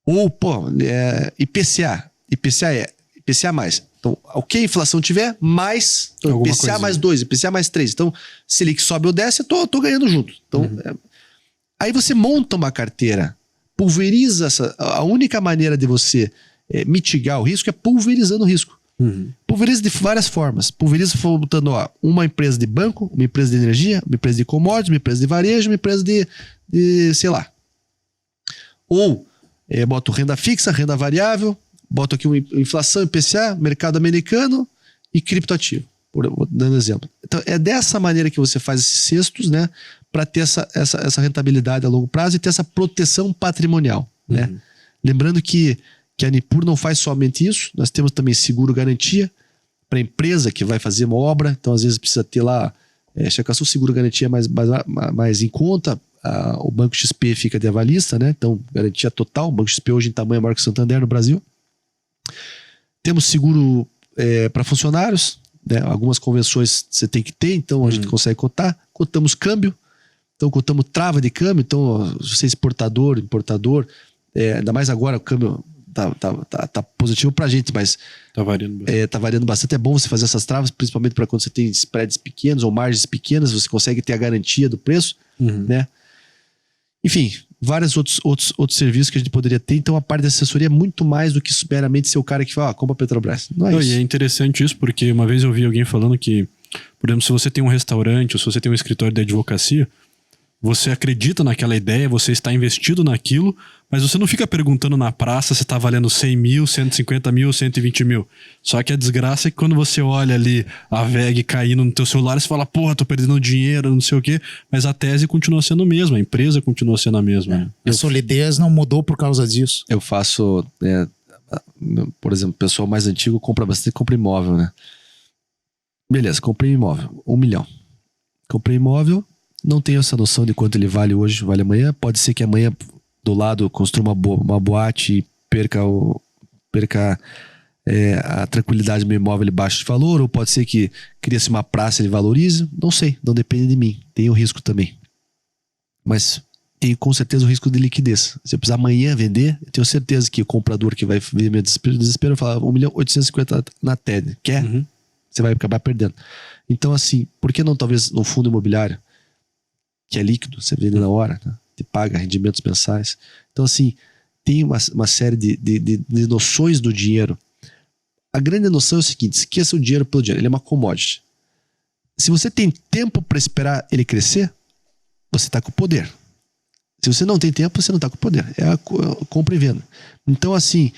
C: Ou, IPCA. IPCA mais. Então, o que a inflação tiver, mais. Então, IPCA mais 2, IPCA mais 3. Então, se ele sobe ou desce, eu tô ganhando junto. Então, aí você monta uma carteira, pulveriza a única maneira de você mitigar o risco é pulverizando o risco. Pulveriza de várias formas. Pulveriza botando uma empresa de banco, uma empresa de energia, uma empresa de commodities, uma empresa de varejo, uma empresa de sei lá. Ou boto renda fixa, renda variável, boto aqui uma inflação, IPCA, mercado americano e criptoativo, dando exemplo. Então é dessa maneira que você faz esses cestos, né, para ter essa rentabilidade a longo prazo e ter essa proteção patrimonial, né? Lembrando que a Nipur não faz somente isso, nós temos também seguro garantia para a empresa que vai fazer uma obra, então às vezes precisa ter lá, checação seguro garantia mais em conta. O Banco XP fica de avalista, né? Então garantia total. O Banco XP hoje em tamanho maior que o Santander no Brasil. Temos seguro para funcionários, né? Algumas convenções você tem que ter, então a gente consegue cotar. Cotamos câmbio, então cotamos trava de câmbio. Então, se você é exportador, importador, ainda mais agora o câmbio tá positivo pra gente, mas tá variando bastante. É bom você fazer essas travas, principalmente para quando você tem spreads pequenos ou margens pequenas, você consegue ter a garantia do preço, né? Enfim, vários outros serviços que a gente poderia ter. Então a parte da assessoria é muito mais do que meramente ser o cara que fala, compra Petrobras. Não é isso.
A: E é interessante isso, porque uma vez eu vi alguém falando que, por exemplo, se você tem um restaurante ou se você tem um escritório de advocacia, você acredita naquela ideia, você está investido naquilo, mas você não fica perguntando na praça se está valendo 100 mil, 150 mil, 120 mil. Só que a desgraça é que quando você olha ali a VEG caindo no teu celular, você fala, porra, tô perdendo dinheiro, não sei o quê. Mas a tese continua sendo a mesma, a empresa continua sendo a mesma. Né?
B: A solidez não mudou por causa disso.
C: Eu faço, por exemplo, o pessoal mais antigo compra bastante, compra imóvel, né? Beleza, comprei imóvel, 1 milhão. Comprei imóvel, não tenho essa noção de quanto ele vale hoje, vale amanhã. Pode ser que amanhã do lado construa uma boate e perca a tranquilidade do meu imóvel, ele baixa de valor, ou pode ser que cria-se uma praça e ele valorize. Não sei, não depende de mim. Tem o risco também. Mas tem com certeza o risco de liquidez. Se eu precisar amanhã vender, eu tenho certeza que o comprador que vai ver meu desespero vai falar 1.850.000 na TED. Quer? Você vai acabar perdendo. Então assim, por que não talvez no fundo imobiliário, que é líquido, você vende na hora, né? Te paga rendimentos mensais. Então assim, tem uma série de noções do dinheiro. A grande noção é o seguinte: esqueça o dinheiro pelo dinheiro, ele é uma commodity. Se você tem tempo para esperar ele crescer, você está com poder. Se você não tem tempo, você não está com poder. É a compra e venda. Então assim,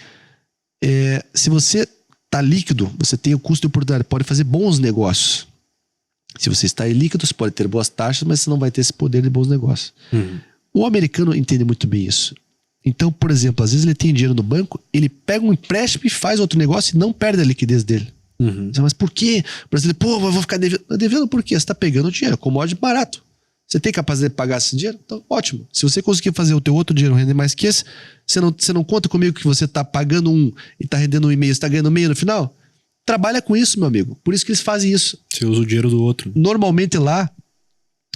C: se você está líquido, você tem o custo de oportunidade, pode fazer bons negócios. Se você está líquido, você pode ter boas taxas, mas você não vai ter esse poder de bons negócios. O americano entende muito bem isso. Então, por exemplo, às vezes ele tem dinheiro no banco, ele pega um empréstimo e faz outro negócio e não perde a liquidez dele. Mas por quê? O brasileiro, pô, eu vou ficar devendo. Devendo por quê? Você está pegando dinheiro, commodity barato. Você tem capacidade de pagar esse dinheiro? Então, ótimo. Se você conseguir fazer o teu outro dinheiro render mais que esse, você não conta comigo que você está pagando 1 e está rendendo 1,5, você está ganhando meio no final? Trabalha com isso, meu amigo. Por isso que eles fazem isso.
A: Você usa o dinheiro do outro.
C: Normalmente lá,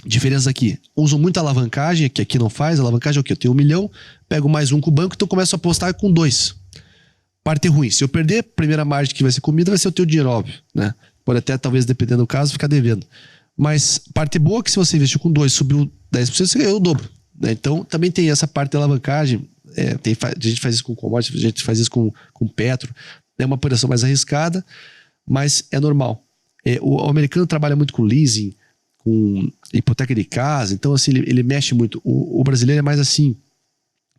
C: diferença aqui, usam muita alavancagem, que aqui não faz. Alavancagem é o quê? Eu tenho 1 milhão, pego mais 1 com o banco, então eu começo a apostar com 2. Parte ruim. Se eu perder, a primeira margem que vai ser comida vai ser o teu dinheiro, óbvio, né? Pode até, talvez, dependendo do caso, ficar devendo. Mas parte boa é que se você investiu com 2, subiu 10%, você ganhou o dobro, né? Então, também tem essa parte de alavancagem. A gente faz isso com commodities, a gente faz isso com petro. É uma operação mais arriscada, mas é normal. O americano trabalha muito com leasing, com hipoteca de casa, então assim, ele mexe muito. O brasileiro é mais assim,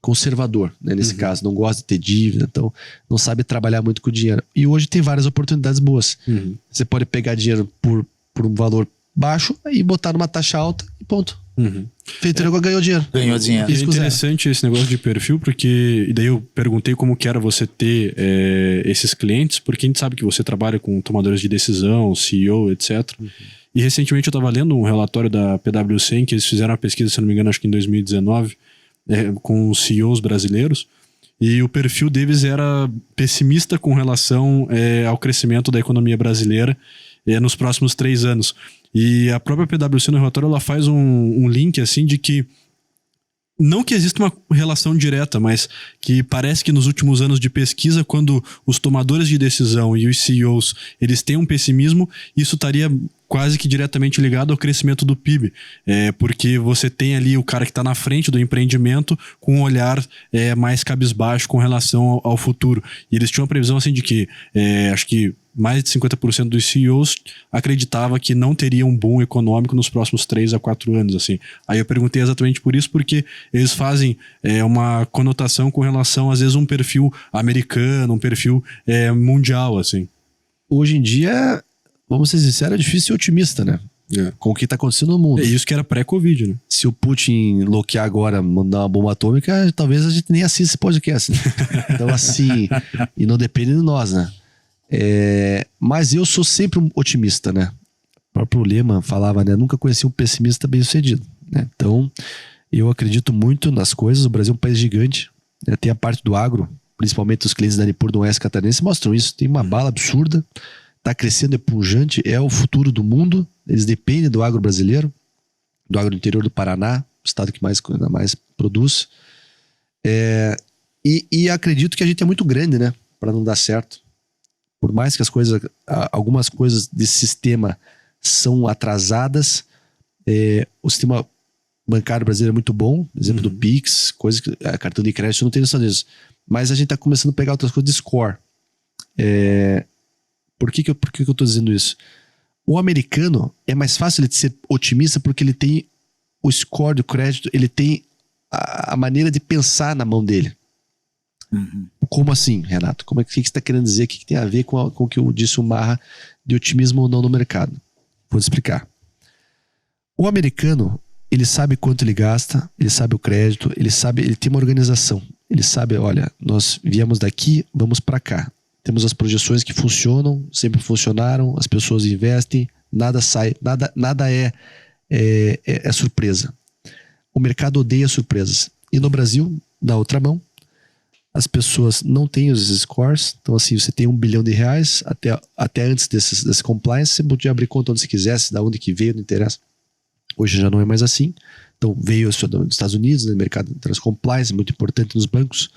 C: conservador, né, nesse caso, não gosta de ter dívida, então não sabe trabalhar muito com dinheiro. E hoje tem várias oportunidades boas. Você pode pegar dinheiro por um valor baixo e botar numa taxa alta e ponto. Feito o negócio, ganhou dinheiro.
B: Ganhou dinheiro.
A: E é interessante esse negócio de perfil, porque... E daí eu perguntei como que era você ter esses clientes, porque a gente sabe que você trabalha com tomadores de decisão, CEO, etc. E recentemente eu estava lendo um relatório da PwC em que eles fizeram uma pesquisa, se não me engano, acho que em 2019, com os CEOs brasileiros, e o perfil deles era pessimista com relação ao crescimento da economia brasileira nos próximos 3 anos. E a própria PwC no relatório ela faz um link assim de que não que exista uma relação direta, mas que parece que nos últimos anos de pesquisa, quando os tomadores de decisão e os CEOs eles têm um pessimismo, isso estaria quase que diretamente ligado ao crescimento do PIB, porque você tem ali o cara que está na frente do empreendimento com um olhar mais cabisbaixo com relação ao futuro. E eles tinham uma previsão assim de que acho que mais de 50% dos CEOs acreditava que não teria um boom econômico nos próximos 3 a 4 anos. Assim. Aí eu perguntei exatamente por isso, porque eles fazem uma conotação com relação, às vezes, um perfil americano, um perfil mundial. Assim.
C: Hoje em dia, vamos ser sinceros, é difícil ser otimista, né? Com o que está acontecendo no mundo.
A: É isso que era pré-Covid, né?
C: Se o Putin bloquear agora, mandar uma bomba atômica, talvez a gente nem assista esse podcast. Né? Então, assim, e não depende de nós, né? Mas eu sou sempre um otimista, né? O próprio Lehman falava, né? Nunca conheci um pessimista bem sucedido, né? Então, eu acredito muito nas coisas. O Brasil é um país gigante, né? Tem a parte do agro, principalmente os clientes da Nippur do Oeste Catarinense mostram isso. Tem uma bala absurda, tá crescendo, é pujante, é o futuro do mundo. Eles dependem do agro brasileiro, do agro do interior do Paraná, o estado que mais produz. E acredito que a gente é muito grande, né? Para não dar certo. Por mais que algumas coisas desse sistema são atrasadas, o sistema bancário brasileiro é muito bom, exemplo do Pix, coisa que cartão de crédito não tem noção disso. Mas a gente está começando a pegar outras coisas de score. Por que eu estou dizendo isso? O americano é mais fácil ele ser otimista porque ele tem o score do crédito, ele tem a maneira de pensar na mão dele. Como assim, Renato? O que você está querendo dizer? O que tem a ver com o que eu disse o Marra de otimismo ou não no mercado? Vou te explicar. O americano, ele sabe quanto ele gasta, ele sabe o crédito, ele tem uma organização. Ele sabe, olha, nós viemos daqui, vamos para cá. Temos as projeções que funcionam, sempre funcionaram, as pessoas investem, nada sai, nada é surpresa. O mercado odeia surpresas. E no Brasil, na outra mão, as pessoas não têm os scores. Então, assim, você tem R$1 bilhão, até antes desse compliance, você podia abrir conta onde você quisesse, da onde que veio, não interessa. Hoje já não é mais assim. Então, veio dos Estados Unidos, no mercado de compliance, muito importante nos bancos.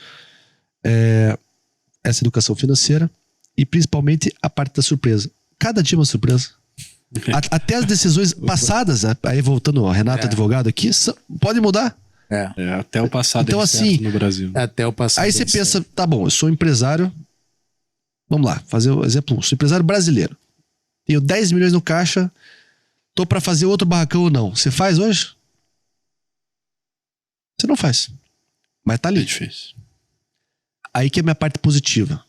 C: Essa educação financeira e, principalmente, a parte da surpresa. Cada dia é uma surpresa. Até as decisões passadas, aí voltando ao Renato, advogado aqui, pode mudar.
A: Até o passado
C: então, assim,
A: no Brasil.
B: Até o passado.
C: Aí você pensa, tá bom, eu sou empresário. Vamos lá, fazer o exemplo 1. Sou empresário brasileiro. Tenho 10 milhões no caixa. Tô para fazer outro barracão ou não. Você faz hoje? Você não faz. Mas tá ali.
A: É difícil.
C: Aí que é a minha parte positiva.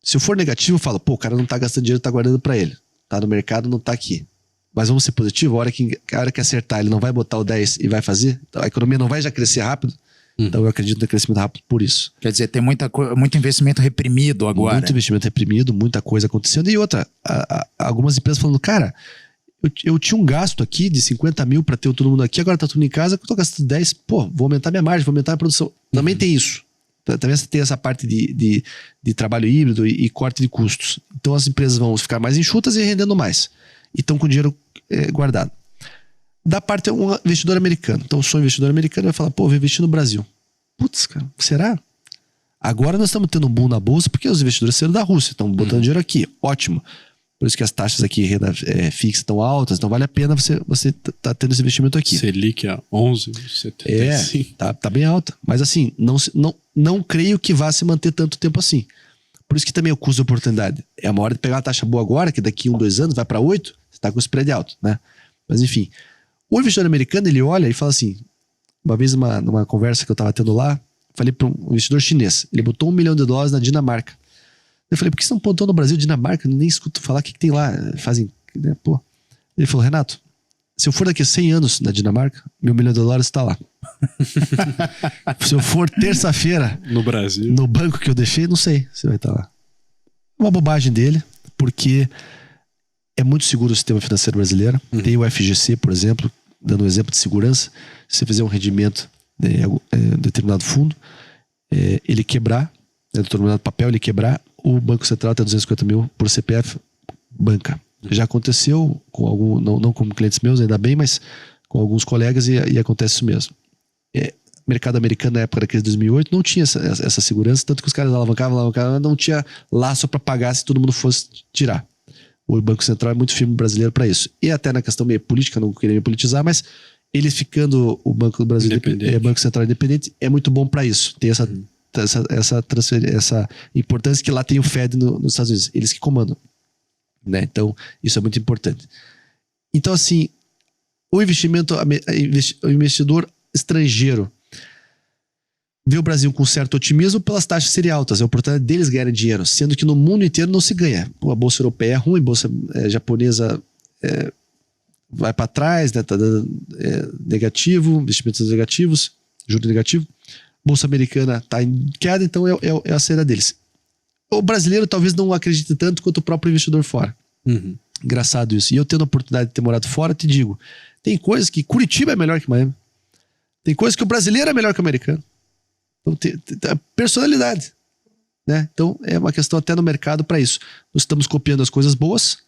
C: Se eu for negativo, eu falo, pô, o cara não tá gastando dinheiro, tá guardando para ele. Tá no mercado, não tá aqui. Mas vamos ser positivo, a hora que acertar, ele não vai botar o 10 e vai fazer, então a economia não vai já crescer rápido. Então eu acredito no crescimento rápido por isso.
B: Quer dizer, tem muito investimento reprimido agora.
C: Muito investimento reprimido, muita coisa acontecendo. E outra, algumas empresas falando, cara, eu tinha um gasto aqui de 50 mil para ter todo mundo aqui, agora tá tudo em casa, eu tô gastando 10, vou aumentar minha margem, vou aumentar a produção. Também tem isso. Também você tem essa parte de trabalho híbrido e corte de custos. Então as empresas vão ficar mais enxutas e rendendo mais. E estão com dinheiro guardado. Da parte é um investidor americano. Então eu sou um investidor americano e vai falar, vou investir no Brasil. Putz, cara, será? Agora nós estamos tendo um boom na bolsa porque os investidores saíram da Rússia, estão botando dinheiro aqui. Ótimo. Por isso que as taxas aqui renda fixa estão altas, então vale a pena você tá tendo esse investimento aqui.
A: Selic a 11,75.
C: Tá bem alta. Mas assim, não creio que vá se manter tanto tempo assim. Por isso que também o custo de oportunidade. É uma hora de pegar uma taxa boa agora, que daqui 1, 2 anos vai para 8, você tá com o spread alto, né? Mas enfim, o investidor americano, ele olha e fala assim, uma vez numa conversa que eu estava tendo lá, falei para um investidor chinês, ele botou $1 milhão na Dinamarca. Eu falei, por que você não botou no Brasil, Dinamarca? Eu nem escuto falar o que tem lá, fazem, né, pô. Ele falou, Renato, se eu for daqui a 100 anos na Dinamarca, $1 milhão está lá. Se eu for terça-feira
A: no Brasil,
C: no banco que eu deixei, não sei se vai estar lá. Uma bobagem dele, porque é muito seguro o sistema financeiro brasileiro. Tem o FGC, por exemplo, dando um exemplo de segurança. Se você fizer um rendimento em determinado fundo, ele quebrar, determinado papel, ele quebrar, o Banco Central tem 250 mil por CPF, banca. Já aconteceu com algum, não como clientes meus, ainda bem, mas com alguns colegas e acontece isso mesmo. Mercado americano na época da crise de 2008 não tinha essa segurança, tanto que os caras alavancavam, não tinha laço para pagar se todo mundo fosse tirar. O Banco Central é muito firme brasileiro para isso. E até na questão meio política, não queria me politizar, mas eles ficando o Banco do Brasil Banco Central independente é muito bom para isso. Tem essa importância que lá tem o Fed nos Estados Unidos, eles que comandam, né? Então isso é muito importante. Então assim, o investidor estrangeiro vê o Brasil com certo otimismo pelas taxas serem altas, é a oportunidade deles ganharem dinheiro, sendo que no mundo inteiro não se ganha. A bolsa europeia é ruim, a bolsa japonesa vai para trás, né? Tá dando negativo, investimentos negativos, juros negativos. Bolsa americana está em queda, então é a saída deles. O brasileiro talvez não acredite tanto quanto o próprio investidor fora. Engraçado isso. E eu tendo a oportunidade de ter morado fora, te digo, tem coisas que Curitiba é melhor que Miami. Tem coisas que o brasileiro é melhor que o americano. Então tem personalidade, né? Então é uma questão até no mercado para isso. Nós estamos copiando as coisas boas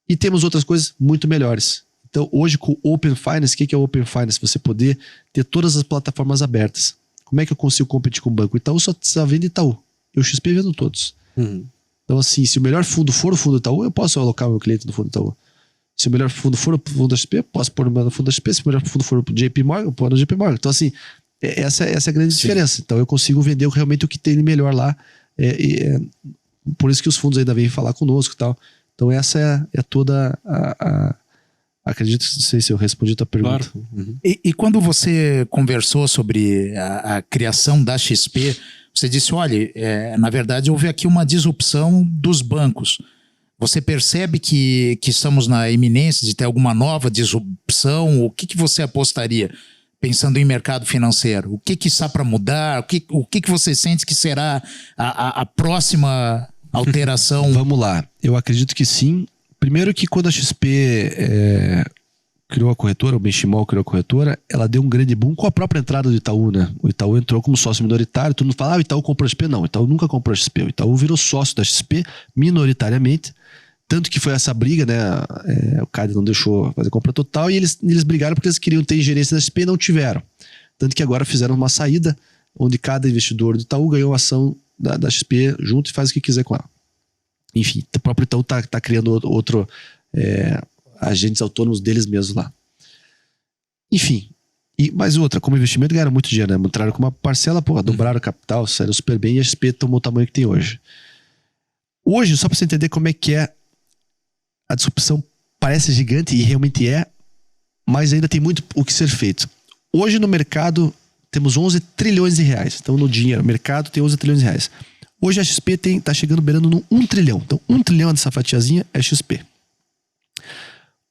C: e temos outras coisas muito melhores. Então hoje com o Open Finance, o que é o Open Finance? Você poder ter todas as plataformas abertas. Como é que eu consigo competir com o banco? O Itaú só vende Itaú. E o XP vendo todos. Então assim, se o melhor fundo for o fundo Itaú, eu posso alocar o meu cliente no fundo Itaú. Se o melhor fundo for o fundo da XP, eu posso pôr no fundo da XP. Se o melhor fundo for o JP Morgan, eu pôr no JP Morgan. Então assim, essa é a grande diferença. Então eu consigo vender realmente o que tem de melhor lá. Por isso que os fundos ainda vêm falar conosco e tal. Então essa é toda acredito, não sei se eu respondi a tua pergunta.
A: Claro.
B: E quando você conversou sobre a criação da XP, você disse, olha, na verdade houve aqui uma disrupção dos bancos. Você percebe que estamos na iminência de ter alguma nova disrupção? O que você apostaria, pensando em mercado financeiro? O que está para mudar? O que você sente que será a próxima alteração?
C: Vamos lá. Eu acredito que sim. Primeiro que quando a XP criou a corretora, o Benchimol criou a corretora, ela deu um grande boom com a própria entrada do Itaú, né? O Itaú entrou como sócio minoritário, todo mundo fala, o Itaú comprou a XP. Não, o Itaú nunca comprou a XP. O Itaú virou sócio da XP minoritariamente, tanto que foi essa briga, né? O CAD não deixou fazer compra total e eles brigaram porque eles queriam ter gerência da XP e não tiveram. Tanto que agora fizeram uma saída onde cada investidor do Itaú ganhou a ação da XP junto e faz o que quiser com ela. Enfim, o próprio Itaú tá criando outro agentes autônomos deles mesmos lá. Enfim, mais outra, como investimento ganharam muito dinheiro, né? Entraram com uma parcela, dobraram o capital, saíram super bem e a XP tomou o tamanho que tem hoje. Hoje, só para você entender como é que a disrupção parece gigante e realmente mas ainda tem muito o que ser feito. Hoje no mercado temos 11 trilhões de reais. Então no dinheiro, o mercado tem 11 trilhões de reais. Hoje a XP tá chegando beirando no 1 trilhão. Então 1 trilhão dessa fatiazinha é XP.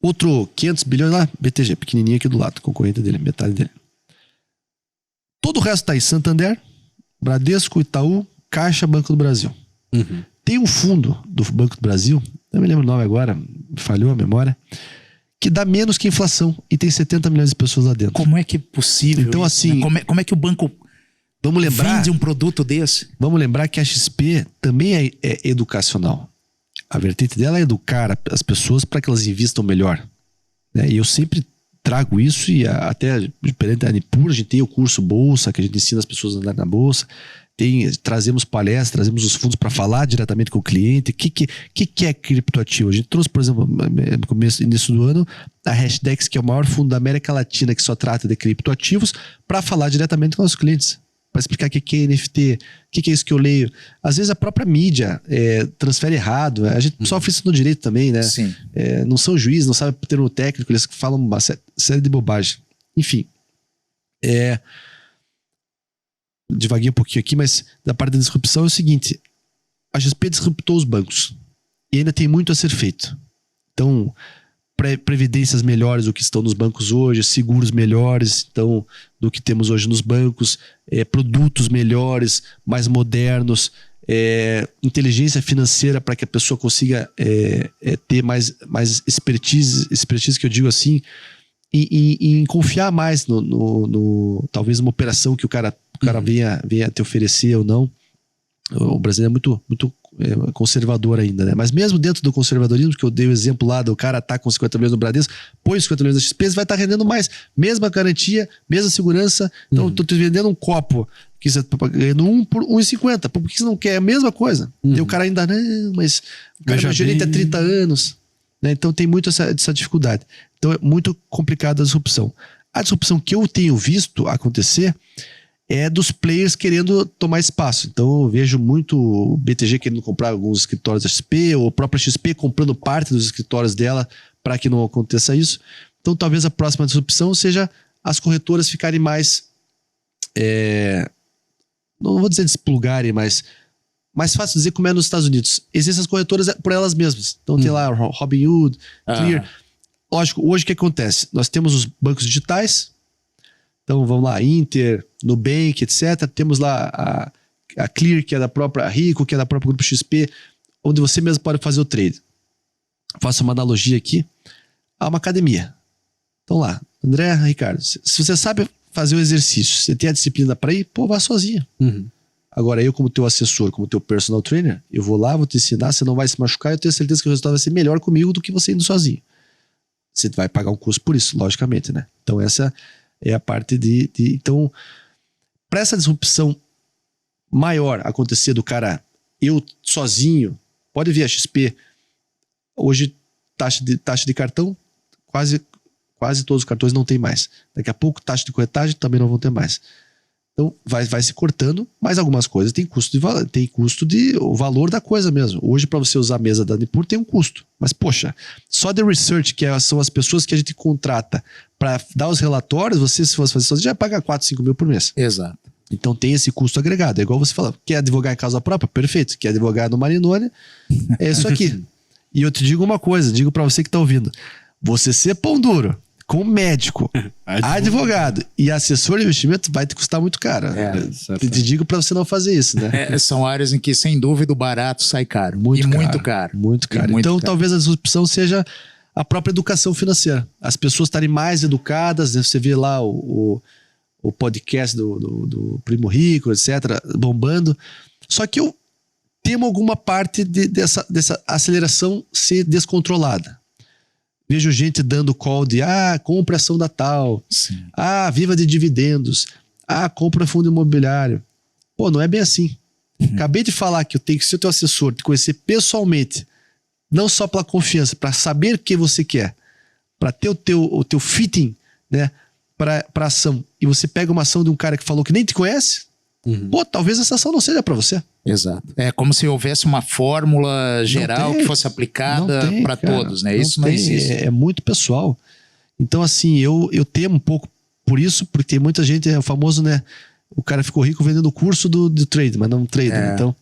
C: Outro 500 bilhões lá, BTG, pequenininho aqui do lado, concorrente dele, metade dele. Todo o resto tá aí, Santander, Bradesco, Itaú, Caixa, Banco do Brasil.
A: Uhum.
C: Tem um fundo do Banco do Brasil, não me lembro o nome agora, me falhou a memória, que dá menos que a inflação e tem 70 milhões de pessoas lá dentro.
B: Como é que é possível
C: Então,
B: isso,
C: assim,
B: né? Como é que o banco
C: vamos lembrar,
B: vende um produto desse?
C: vamos lembrar que a XP também é educacional. A vertente dela é educar as pessoas para que elas investam melhor, né? E eu sempre trago isso, e até perante a Nipur, a gente tem o curso Bolsa, que a gente ensina as pessoas a andar na Bolsa. Trazemos palestras, trazemos os fundos para falar diretamente com o cliente. O que é criptoativo? A gente trouxe, por exemplo, no início do ano, a Hashdex, que é o maior fundo da América Latina que só trata de criptoativos, para falar diretamente com os clientes, para explicar o que é NFT, o que é isso que eu leio. Às vezes a própria mídia transfere errado. A gente sofre isso no direito também, né?
B: Sim.
C: Não são juízes, não sabem termo técnico, eles falam uma série de bobagem. Enfim. Devaguei um pouquinho aqui, mas da parte da disrupção é o seguinte: a XP disruptou os bancos e ainda tem muito a ser feito. Então, previdências melhores do que estão nos bancos hoje, seguros melhores então, do que temos hoje nos bancos, produtos melhores, mais modernos, inteligência financeira para que a pessoa consiga ter mais expertise que eu digo assim, e confiar mais talvez uma operação que o cara venha te oferecer ou não. O brasileiro é muito conservador ainda, né? Mas mesmo dentro do conservadorismo, que eu dei o exemplo lá do cara tá com 50 milhões no Bradesco, põe 50 milhões da XP, vai estar rendendo mais. Mesma garantia, mesma segurança. Então, tô te vendendo um copo que você tá ganhando 1 por 1,50. Por que você não quer a mesma coisa? E o cara ainda, não, mas o cara é meu gerente há 30 anos. Né? Então tem muito essa dificuldade. Então é muito complicada a disrupção. A disrupção que eu tenho visto acontecer é dos players querendo tomar espaço. Então eu vejo muito o BTG querendo comprar alguns escritórios da XP, ou a própria XP comprando parte dos escritórios dela para que não aconteça isso. Então talvez a próxima disrupção seja as corretoras ficarem mais, não vou dizer desplugarem, mas mais fácil dizer como é nos Estados Unidos. Existem as corretoras por elas mesmas. Então tem lá Robinhood, Clear. Lógico, hoje o que acontece? Nós temos os bancos digitais. Então vamos lá, Inter, Nubank, etc. Temos lá a Clear, que é da própria Rico, que é da própria Grupo XP, onde você mesmo pode fazer o trade. Faço uma analogia aqui a uma academia. Então lá, André, Ricardo, se você sabe fazer o exercício, você tem a disciplina para ir, vá sozinho. Agora eu, como teu assessor, como teu personal trainer, eu vou lá, vou te ensinar, você não vai se machucar, eu tenho certeza que o resultado vai ser melhor comigo do que você indo sozinho. Você vai pagar um custo por isso, logicamente, né? Então essa é a parte então, para essa disrupção maior acontecer do cara, eu sozinho, pode ver a XP, hoje taxa de cartão, quase todos os cartões não tem mais. Daqui a pouco taxa de corretagem também não vão ter mais. Então vai se cortando, mas algumas coisas tem custo o valor da coisa mesmo. Hoje, para você usar a mesa da Nipur, tem um custo. Mas, poxa, só de research, são as pessoas que a gente contrata para dar os relatórios, você, se fosse fazer sozinho, já paga 4, 5 mil por mês.
B: Exato.
C: Então tem esse custo agregado. É igual você falar, quer advogar em causa própria? Perfeito. Quer advogar no Marinone? É isso aqui. E eu te digo uma coisa, digo para você que tá ouvindo. Você ser pão duro com médico, advogado e assessor de investimento vai te custar muito caro. Te digo para você não fazer isso, né?
B: São áreas em que, sem dúvida, o barato sai caro. Muito caro.
C: Então, talvez a disrupção seja a própria educação financeira. As pessoas estarem mais educadas, né? Você vê lá o podcast do Primo Rico, etc., bombando. Só que eu temo alguma parte dessa aceleração ser descontrolada. Vejo gente dando call de compra ação da tal.
B: Sim.
C: Viva de dividendos. Compra fundo imobiliário. Não é bem assim. Acabei de falar que eu tenho que ser o teu assessor, te conhecer pessoalmente, não só pela confiança, para saber o que você quer, para ter o teu fitting, né, para ação. E você pega uma ação de um cara que falou que nem te conhece, talvez essa ação não seja para você.
B: Exato. É como se houvesse uma fórmula geral que fosse aplicada para todos, né? Isso não existe.
C: É muito pessoal. Então, assim, eu temo um pouco por isso, porque tem muita gente, é o famoso, né? O cara ficou rico vendendo o curso do trade, mas não trader. Então,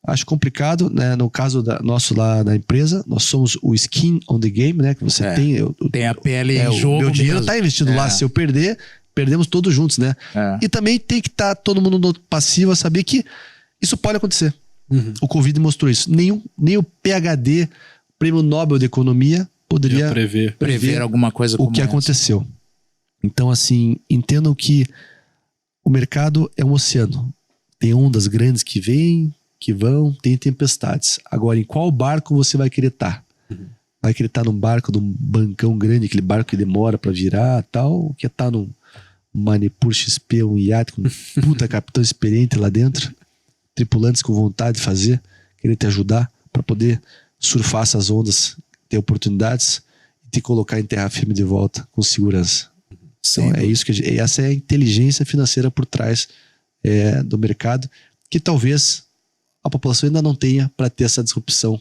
C: Acho complicado, né? No caso nosso lá na empresa, nós somos o skin on the game, né? Que você tem...
B: Tem a pele em jogo.
C: O meu dinheiro
B: mesmo.
C: tá investido lá. Se eu perder, perdemos todos juntos, né? E também tem que estar todo mundo no passivo a saber que isso pode acontecer. O Covid mostrou isso. Nem o PhD, Prêmio Nobel de Economia, poderia
B: prever alguma coisa como
C: o que aconteceu. Então, assim, entendam que o mercado é um oceano. Tem ondas grandes que vêm, que vão, tem tempestades. Agora, em qual barco você vai querer estar? Vai querer estar num barco de um bancão grande, aquele barco que demora para virar tal, ou quer estar num Manipur XP, um iate com um puta capitão experiente lá dentro, tripulantes com vontade de fazer, querer te ajudar para poder surfar essas ondas, ter oportunidades e te colocar em terra firme de volta com segurança. Então, é isso que essa é a inteligência financeira por trás do mercado, que talvez a população ainda não tenha para ter essa disrupção,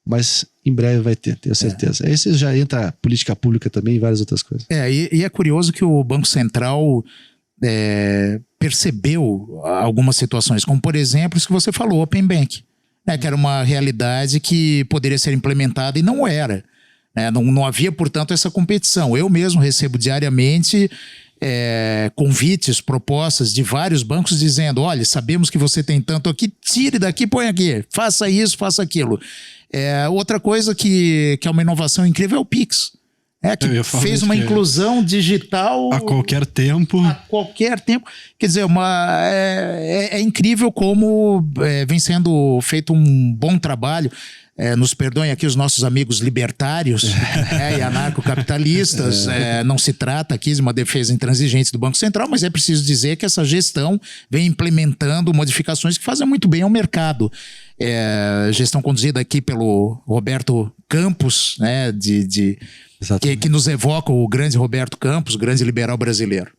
C: mas em breve vai ter, tenho certeza. Aí você já entra política pública também e várias outras coisas.
B: E é curioso que o Banco Central percebeu algumas situações, como por exemplo isso que você falou, Open Bank, né, que era uma realidade que poderia ser implementada e não era. Não havia, portanto, essa competição. Eu mesmo recebo diariamente convites, propostas de vários bancos dizendo, olha, sabemos que você tem tanto aqui, tire daqui, põe aqui, faça isso, faça aquilo. Outra coisa que é uma inovação incrível é o Pix. Que fez uma inclusão digital
A: a qualquer tempo.
B: Quer dizer, é incrível como vem sendo feito um bom trabalho. Nos perdoem aqui os nossos amigos libertários e anarcocapitalistas. Não se trata aqui de uma defesa intransigente do Banco Central, mas é preciso dizer que essa gestão vem implementando modificações que fazem muito bem ao mercado. Gestão conduzida aqui pelo Roberto Campos, né, que nos evoca o grande Roberto Campos, o grande liberal brasileiro.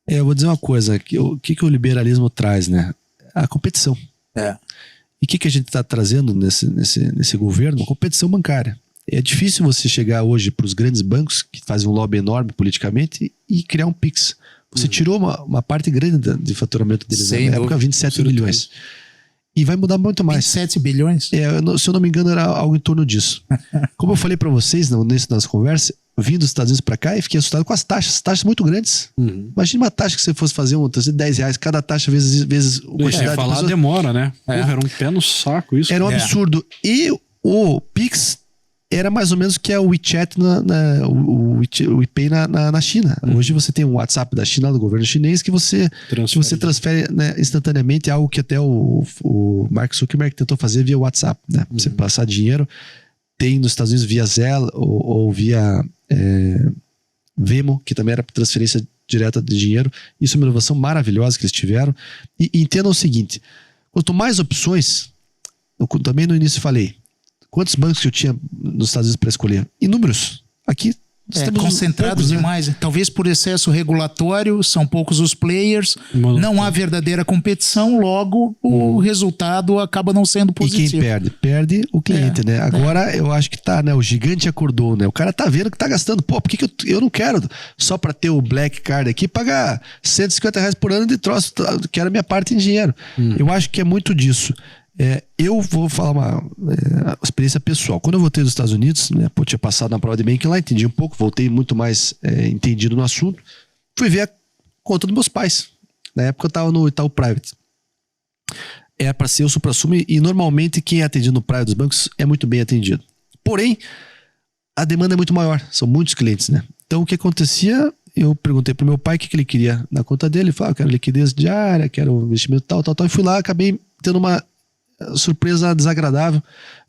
C: Eu vou dizer uma coisa, o que o liberalismo traz, né? A competição. E o que a gente está trazendo nesse governo? Uma competição bancária. É difícil você chegar hoje para os grandes bancos, que fazem um lobby enorme politicamente, e criar um Pix. Você tirou uma parte grande de faturamento deles. Na época, 27 bilhões. E vai mudar muito mais.
B: 27 bilhões?
C: Se eu não me engano, era algo em torno disso. Como eu falei para vocês nas conversas, vim dos Estados Unidos para cá e fiquei assustado com as taxas muito grandes. Imagina uma taxa que você fosse fazer R$10, cada taxa vezes
A: quantidade de falar demora, né? Era um pé no saco isso.
C: Era um absurdo. E o Pix era mais ou menos o que é o WeChat, o WePay na China. Hoje você tem um WhatsApp da China, do governo chinês, que você transfere, né, instantaneamente, algo que até o Mark Zuckerberg tentou fazer via WhatsApp, né? Você passar dinheiro, tem nos Estados Unidos via Zelle ou via Venmo, que também era transferência direta de dinheiro. Isso é uma inovação maravilhosa que eles tiveram. E entendam o seguinte, quanto mais opções, também no início falei, quantos bancos que eu tinha nos Estados Unidos para escolher? Inúmeros. Aqui
B: concentrados demais. Né? Talvez por excesso regulatório, são poucos os players, não há verdadeira competição, logo o resultado acaba não sendo positivo.
C: E quem perde? Perde o cliente, né? Agora eu acho que o gigante acordou, né? O cara tá vendo que tá gastando. Pô, por que eu não quero, só para ter o Black Card aqui, pagar R$150 por ano de troço? Quero a minha parte em dinheiro. Eu acho que é muito disso. Eu vou falar uma experiência pessoal. Quando eu voltei dos Estados Unidos, né, tinha passado na prova de banking lá, entendi um pouco, voltei muito mais entendido no assunto. Fui ver a conta dos meus pais. Na época eu estava no Itaú Private. Para ser o supra-sumo e normalmente quem é atendido no Private dos bancos é muito bem atendido. Porém, a demanda é muito maior, são muitos clientes, né? Então o que acontecia, eu perguntei pro meu pai o que ele queria na conta dele. Ele falou, eu quero liquidez diária, quero investimento tal. E fui lá, acabei tendo uma surpresa desagradável,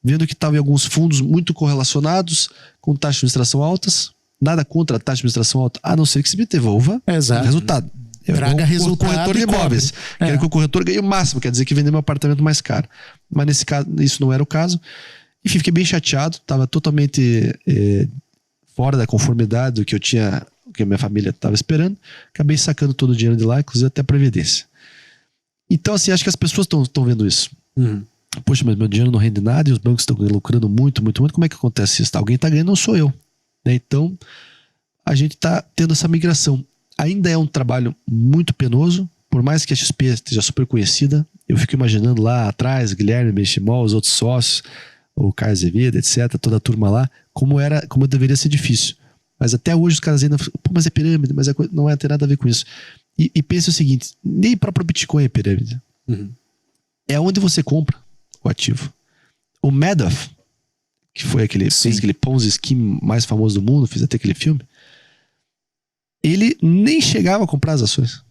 C: vendo que estava em alguns fundos muito correlacionados, com taxas de administração altas. Nada contra a taxa de administração alta, a não ser que se me devolva o resultado.
B: Traga resultado.
C: Corretor de imóveis. Quero que o corretor ganhe o máximo, quer dizer que vender meu apartamento mais caro. Mas nesse caso, isso não era o caso. Enfim, fiquei bem chateado, estava totalmente fora da conformidade do que que a minha família estava esperando. Acabei sacando todo o dinheiro de lá, inclusive até a Previdência. Então, assim, acho que as pessoas estão vendo isso. Poxa, mas meu dinheiro não rende nada e os bancos estão lucrando muito. Como é que acontece isso? Alguém está ganhando, não sou eu. Né? Então, a gente está tendo essa migração. Ainda é um trabalho muito penoso, por mais que a XP esteja super conhecida, eu fico imaginando lá atrás, Guilherme Benchimol, os outros sócios, o Caio Azevedo, etc., toda a turma lá, como deveria ser difícil. Mas até hoje os caras ainda falam, pô, mas é pirâmide, mas não tem nada a ver com isso. E pensa o seguinte, nem próprio Bitcoin é pirâmide. É onde você compra o ativo. O Madoff, que foi fez aquele Ponzi Scheme mais famoso do mundo, fez até aquele filme, ele nem chegava a comprar as ações.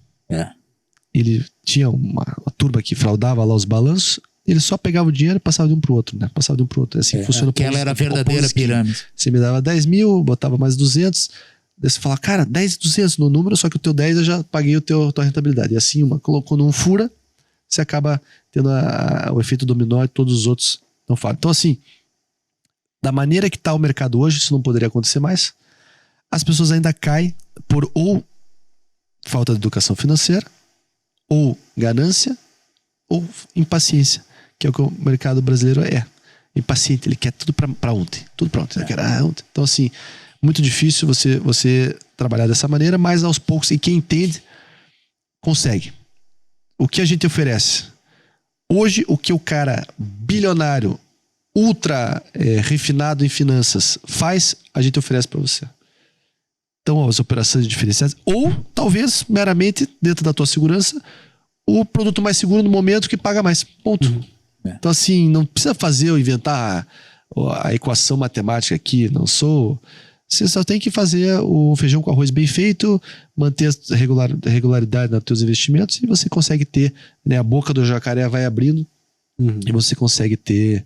C: Ele tinha uma turma que fraudava lá os balanços, ele só pegava o dinheiro e passava de um pro outro, né? Passava de um pro outro. Assim funciona.
B: Aquela era a verdadeira pirâmide.
C: Você me dava 10 mil, botava mais 200, daí você fala, cara, 10 e 200 no número, só que o teu 10 eu já paguei tua rentabilidade. E assim, colocou num fura, você acaba tendo o efeito dominó e todos os outros não falam. Então assim, da maneira que está o mercado hoje, isso não poderia acontecer mais. As pessoas ainda caem por ou falta de educação financeira, ou ganância, ou impaciência, que é o que o mercado brasileiro é. Impaciente, ele quer tudo pra ontem. Tudo pra ontem. Ontem. Então assim, muito difícil você trabalhar dessa maneira, mas aos poucos, e quem entende, consegue. O que a gente oferece? Hoje, o que o cara bilionário, ultra refinado em finanças faz, a gente oferece para você. Então, as operações diferenciadas, ou talvez meramente dentro da tua segurança, o produto mais seguro no momento que paga mais. Ponto. Então, assim, não precisa fazer ou inventar a equação matemática aqui. Você só tem que fazer o feijão com arroz bem feito, manter a regularidade nos teus investimentos e você consegue ter, né, a boca do jacaré vai abrindo e você consegue ter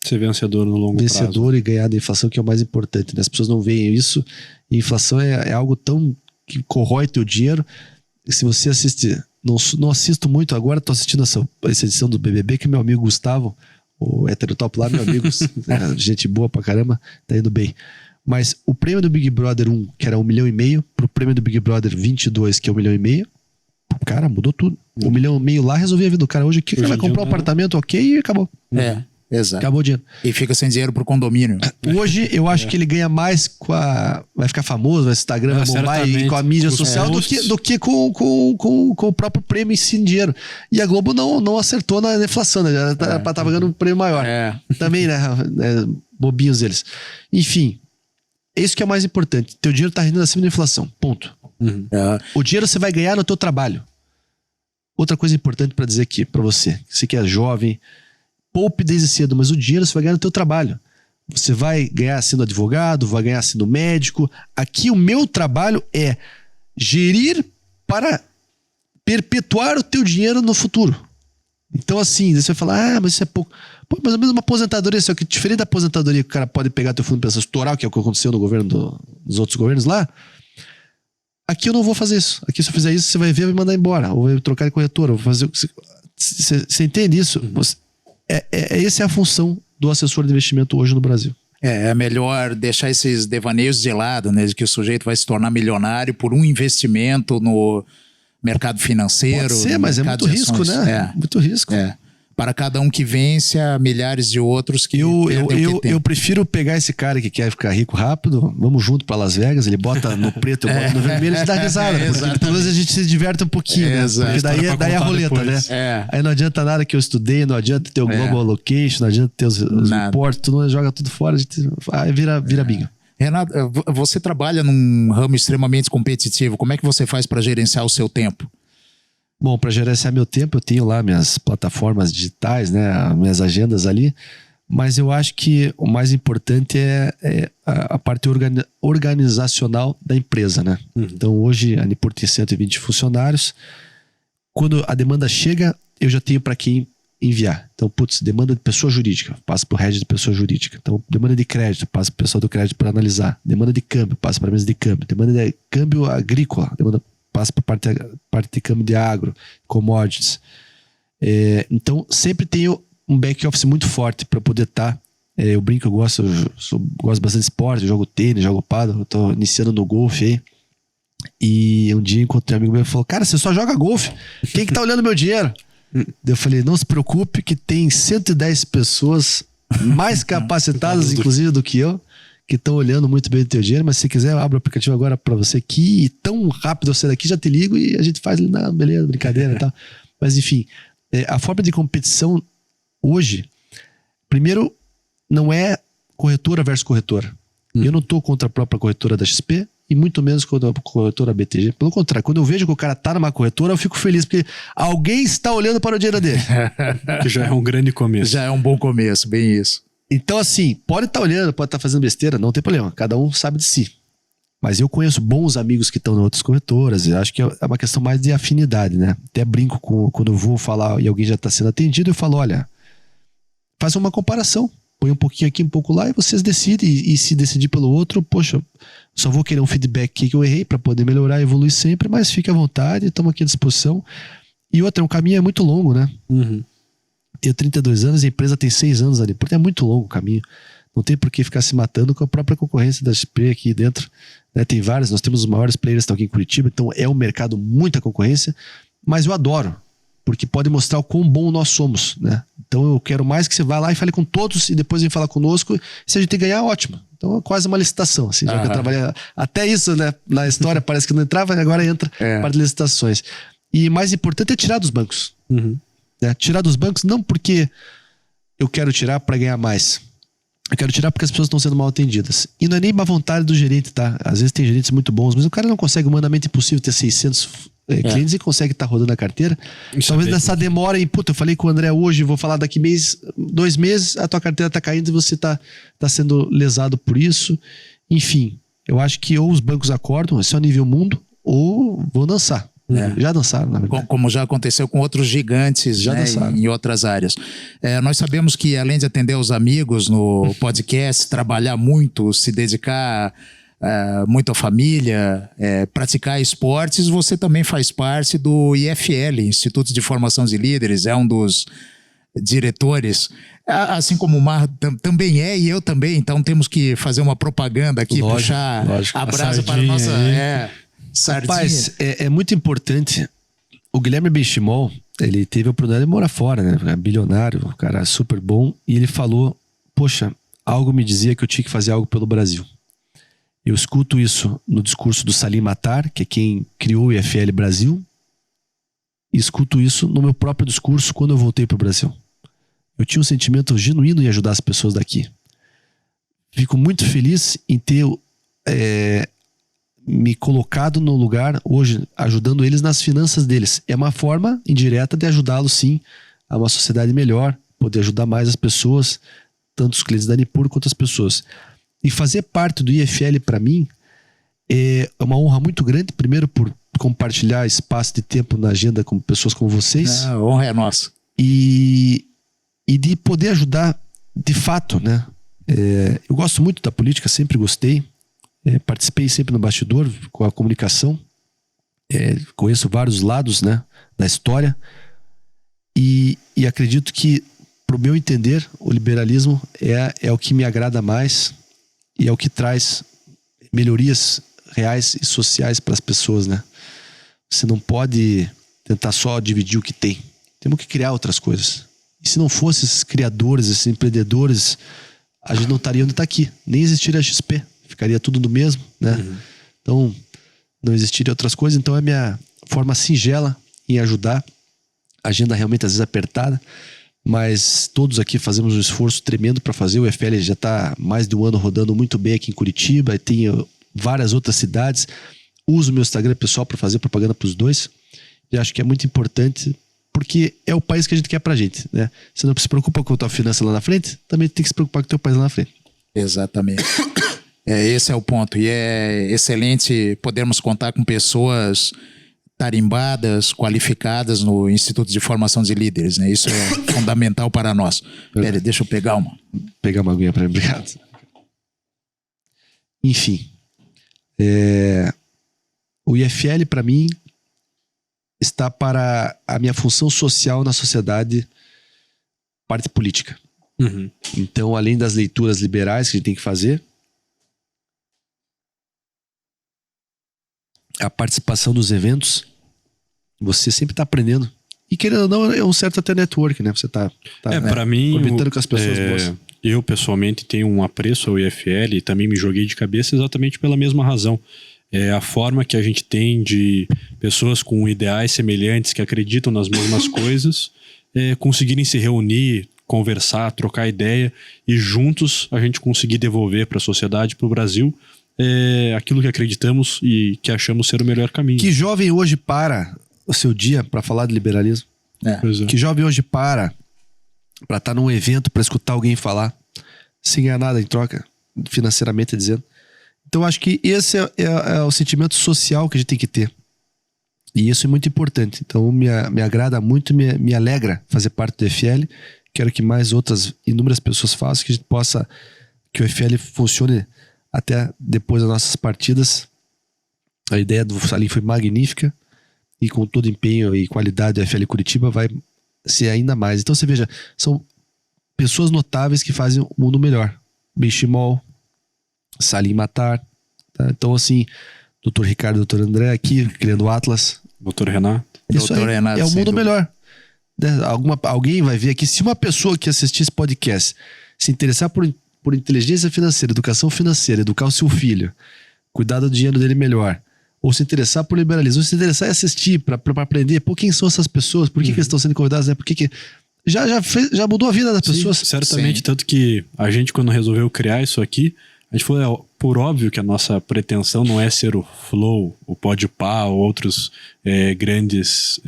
A: ser vencedor no longo prazo.
C: Vencedor e ganhar da inflação, que é o mais importante, né? As pessoas não veem isso. E inflação é algo tão que corrói teu dinheiro. E se você assiste, não assisto muito agora, tô assistindo essa edição do BBB, que meu amigo Gustavo, o heterotop lá, meu amigo, gente boa pra caramba, tá indo bem. Mas o prêmio do Big Brother 1, que era 1,5 milhão, pro prêmio do Big Brother 22, que é 1,5 milhão, cara, mudou tudo. 1,5 milhão lá resolvia a vida do cara. Hoje aqui, o cara vai comprar um apartamento, ok, e acabou.
B: Exato.
C: Acabou o dinheiro.
B: E fica sem dinheiro pro condomínio.
C: Hoje, eu acho que ele ganha mais com vai ficar famoso, vai Instagram, vai bombar e com a mídia social do que com o próprio prêmio em si em dinheiro. E a Globo não acertou na inflação, né? Já tá pagando um prêmio maior. Também, né? Bobinhos eles. Enfim, é isso que é mais importante. Teu dinheiro tá rendendo acima da inflação. Ponto. O dinheiro você vai ganhar no teu trabalho. Outra coisa importante para dizer aqui para você que é jovem, poupe desde cedo, mas o dinheiro você vai ganhar no teu trabalho. Você vai ganhar sendo advogado, vai ganhar sendo médico. Aqui o meu trabalho é gerir para perpetuar o teu dinheiro no futuro. Então assim, você vai falar, mas isso é pouco. Pô, mas mesmo uma aposentadoria, só que diferente da aposentadoria que o cara pode pegar teu fundo de pensão estoral, que é o que aconteceu no governo dos outros governos lá, aqui eu não vou fazer isso. Aqui se eu fizer isso, você vai ver e vai me mandar embora, ou vai trocar de corretora, vou fazer. Você entende isso? Essa é a função do assessor de investimento hoje no Brasil.
B: É melhor deixar esses devaneios de lado, né? De que o sujeito vai se tornar milionário por um investimento no mercado financeiro.
C: Pode ser, mas é muito risco, né? Muito risco.
B: Para cada um que vence, há milhares de outros que
C: eu prefiro pegar esse cara que quer ficar rico rápido, vamos junto para Las Vegas, ele bota no preto, eu boto no vermelho e dá risada, porque talvez a gente se diverte um pouquinho, né? Porque daí é a roleta, depois, né? Aí não adianta nada que eu estudei, não adianta ter o Global Allocation, não adianta ter os reportes, tudo joga tudo fora, a gente vira bingo.
B: Renato, você trabalha num ramo extremamente competitivo, como é que você faz para gerenciar o seu tempo?
C: Bom, para gerenciar meu tempo, eu tenho lá minhas plataformas digitais, né, minhas agendas ali, mas eu acho que o mais importante é a parte organizacional da empresa, né? Então hoje a Nipur tem 120 funcionários, quando a demanda chega, eu já tenho para quem enviar. Então, demanda de pessoa jurídica, passa para o head de pessoa jurídica. Então, demanda de crédito, passa para o pessoal do crédito para analisar. Demanda de câmbio, passa para a mesa de câmbio. Demanda de câmbio agrícola, passa para parte de câmbio de agro, commodities. Então, sempre tenho um back office muito forte para poder estar. Eu brinco, eu gosto bastante de esporte, eu jogo tênis, jogo paddle, eu tô iniciando no golfe aí. E um dia encontrei um amigo meu e falou: cara, você só joga golfe, quem que tá olhando meu dinheiro? Eu falei: não se preocupe que tem 110 pessoas mais capacitadas, inclusive, do que eu, que estão olhando muito bem o teu dinheiro, mas se quiser, eu abro o aplicativo agora para você aqui, e tão rápido eu sair daqui, já te ligo e a gente faz, não, beleza, brincadeira e tal. Mas enfim, a forma de competição hoje, primeiro, não é corretora versus corretora. Eu não tô contra a própria corretora da XP e muito menos contra a corretora BTG. Pelo contrário, quando eu vejo que o cara tá numa corretora, eu fico feliz, porque alguém está olhando para o dinheiro dele.
A: Que já é um grande começo.
B: Já é um bom começo, bem isso.
C: Então, assim, pode estar olhando, pode estar fazendo besteira, não tem problema. Cada um sabe de si. Mas eu conheço bons amigos que estão em outras corretoras. Eu acho que é uma questão mais de afinidade, né? Até brinco quando eu vou falar e alguém já está sendo atendido, eu falo, olha, faz uma comparação. Põe um pouquinho aqui, um pouco lá e vocês decidem. E se decidir pelo outro, poxa, só vou querer um feedback aqui que eu errei para poder melhorar e evoluir sempre, mas fique à vontade, estamos aqui à disposição. E outra, o caminho é muito longo, né? Tenho 32 anos, a empresa tem 6 anos ali, porque é muito longo o caminho. Não tem por que ficar se matando com a própria concorrência da XP aqui dentro. Né? Tem vários, nós temos os maiores players que estão aqui em Curitiba, então é um mercado, muita concorrência, mas eu adoro, porque pode mostrar o quão bom nós somos, né? Então eu quero mais que você vá lá e fale com todos e depois vem falar conosco. Se a gente ganhar, ótimo. Então é quase uma licitação, assim, já que eu trabalhei até isso, né? Na história parece que não entrava, agora entra para licitações. E mais importante é tirar dos bancos. Né? Tirar dos bancos não porque eu quero tirar para ganhar mais. Eu quero tirar porque as pessoas estão sendo mal atendidas. E não é nem má vontade do gerente, tá? Às vezes tem gerentes muito bons, mas o cara não consegue, humanamente impossível, ter 600 clientes e consegue estar rodando a carteira. Talvez nessa demora em, puta, eu falei com o André hoje, vou falar daqui 2 meses, a tua carteira tá caindo e você tá sendo lesado por isso. Enfim, eu acho que ou os bancos acordam, esse é o nível mundo, ou vão dançar. Já dançaram, na verdade.
B: Como já aconteceu com outros gigantes,
C: já, né,
B: em outras áreas. Nós sabemos que, além de atender os amigos no podcast, trabalhar muito, se dedicar muito à família, praticar esportes, você também faz parte do IFL, Instituto de Formação de Líderes, é um dos diretores, assim como o Mar também é, e eu também, então temos que fazer uma propaganda aqui, puxar a brasa para a nossa... Sardinha.
C: Rapaz, é muito importante. O Guilherme Benchimol, ele teve a oportunidade de morar fora, né? Bilionário, um cara super bom. E ele falou, poxa, algo me dizia que eu tinha que fazer algo pelo Brasil. Eu escuto isso no discurso do Salim Matar, que é quem criou o IFL Brasil. E escuto isso no meu próprio discurso quando eu voltei para o Brasil. Eu tinha um sentimento genuíno em ajudar as pessoas daqui. Fico muito feliz em ter... me colocado no lugar hoje, ajudando eles nas finanças deles. É uma forma indireta de ajudá-los, sim, a uma sociedade melhor, poder ajudar mais as pessoas, tanto os clientes da Nipur quanto as pessoas. E fazer parte do IFL, para mim, é uma honra muito grande, primeiro por compartilhar espaço de tempo na agenda com pessoas como vocês.
B: A honra é nossa.
C: E de poder ajudar de fato, né? Eu gosto muito da política, sempre gostei. Participei sempre no bastidor com a comunicação, conheço vários lados, né, da história e acredito que, pro meu entender, o liberalismo é o que me agrada mais e é o que traz melhorias reais e sociais para as pessoas, né? Você não pode tentar só dividir o que tem, temos que criar outras coisas. E se não fossem esses criadores, esses empreendedores, a gente não estaria onde está aqui, nem existiria a XP. Ficaria tudo do mesmo, né? Então, não existiria outras coisas. Então, é a minha forma singela em ajudar. A agenda realmente, às vezes, apertada. Mas todos aqui fazemos um esforço tremendo para fazer. O IFL já está mais de um ano rodando muito bem aqui em Curitiba. E tem várias outras cidades. Uso o meu Instagram pessoal para fazer propaganda para os dois. E acho que é muito importante, porque é o país que a gente quer pra gente, né? Você não se preocupa com a tua finança lá na frente, também tem que se preocupar com o teu país lá na frente.
B: Exatamente. Esse é o ponto. E é excelente podermos contar com pessoas tarimbadas, qualificadas no Instituto de Formação de Líderes, né? Isso é fundamental para nós. Pera, deixa eu pegar uma.
C: Pegar uma aguinha para mim, obrigado. Enfim. O IFL, para mim, está para a minha função social na sociedade, parte política. Então, além das leituras liberais que a gente tem que fazer, a participação dos eventos, você sempre está aprendendo. E querendo ou não, é um certo até network, né? Você tá
A: para mim,
C: comentando com as pessoas boas.
A: eu pessoalmente tenho um apreço ao IFL e também me joguei de cabeça exatamente pela mesma razão. É a forma que a gente tem de pessoas com ideais semelhantes, que acreditam nas mesmas coisas, conseguirem se reunir, conversar, trocar ideia e juntos a gente conseguir devolver para a sociedade, para o Brasil, aquilo que acreditamos e que achamos ser o melhor caminho.
C: Que jovem hoje para o seu dia para falar de liberalismo?
A: Pois é.
C: Que jovem hoje para estar num evento, para escutar alguém falar, sem ganhar nada em troca, financeiramente dizendo. Então acho que esse é o sentimento social que a gente tem que ter. E isso é muito importante. Então me agrada muito, me alegra fazer parte do EFL. Quero que mais outras inúmeras pessoas façam, que a gente possa, que o EFL funcione até depois das nossas partidas. A ideia do Salim foi magnífica e com todo empenho e qualidade do EFL Curitiba vai ser ainda mais. Então você veja, são pessoas notáveis que fazem o mundo melhor. Benchimol, Salim Matar, tá? Então assim, Dr. Ricardo, Dr. André aqui, criando o Atlas.
A: Dr. Renato.
C: Isso aí,
B: Renato,
C: é o mundo
B: dúvida.
C: melhor. Alguém vai ver aqui, se uma pessoa que assistir esse podcast se interessar por inteligência financeira, educação financeira, educar o seu filho, cuidar do dinheiro dele melhor, ou se interessar por liberalismo, ou se interessar em assistir para aprender, quem são essas pessoas, por que eles estão sendo convidados, né? Por que já mudou a vida das pessoas.
A: Certamente,
B: Sim.
A: tanto que a gente, quando resolveu criar isso aqui, a gente falou, por óbvio que a nossa pretensão não é ser o Flow, o Podpah ou outros grandes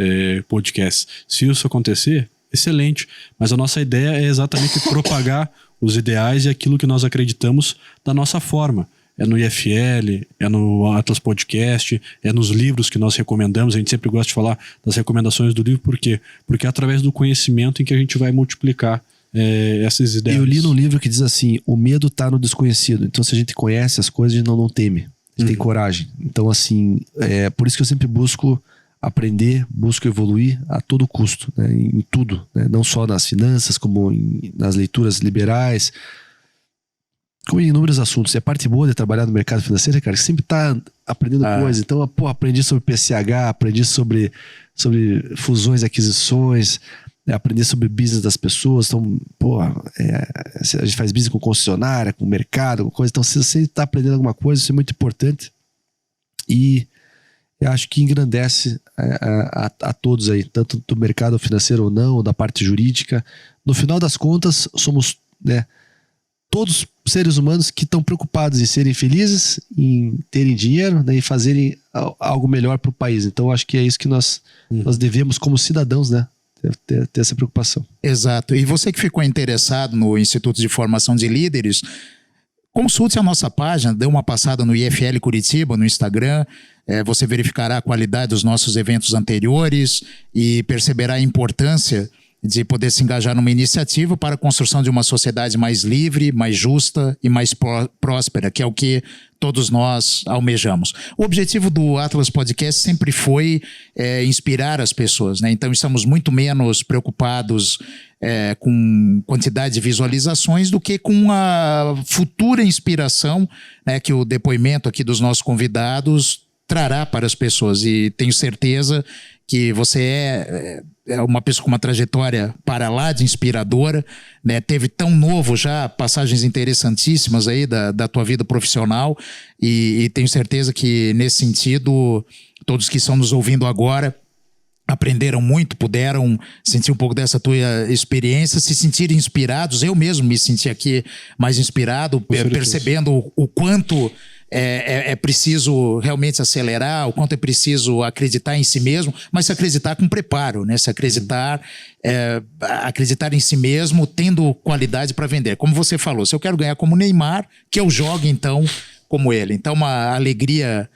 A: podcasts. Se isso acontecer, excelente. Mas a nossa ideia é exatamente propagar os ideais e aquilo que nós acreditamos da nossa forma. É no IFL, é no Atlas Podcast, é nos livros que nós recomendamos. A gente sempre gosta de falar das recomendações do livro, por quê? Porque é através do conhecimento em que a gente vai multiplicar essas ideias.
C: Eu li num livro que diz assim, o medo tá no desconhecido. Então se a gente conhece as coisas, a gente não teme. A gente tem coragem. Então assim, por isso que eu sempre busco aprender, busco evoluir a todo custo, né? Em tudo, né? Não só nas finanças, como nas leituras liberais, como em inúmeros assuntos. E a parte boa de trabalhar no mercado financeiro, cara, que sempre tá aprendendo coisas. Então, aprendi sobre PCH, aprendi sobre fusões e aquisições, aprender sobre business das pessoas. Então, a gente faz business com concessionária, com mercado, com coisa. Então, se você está aprendendo alguma coisa, isso é muito importante. E eu acho que engrandece a todos aí, tanto do mercado financeiro ou não, ou da parte jurídica. No final das contas, somos, né, todos seres humanos que estão preocupados em serem felizes, em terem dinheiro, né, e fazerem algo melhor para o país. Então, acho que é isso que nós devemos, como cidadãos, né, ter essa preocupação.
B: Exato. E você que ficou interessado no Instituto de Formação de Líderes, consulte a nossa página, dê uma passada no IFL Curitiba, no Instagram. Você verificará a qualidade dos nossos eventos anteriores e perceberá a importância de poder se engajar numa iniciativa para a construção de uma sociedade mais livre, mais justa e mais próspera, que é o que todos nós almejamos. O objetivo do Atlas Podcast sempre foi inspirar as pessoas, né? Então estamos muito menos preocupados com quantidade de visualizações do que com a futura inspiração, né, que o depoimento aqui dos nossos convidados trará para as pessoas. E tenho certeza que você é uma pessoa com uma trajetória para lá de inspiradora, né? Teve tão novo já passagens interessantíssimas aí da tua vida profissional e tenho certeza que nesse sentido todos que estão nos ouvindo agora aprenderam muito, puderam sentir um pouco dessa tua experiência, se sentirem inspirados. Eu mesmo me senti aqui mais inspirado, percebendo o quanto é preciso realmente acelerar, o quanto é preciso acreditar em si mesmo, mas se acreditar com preparo, né? Se acreditar em si mesmo, tendo qualidade para vender. Como você falou, se eu quero ganhar como Neymar, que eu jogue então como ele. Então uma alegria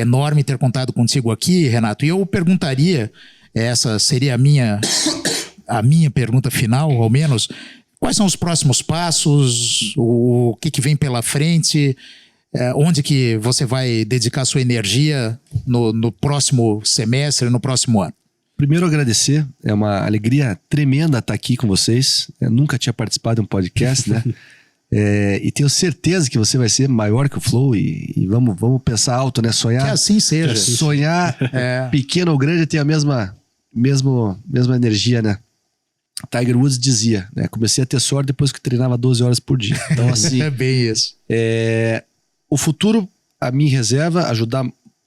B: enorme ter contado contigo aqui, Renato. E eu perguntaria, essa seria a minha pergunta final, ao menos, quais são os próximos passos, o que vem pela frente, onde que você vai dedicar sua energia no próximo semestre, no próximo ano?
C: Primeiro agradecer, é uma alegria tremenda estar aqui com vocês. Eu nunca tinha participado de um podcast, né? E tenho certeza que você vai ser maior que o Flow e vamos pensar alto, né? Sonhar.
B: Que assim seja.
C: Sonhar pequeno ou grande tem a mesma energia, né? Tiger Woods dizia, né? Comecei a ter sorte depois que treinava 12 horas por dia. Então, assim,
B: É bem isso.
C: o futuro, a minha reserva, ajudar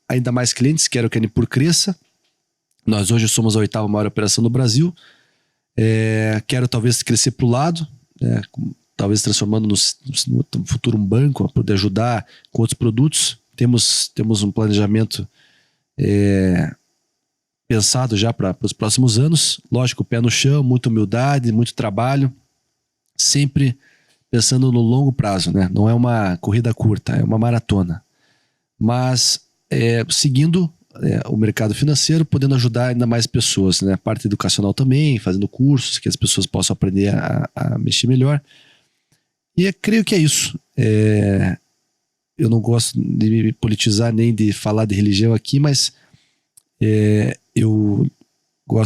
C: ainda mais clientes, quero que a Nipur cresça. Nós hoje somos a 8ª maior operação do Brasil. Quero talvez crescer para o lado, né? Talvez transformando no futuro um banco, para poder ajudar com outros produtos. Temos um planejamento pensado já para os próximos anos. Lógico, pé no chão, muita humildade, muito trabalho, sempre pensando no longo prazo, né? Não é uma corrida curta, é uma maratona. Mas seguindo o mercado financeiro, podendo ajudar ainda mais pessoas, né? Parte educacional também, fazendo cursos que as pessoas possam aprender a mexer melhor. E creio que é isso. Eu não gosto de me politizar nem de falar de religião aqui, mas eu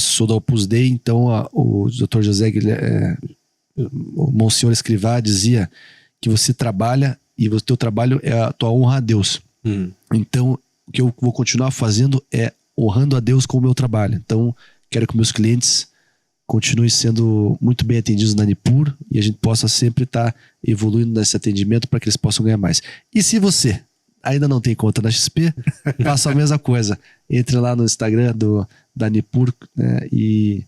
C: sou da Opus Dei, então o Dr. José o Monsenhor Escrivá dizia que você trabalha e o teu trabalho é a tua honra a Deus. Então, o que eu vou continuar fazendo é honrando a Deus com o meu trabalho. Então, quero que meus clientes continuem sendo muito bem atendidos na Nipur e a gente possa sempre estar evoluindo nesse atendimento para que eles possam ganhar mais. E se você ainda não tem conta na XP, faça a mesma coisa. Entre lá no Instagram da Nipur, né, e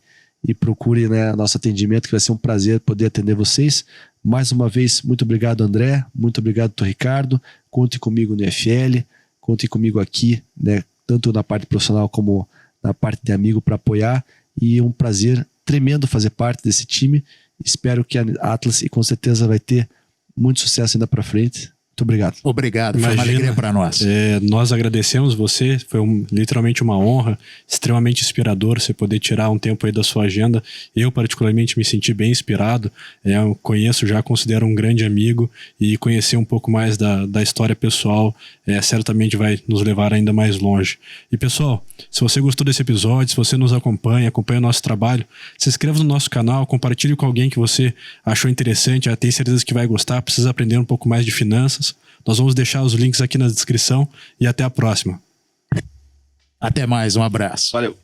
C: procure, né, nosso atendimento, que vai ser um prazer poder atender vocês. Mais uma vez, muito obrigado, André. Muito obrigado, Dr. Ricardo. Conte comigo no IFL. Conte comigo aqui, né, tanto na parte profissional como na parte de amigo, para apoiar. E é um prazer tremendo fazer parte desse time. Espero que a Atlas, e com certeza vai ter muito sucesso ainda para frente. Muito obrigado.
B: Obrigado, foi uma alegria para nós.
A: Nós agradecemos você, foi literalmente uma honra, extremamente inspirador você poder tirar um tempo aí da sua agenda. Eu particularmente me senti bem inspirado, eu conheço, já considero um grande amigo, e conhecer um pouco mais da história pessoal certamente vai nos levar ainda mais longe. E pessoal, se você gostou desse episódio, se você nos acompanha o nosso trabalho, se inscreva no nosso canal, compartilhe com alguém que você achou interessante, tem certeza que vai gostar, precisa aprender um pouco mais de finanças. Nós vamos deixar os links aqui na descrição e até a próxima.
B: Até mais, um abraço.
C: Valeu.